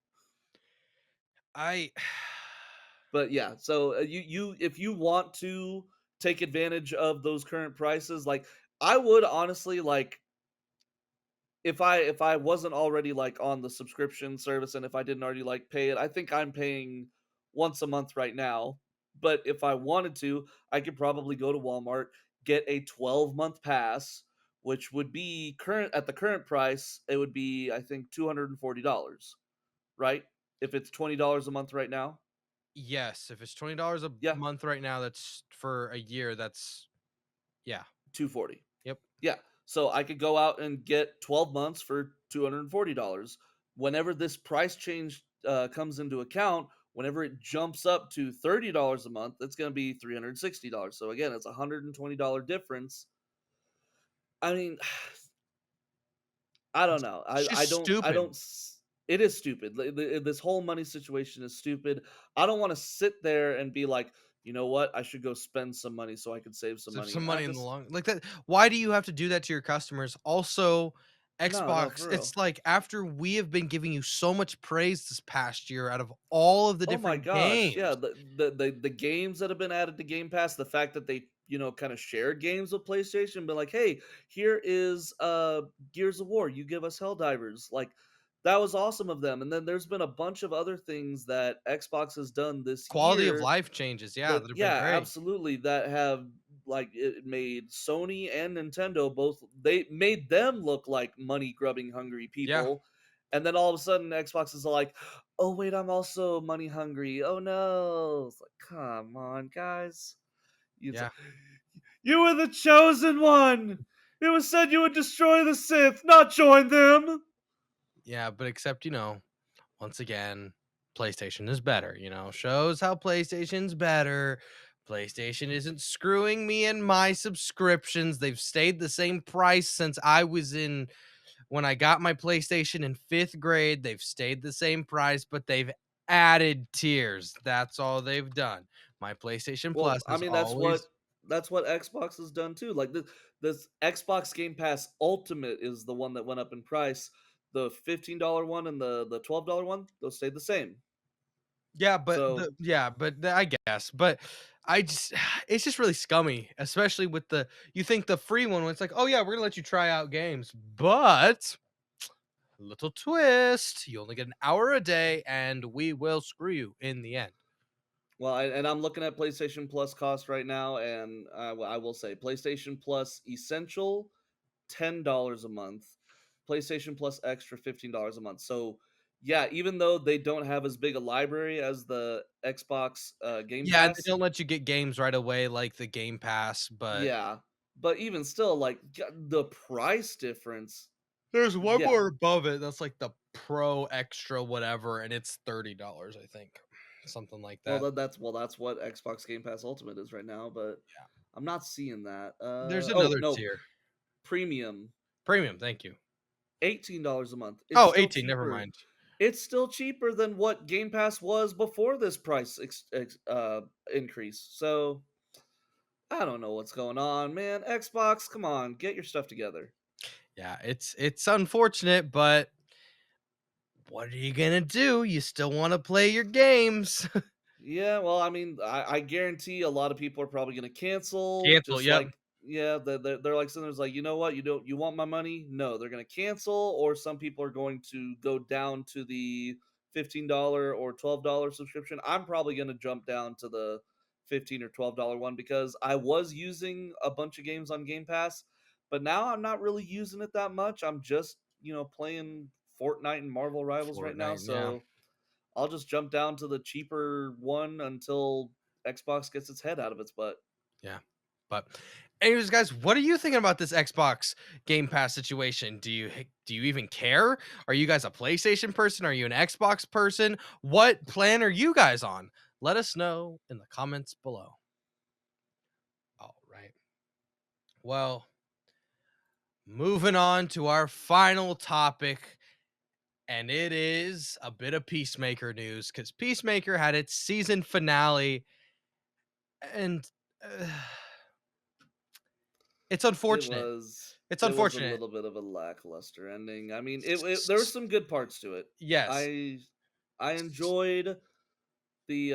I But yeah, so you if you want to take advantage of those current prices, like I would honestly like if I wasn't already like on the subscription service and if I didn't already like pay it, I think I'm paying once a month right now. But if I wanted to, I could probably go to Walmart, get a 12-month pass, which would be current at the current price, it would be I think $240, right? If it's $20 a month right now. Yes, if it's $20 a Yeah, month right now, that's for a year, that's yeah. 240. Yep. Yeah. So I could go out and get 12 months for $240. Whenever this price change comes into account, whenever it jumps up to $30 a month, it's going to be $360. So again, it's a $120 difference. I mean, I don't know. It's just I stupid. don't it is stupid. This whole money situation is stupid. I don't want to sit there and be like, "You know what? I should go spend some money so I can save some Save money." some I money in the just long like that. Why do you have to do that to your customers? Also, no, Xbox, for real. it's like after we have been giving you so much praise this past year out of all of the Oh my different gosh, yeah, games. the games that have been added to Game Pass, the fact that they, kind of shared games with PlayStation, but like, "Hey, here is Gears of War, you give us Helldivers." Like that was awesome of them. And then there's been a bunch of other things that Xbox has done this Quality of year life changes, yeah, that that have been yeah, great. absolutely, that have like it made Sony and Nintendo both they made them look like money grubbing hungry Yeah, people. And then all of a sudden Xbox is like, "Oh wait, I'm also money hungry. Oh no." It's like, "Come on, guys. It's yeah, like, you were the chosen one. It was said you would destroy the Sith, not join them." yeah, but except, once again, PlayStation is better, shows how PlayStation's better. PlayStation isn't screwing me in my subscriptions. They've stayed the same price since I was in when I got my PlayStation in 5th grade. They've stayed the same price, but they've added tiers. That's all they've done. My PlayStation Well, Plus I is mean, always that's what Xbox has done too. Like this Xbox Game Pass Ultimate is the one that went up in price. The $15 one and the $12 one, those stayed the same. So, I guess, but I just it's just really scummy, especially with you think the free one when it's like, "Oh yeah, we're gonna let you try out games," but little twist, you only get an hour a day, and we will screw you in the end. well, and I'm looking at PlayStation Plus cost right now, and I will say PlayStation Plus Essential $10 a month, PlayStation Plus Extra $15 a month. So, yeah, even though they don't have as big a library as the Xbox Game Yeah, and they Pass, don't let you get games right away like the Game Pass, but yeah, but even still, like the price difference, there's one yeah. more above it that's like the Pro Extra whatever, and it's $30, I think. Something like Well, that. that's what Xbox Game Pass Ultimate is right now, but Yeah. I'm not seeing that. There's Oh another no, tier. premium Premium, thank you. $18 a month. It's Oh, still 18, never cheaper. mind. It's still cheaper than what Game Pass was before this price increase. So I don't know what's going on, man. Xbox, come on, get your stuff together. Yeah, it's unfortunate, but what are you gonna do? You still wanna play your games. Yeah, well, I mean, I guarantee a lot of people are probably going to cancel. Cancel, Just yep. like, yeah, they're like, sitting there's like, you know what, you want my money? No, they're going to cancel, or some people are going to go down to the $15 or $12 subscription. I'm probably going to jump down to the $15 or $12 one because I was using a bunch of games on Game Pass, but now I'm not really using it that much. I'm just, playing Fortnite and Marvel Rivals right now, Fortnite, yeah. so I'll just jump down to the cheaper one until Xbox gets its head out of its butt. Yeah. But anyways, guys, what are you thinking about this Xbox Game Pass situation? Do you even care? Are you guys a PlayStation person? Are you an Xbox person? What plan are you guys on? Let us know in the comments below. All right. Well, moving on to our final topic, and it is a bit of Peacemaker news because Peacemaker had its season finale, and uh, it's It unfortunate. was It's it was a unfortunate. little bit of a lackluster ending. I mean, there were some good parts to it. Yes. I I enjoyed the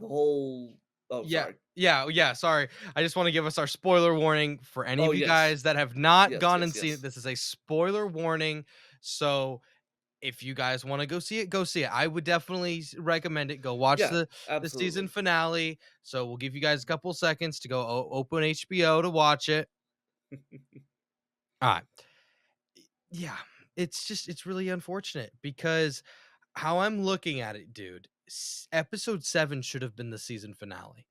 whole. Oh, Yeah. sorry. Yeah, sorry. I just wanna give us our spoiler warning for any Oh, of you yes. guys that have not Yes, gone yes, and seen it. yes. This is a spoiler warning. So, if you guys wanna go see it, go see it. I would definitely recommend it. Go watch Yeah, the season absolutely. finale. So, we'll give you guys a couple seconds to go open HBO to watch it. Alright. Yeah. It's really unfortunate because how I'm looking at it, dude, episode 7 should have been the season finale.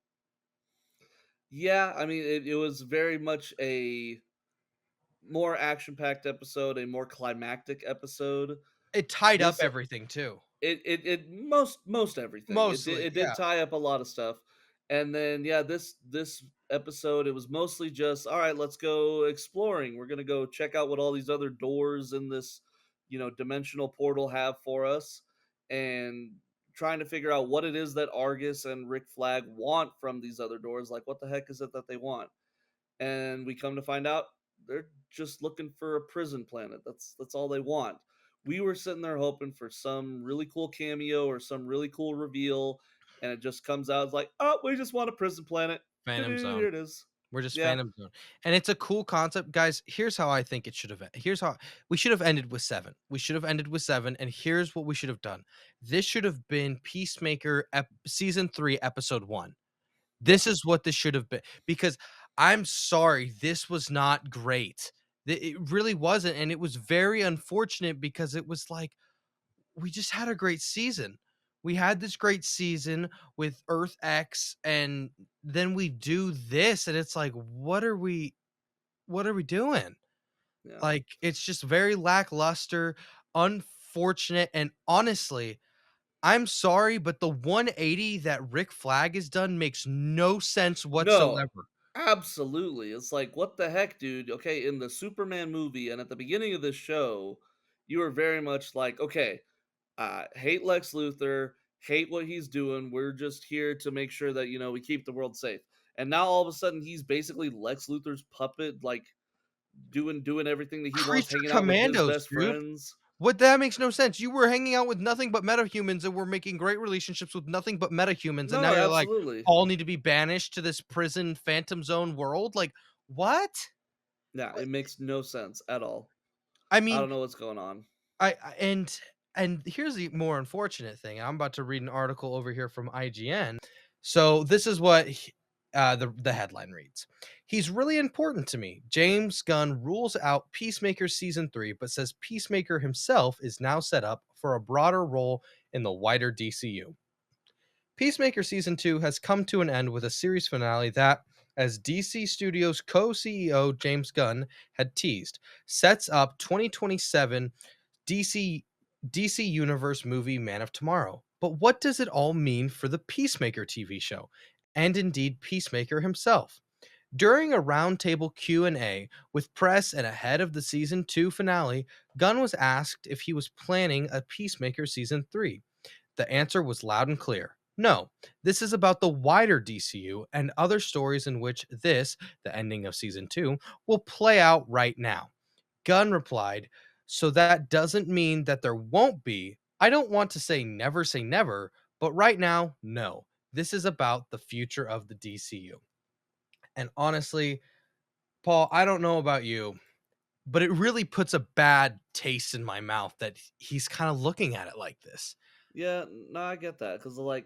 Yeah, I mean, it was very much a more action-packed episode, a more climactic episode. It tied up This everything too. it most everything. Mostly, It yeah. did tie up a lot of stuff. And then yeah, this episode it was mostly just all right, let's go exploring. We're going to go check out what all these other doors in this, dimensional portal have for us and trying to figure out what it is that Argus and Rick Flag want from these other doors. Like what the heck is it that they want? And we come to find out they're just looking for a prison planet. That's all they want. We were sitting there hoping for some really cool cameo or some really cool reveal, and it just comes out as like, oh, we just want a prison planet. Phantom Doo-doo, Zone. here it is. We're just Yeah, Phantom Zone. And it's a cool concept, guys. Here's how I think it should have here's how we should have ended with 7. We should have ended with 7, and here's what we should have done. This should have been Peacemaker season 3 episode 1. yeah, This is what this should have been because I'm sorry, this was not great. It really wasn't, and it was very unfortunate because it was like we just had a great season. We had this great season with Earth X, and then we do this, and it's like, what are we doing? yeah. Like, it's just very lackluster, unfortunate, and honestly, I'm sorry, but the 180 that Rick Flag has done makes no sense No, whatsoever. absolutely. It's like, what the heck, dude? Okay, in the Superman movie and at the beginning of this show, you were very much like, okay, hate Lex Luthor, hate what he's doing. We're just here to make sure that we keep the world safe. And now all of a sudden he's basically Lex Luthor's puppet, like doing everything that he wants, Creature hanging out with his Commandos, best dude. friends. What that makes no sense. You were hanging out with nothing but metahumans and were making great relationships with nothing but metahumans, and No, now you're like, absolutely. all need to be banished to this prison phantom zone world? Like, what? Yeah, it makes no sense at all. I I mean, don't know what's going on. and here's the more unfortunate thing. I'm about to read an article over here from IGN. So this is what the headline reads. He's really important to me. James Gunn rules out Peacemaker season 3, but says Peacemaker himself is now set up for a broader role in the wider DCU. Peacemaker season 2 has come to an end with a series finale that, as DC Studios co CEO James Gunn had teased, sets up 2027 DC DC Universe movie Man of Tomorrow. But what does it all mean for the Peacemaker TV show and indeed Peacemaker himself? During a roundtable Q&A with press and ahead of the season 2 finale, Gunn was asked if he was planning a Peacemaker season 3. The answer was loud and clear. No, this is about the wider DCU and other stories in which this, the ending of season 2, will play out right now. Gunn replied, so that doesn't mean that there won't be. I don't want to say never, but right now, no. This is about the future of the DCU. And honestly, Paul, I don't know about you, but it really puts a bad taste in my mouth that he's kind of looking at it like this. Yeah, no, I get that because like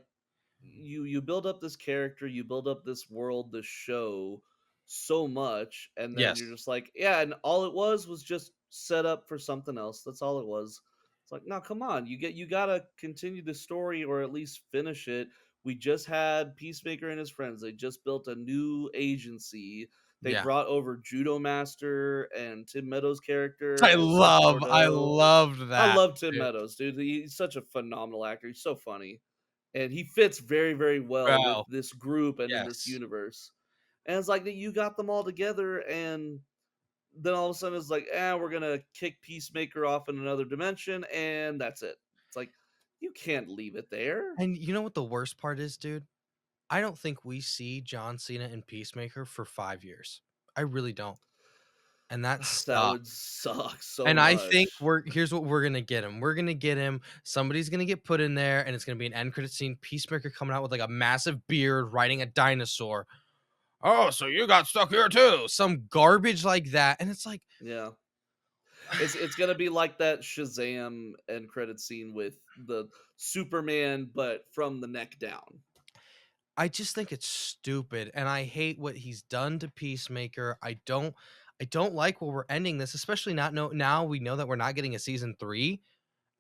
you build up this character, you build up this world, this show so much, and then you're Yes. just like, yeah, and all it was just set up for something else. That's all it was. It's like, no, come on, you gotta continue the story or at least finish it. We just had Peacemaker and his friends. They just built a new agency. They Yeah. brought over Judo Master and Tim Meadows' character I as like love I Gordo. loved I that, love Tim dude. Meadows, dude. He's such a phenomenal actor. He's so funny, and he fits very, very well with Bro, this group and in this yes. universe. And it's like that you got them all together, and then all of a sudden it's like, we're gonna kick Peacemaker off in another dimension, and that's it. It's like you can't leave it there. And you know what the worst part is, dude? I don't think we see John Cena and Peacemaker for 5 years. I really don't, and that That sucks. would suck so And I think much. we're here's what we're gonna get him. We're gonna get him. Somebody's gonna get put in there, and it's gonna be an end credit scene. Peacemaker coming out with like a massive beard, riding a dinosaur. Oh, so you got stuck here too? Some garbage like that, and it's like, Yeah. It's gonna be like that Shazam end credit scene with the Superman, but from the neck down. I just think it's stupid, and I hate what he's done to Peacemaker. I don't like where we're ending this, especially not know now we know that we're not getting a season 3,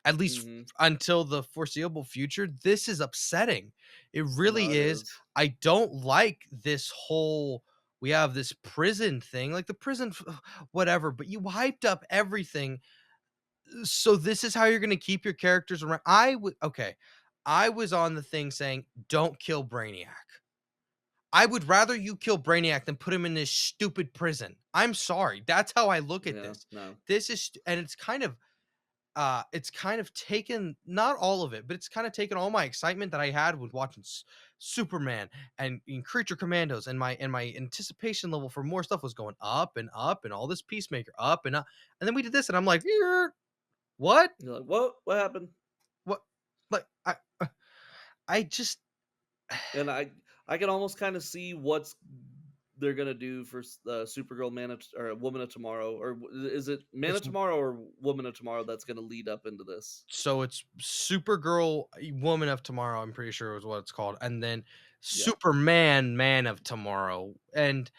at least Mhm. until the foreseeable future. This is upsetting. It No, really it is. is. I don't like this whole we have this prison thing, like the prison whatever, but you hyped up everything. So this is how you're going to keep your characters around. I would okay. I was on the thing saying don't kill Brainiac. I would rather you kill Brainiac than put him in this stupid prison. I'm sorry. That's how I look at Yeah, this. no. This is and it's kind of taken not all of it, but it's kind of taken all my excitement that I had with watching Superman and Creature Commandos and my anticipation level for more stuff was going up and all this Peacemaker up and up. And then we did this and I'm like, "Er, what? You're like, "What? What happened?" What like I just And I can almost kinda see what's they're gonna do for Supergirl, or Woman of Tomorrow, or is it Man it's of Tomorrow or Woman of Tomorrow that's gonna lead up into this? so it's Supergirl, Woman of Tomorrow, I'm pretty sure is what it's called, and then Yeah. Superman, Man of Tomorrow, and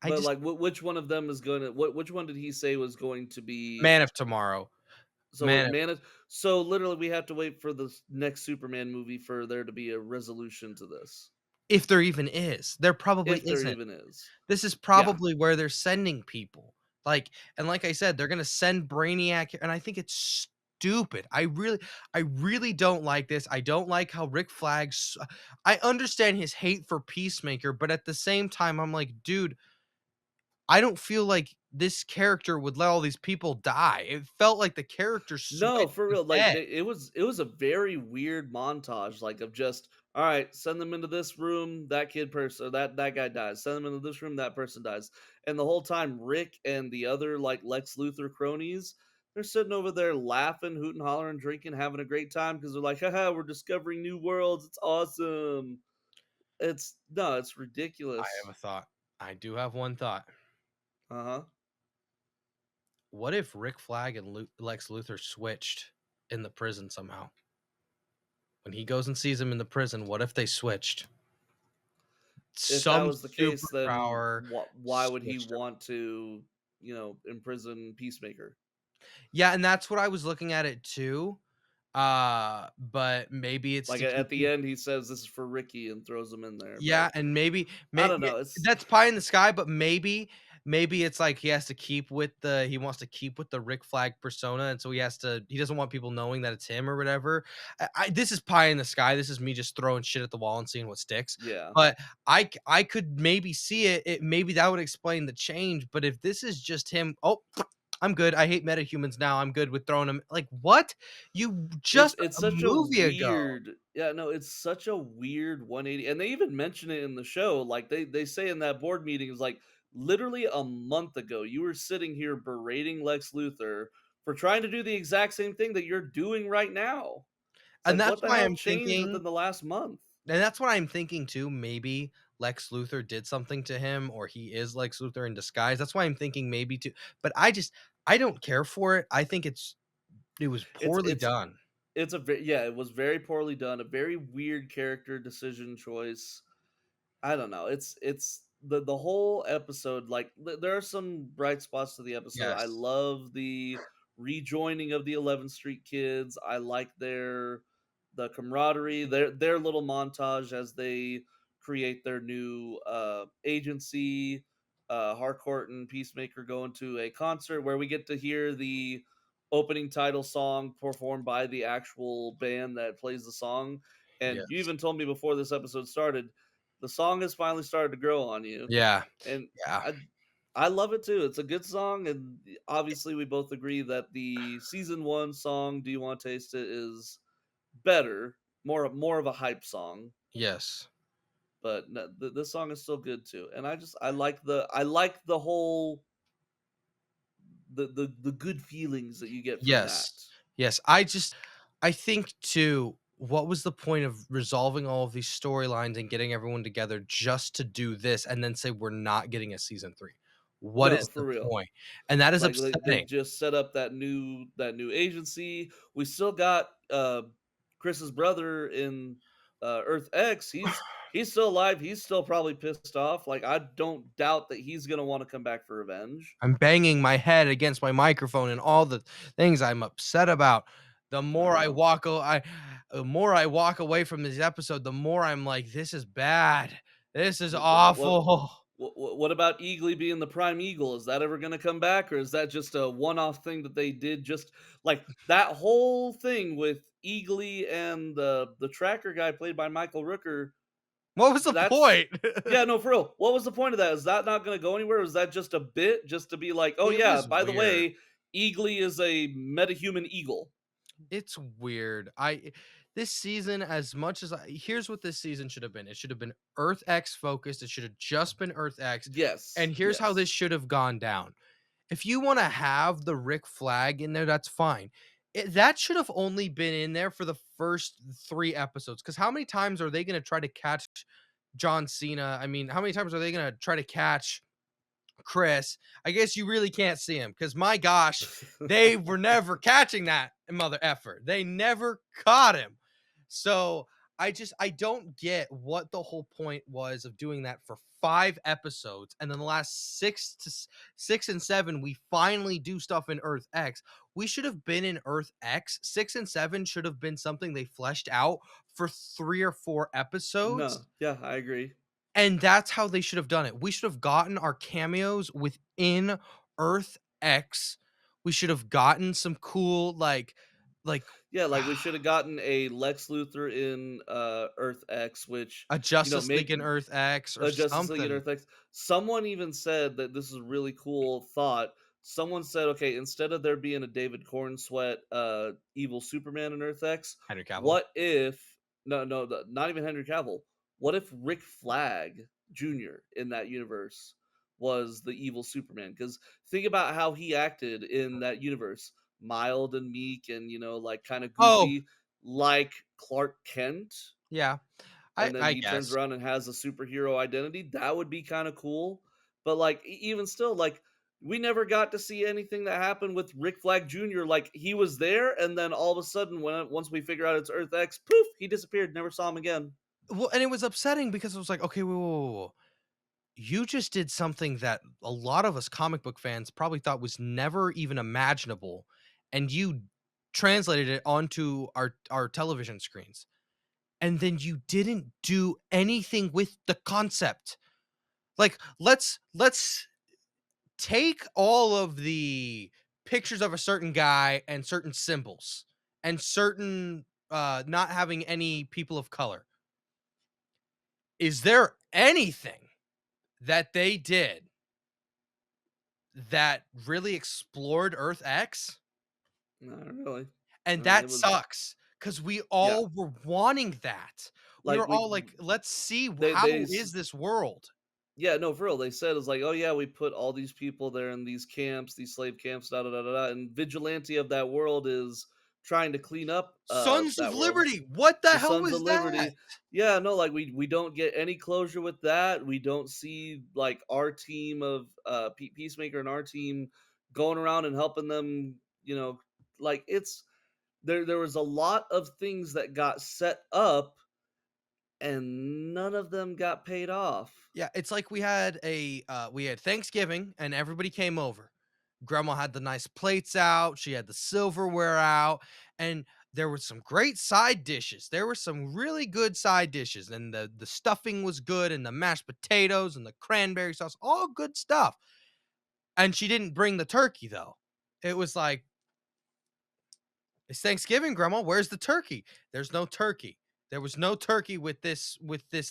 I But, just like, which one of them is gonna which one did he say was going to be Man of Tomorrow, so Man of Man of so literally we have to wait for the next Superman movie for there to be a resolution to this, if there even is, there probably if there isn't. even is. This is Yeah. probably where they're sending people, like and like I said, they're gonna send Brainiac, and I think it's stupid. I really don't like this. I don't like how Rick Flags I understand his hate for Peacemaker, but at the same time, I'm like, "Dude, I don't feel like this character would let all these people die." It felt like the character No, switched for his real. Like head. it was a very weird montage, like of just all right, send them into this room, that kid person, that guy dies. Send them into this room, that person dies. And the whole time, Rick and the other like Lex Luthor cronies, they're sitting over there laughing, hooting, hollering, drinking, having a great time because they're like, haha, we're discovering new worlds. It's awesome. It's no, it's I have ridiculous. a thought. I do have one thought. Uh huh. What if Rick Flag and Lex Luthor switched in the prison somehow? When he goes and sees him in the prison, what if they switched? If that Some was the case, then superpower why would he switched him. want to, imprison Peacemaker? Yeah, and that's what I was looking at it too. But maybe it's Like, to at keep the him. end, he says, "This is for Ricky," and throws him in there, Yeah, but and maybe I don't know, it's that's pie in the sky, but maybe it's like he has to keep with the he wants to keep with the Rick Flag persona, and so he doesn't want people knowing that it's him or whatever. This is pie in the sky. This is me just throwing shit at the wall and seeing what sticks. yeah. But I could maybe see it. Maybe that would explain the change. But if this is just him, oh, I'm good. I hate metahumans now. I'm good with throwing them. Like what? You It's just it's a such a movie ago. weird yeah, no, it's such a weird 180, and they even mention it in the show, like, they say in that board meeting, is like, "Literally a month ago, you were sitting here berating Lex Luthor for trying to do the exact same thing that you're doing right now." It's And like, that's what the why hell I'm changed thinking within the last month? And that's what I'm thinking too. Maybe Lex Luthor did something to him, or he is Lex Luthor in disguise. That's why I'm thinking maybe too. But I don't care for it. I think it was It's poorly it's done. yeah, it was very poorly done, a very weird character decision choice. I don't know. It's the whole episode. Like there are some bright spots to the episode. I Yes. love the rejoining of the 11th Street kids. I like the camaraderie. Their little montage as they create their new agency. Harcourt and Peacemaker go into a concert where we get to hear the opening title song performed by the actual band that plays the song. And you Yes. even told me before this episode started the song has finally started to grow on you, Yeah. and Yeah. I I love it too. It's a good song, and obviously we both agree that the season one song "Do You Want to Taste It" is better, more of a hype song. Yes. But no, this song is still good too, and I like the whole the good feelings that you get from that. Yes. Yes. I think too, what was the point of resolving all of these storylines and getting everyone together just to do this and then say we're not getting a season 3? What No, is for the real. point? And that is Like they upsetting. just set up that new agency. We still got Chris's brother in Earth X. He's still alive. He's still probably pissed off. Like I don't doubt that he's gonna want to come back for revenge. I'm banging my head against my microphone and all the things I'm upset about. The I more I know. walk o I the more I walk away from this episode, the more I'm like, "This is bad. This is What awful." what about Eagly being the prime eagle? Is that ever gonna come back, or is that just a one-off thing that they did? Just like that whole thing with Eagly and the tracker guy played by Michael Rooker. What was the That's point? yeah, no, for real. What was the point of that? Is that not gonna go anywhere? Is that just a bit just to be like, "Oh, It yeah, was by the weird. way, Eagly is a metahuman eagle." It's weird. I This season, as much as here's what this season should have been. It should have been Earth X focused. It should have just been Earth X. Yes, And here's how this yes. should have gone down. If you want to have the Rick Flag in there, that's fine. That should have only been in there for the first 3 episodes. Because how many times are they going to try to catch John Cena? I mean, how many times are they going to try to catch Chris? I guess you really can't see him because my gosh, they were never catching that mother effer. They never caught him. So I don't get what the whole point was of doing that for 5 episodes, and then the last 6 and 7 we finally do stuff in Earth X. We should have been in Earth X. 6 and 7 should have been something they fleshed out for 3 or 4 episodes, No, yeah, I agree. and that's how they should have done it. We should have gotten our cameos within Earth X. We should have gotten some cool like Yeah, like, we shoulda gotten a Lex Luthor in, Earth X, which, a you know, Justice League in maybe Earth X or a Justice League in something. Earth X. Someone even said that this is a really cool thought. Someone said, "Okay, instead of there being a David Cornsweet, evil Superman in Earth X, Henry Cavill. what if" no, not even Henry Cavill. What if Rick Flag Jr. in that universe was the evil Superman? Because think about how he acted in that universe. Mild and meek and, like, kinda Oh, goofy, like Clark Kent, yeah. I and then I he turns guess. around and has a superhero identity. That would be kind of cool. But like even still, like we never got to see anything that happened with Rick Flag Jr. Like he was there, and then all of a sudden, once we figure out it's Earth X, poof, he disappeared. Never saw him again. Well, and it was upsetting because it was like, "Okay, whoa, whoa, whoa, whoa. You just did something that a lot of us comic book fans probably thought was never even imaginable, and you translated it onto our television screens. And then you didn't do anything with the concept. Like, let's take all of the pictures of a certain guy and certain symbols and certain not having any people of color. Is there anything that they did that really explored Earth X? Not really. And No, it that was sucks because we yeah. all were wanting that. We Like were all like, let's see how they is this world? Yeah, no, for real. They said it's like, oh yeah, we put all these people there in these camps, these slave camps, da da da da da. And vigilante of that world is trying to clean up Sons of that world. Liberty. What the The hell Sons was of that? Liberty. Yeah, no, like we don't get any closure with that. We don't see like our team of Peacemaker and our team going around and helping them. Like it's there was a lot of things that got set up and none of them got paid off. Yeah, it's like we had Thanksgiving and everybody came over. Grandma had the nice plates out, she had the silverware out, and there were some great side dishes. There were some really good side dishes, and the stuffing was good, and the mashed potatoes and the cranberry sauce, all good stuff. And she didn't bring the turkey though. It was like, it's Thanksgiving, Grandma. Where's the turkey? There's no turkey. There was no turkey with this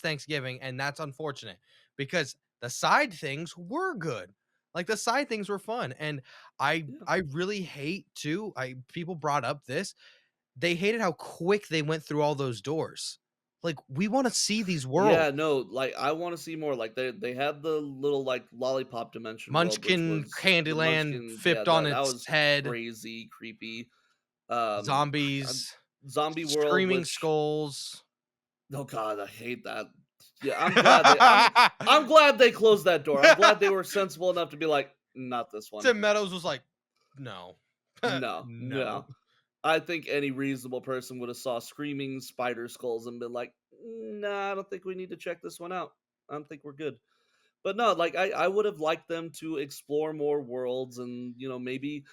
Thanksgiving, and that's unfortunate because the side things were good. Like the side things were fun, and Yeah. I really hate too. I People brought up this. They hated how quick they went through all those doors. Like we want to see these worlds. Yeah, no, like, I wanna see more, like, they had the little, like, lollipop dimension world, which Munchkin was the Candyland Munchkin, yeah, flipped on that its was head. crazy creepy. Um, uh, Zombies, Zombie World, screaming which skulls. oh god, I hate that. Yeah, I'm glad they closed that door. I'm glad they were sensible enough to be like, "Not this one. Tim Meadows was like, "No. No, No." no." I think any reasonable person would have saw screaming spider skulls and been like, "Nah, I don't think we need to check this one out. I don't think we're good." But no, like I would have liked them to explore more worlds and maybe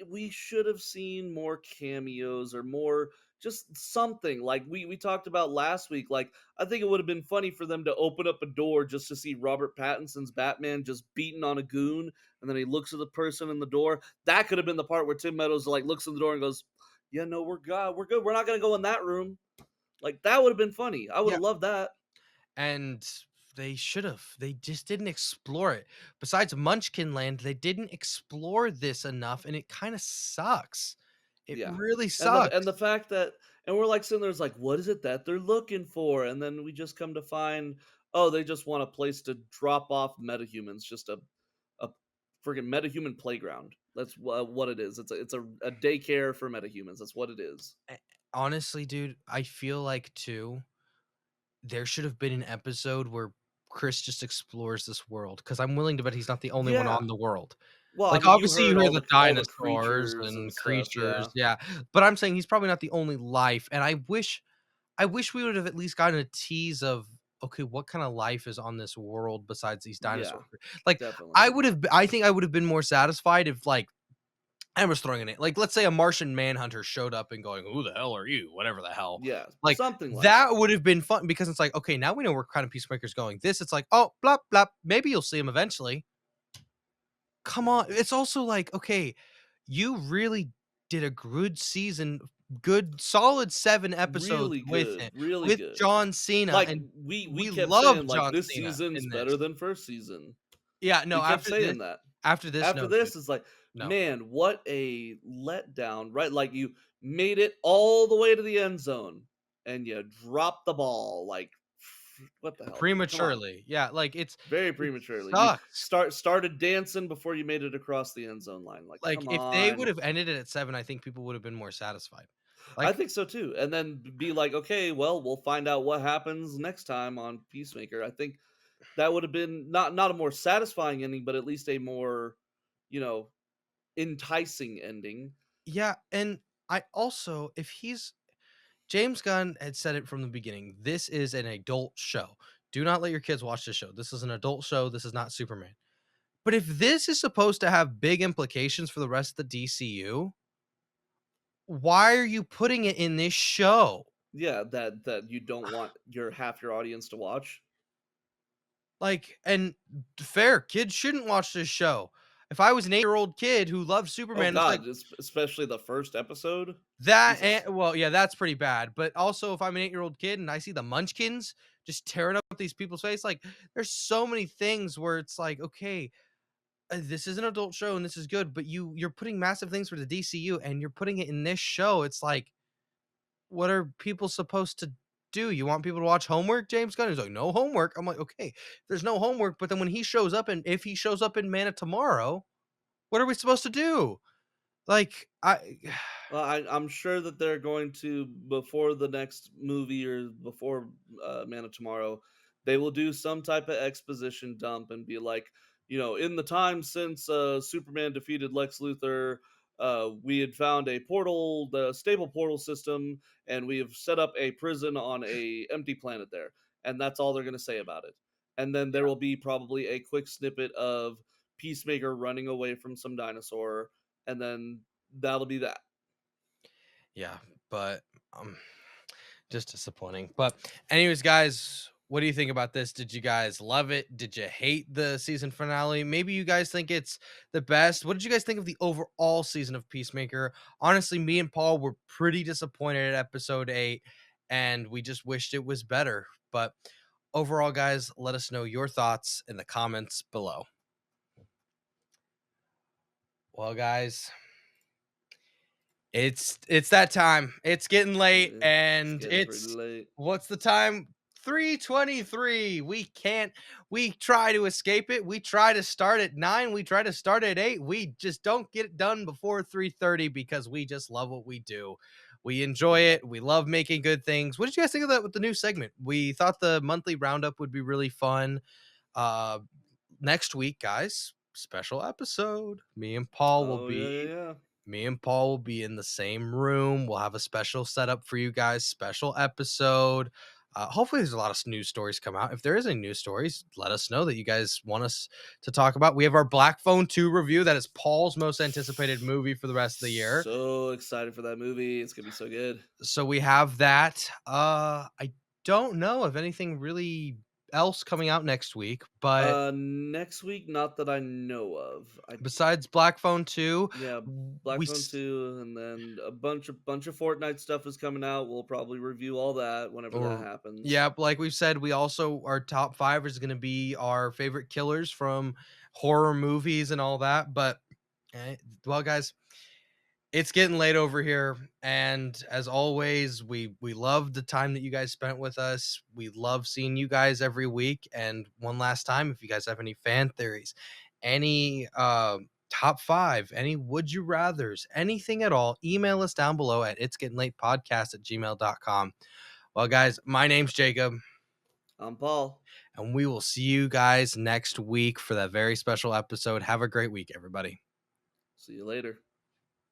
we should have seen more cameos or more just something like we talked about last week. Like I think it would have been funny for them to open up a door just to see Robert Pattinson's Batman just beating on a goon, and then he looks at the person in the door. That could have been the part where Tim Meadows like looks in the door and goes, "Yeah, no, we're good. We're not gonna go in that room." Like that would have been funny. I would Yeah, have loved that. and they should've. They just didn't explore it. Besides Munchkin Land, they didn't explore this enough, and it kinda sucks. It Yeah. really And the sucks. fact that and we're like sitting there, it's like, what is it that they're looking for? And then we just come to find, oh, they just want a place to drop off metahumans, just a friggin' metahuman playground. That's what it is. It's a daycare for metahumans. That's what it is. Eh, honestly, dude, I feel like too, there should have been an episode where Chris just explores this world because 'cause I'm willing to bet he's not the only one Yeah. on the world. Well, I Like, mean, you obviously, you heard hear all the the dinosaurs creatures and and stuff. creatures, Yeah. yeah, but I'm saying he's probably not the only life, and I wish we would have at least gotten a tease of, okay, what kinda life is on this world besides these dinosaur Yeah. cr like, Definitely. I think I would have been more satisfied if, like, I was throwing it like, let's say a Martian Manhunter showed up and going, "Who the hell are you?" Whatever the hell. Yeah. Like, Something like that that. would have been fun because it's like, okay, now we know where kind of Peacemaker's going. This, it's like, "Oh, blah, blah, maybe you'll see him eventually." Come on. It's also like, okay, you really did a good season, good solid 7 episodes Really good. Really with good. John Cena, Like, and we we kept love saying, like, John "This Cena season's in this. better than first season." Yeah, We no, kept saying that. after this, After no, dude, this, it's like, no. "Man, what a letdown," right? Like, you made it all the way to the end zone, and you dropped the ball, like, what the hell, dude? Come on. Prematurely. Yeah, like, Very it prematurely. You sucks. started dancing before you made it across the end zone line, like, Like, come if they on. would have ended it at 7, I think people would have been more satisfied. I Like, think so too, and then be like, "Okay, well, we'll find out what happens next time on Peacemaker." I think that would have been not a more satisfying ending, but at least a more, you know, enticing ending. yeah, and I also, if he's James Gunn had said it from the beginning. This is an adult show. Do not let your kids watch this show. This is an adult show. This is not Superman. But if this is supposed to have big implications for the rest of the DCU, why are you putting it in this show? Yeah, that you don't want your half your audience to watch. Like, and fair, kids shouldn't watch this show. If I was an 8-year-old kid who loved Oh Superman, it's like god, especially the first episode. that, Jesus. and well, yeah, that's pretty bad. But also, if I'm an 8-year-old kid and I see the Munchkins just tearing up these people's face, like, there's so many things where it's like, okay, this is an adult show and this is good, but you're putting massive things for the DCU and you're putting it in this show. It's like, what are people supposed to do? You want people to watch homework? James Gunn is like, no homework. I'm like, okay, there's no homework, but then when he shows up, and if he shows up in Man of Tomorrow, what are we supposed to do? Like, I Well, I'm sure that they're going to before the next movie or before Man of Tomorrow, they will do some type of exposition dump and be like, in the time since Superman defeated Lex Luthor, we had found a portal, the stable portal system, and we have set up a prison on a empty planet there, and that's all they're going to say about it. And then there will be probably a quick snippet of Peacemaker running away from some dinosaur, and then that'll be that. Yeah, but just disappointing. But anyways, guys, what do you think about this? Did you guys love it? Did you hate the season finale? Maybe you guys think it's the best. What did you guys think of the overall season of Peacemaker? Honestly, me and Paul were pretty disappointed at episode 8 and we just wished it was better. But overall, guys, let us know your thoughts in the comments below. Well, guys, it's that time. It's getting late It's and getting pretty it's late. what's the time? 3:23. We try to escape it. We try to start at 9. We try to start at 8. We just don't get it done before 3:30 because we just love what we do. We enjoy it. We love making good things. What did you guys think of that with the new segment? We thought the monthly roundup would be really fun. Uh Next week, guys, special episode. Oh yeah, yeah, yeah. Me and Paul will be in the same room. We'll have a special setup for you guys, special episode. Hopefully, there's a lot of news stories come out. If there is any news stories, let us know that you guys want us to talk about. We have our Black Phone 2 review. That is Paul's most anticipated movie for the rest of the year. So excited for that movie. It's gonna be so good. So we have that. I don't know of anything really else coming out next week, but Next week, not that I know of. I besides Black Phone 2, Yeah, Black we Phone 2, and then a bunch of Fortnite stuff is coming out. We'll probably review all that whenever that or happens. yeah, like we've said, we also our top 5 is gonna be our favorite killers from horror movies and all that, but, well, guys, it's getting late over here, and as always, we love the time that you guys spent with us. We love seeing you guys every week, and one last time, if you guys have any fan theories, any, top 5, any would you rathers, anything at all, email us down below at itsgettinglatepodcast@gmail.com. Well, guys, my name's Jacob, I'm Paul. and we will see you guys next week for that very special episode. Have a great week, everybody. See you later.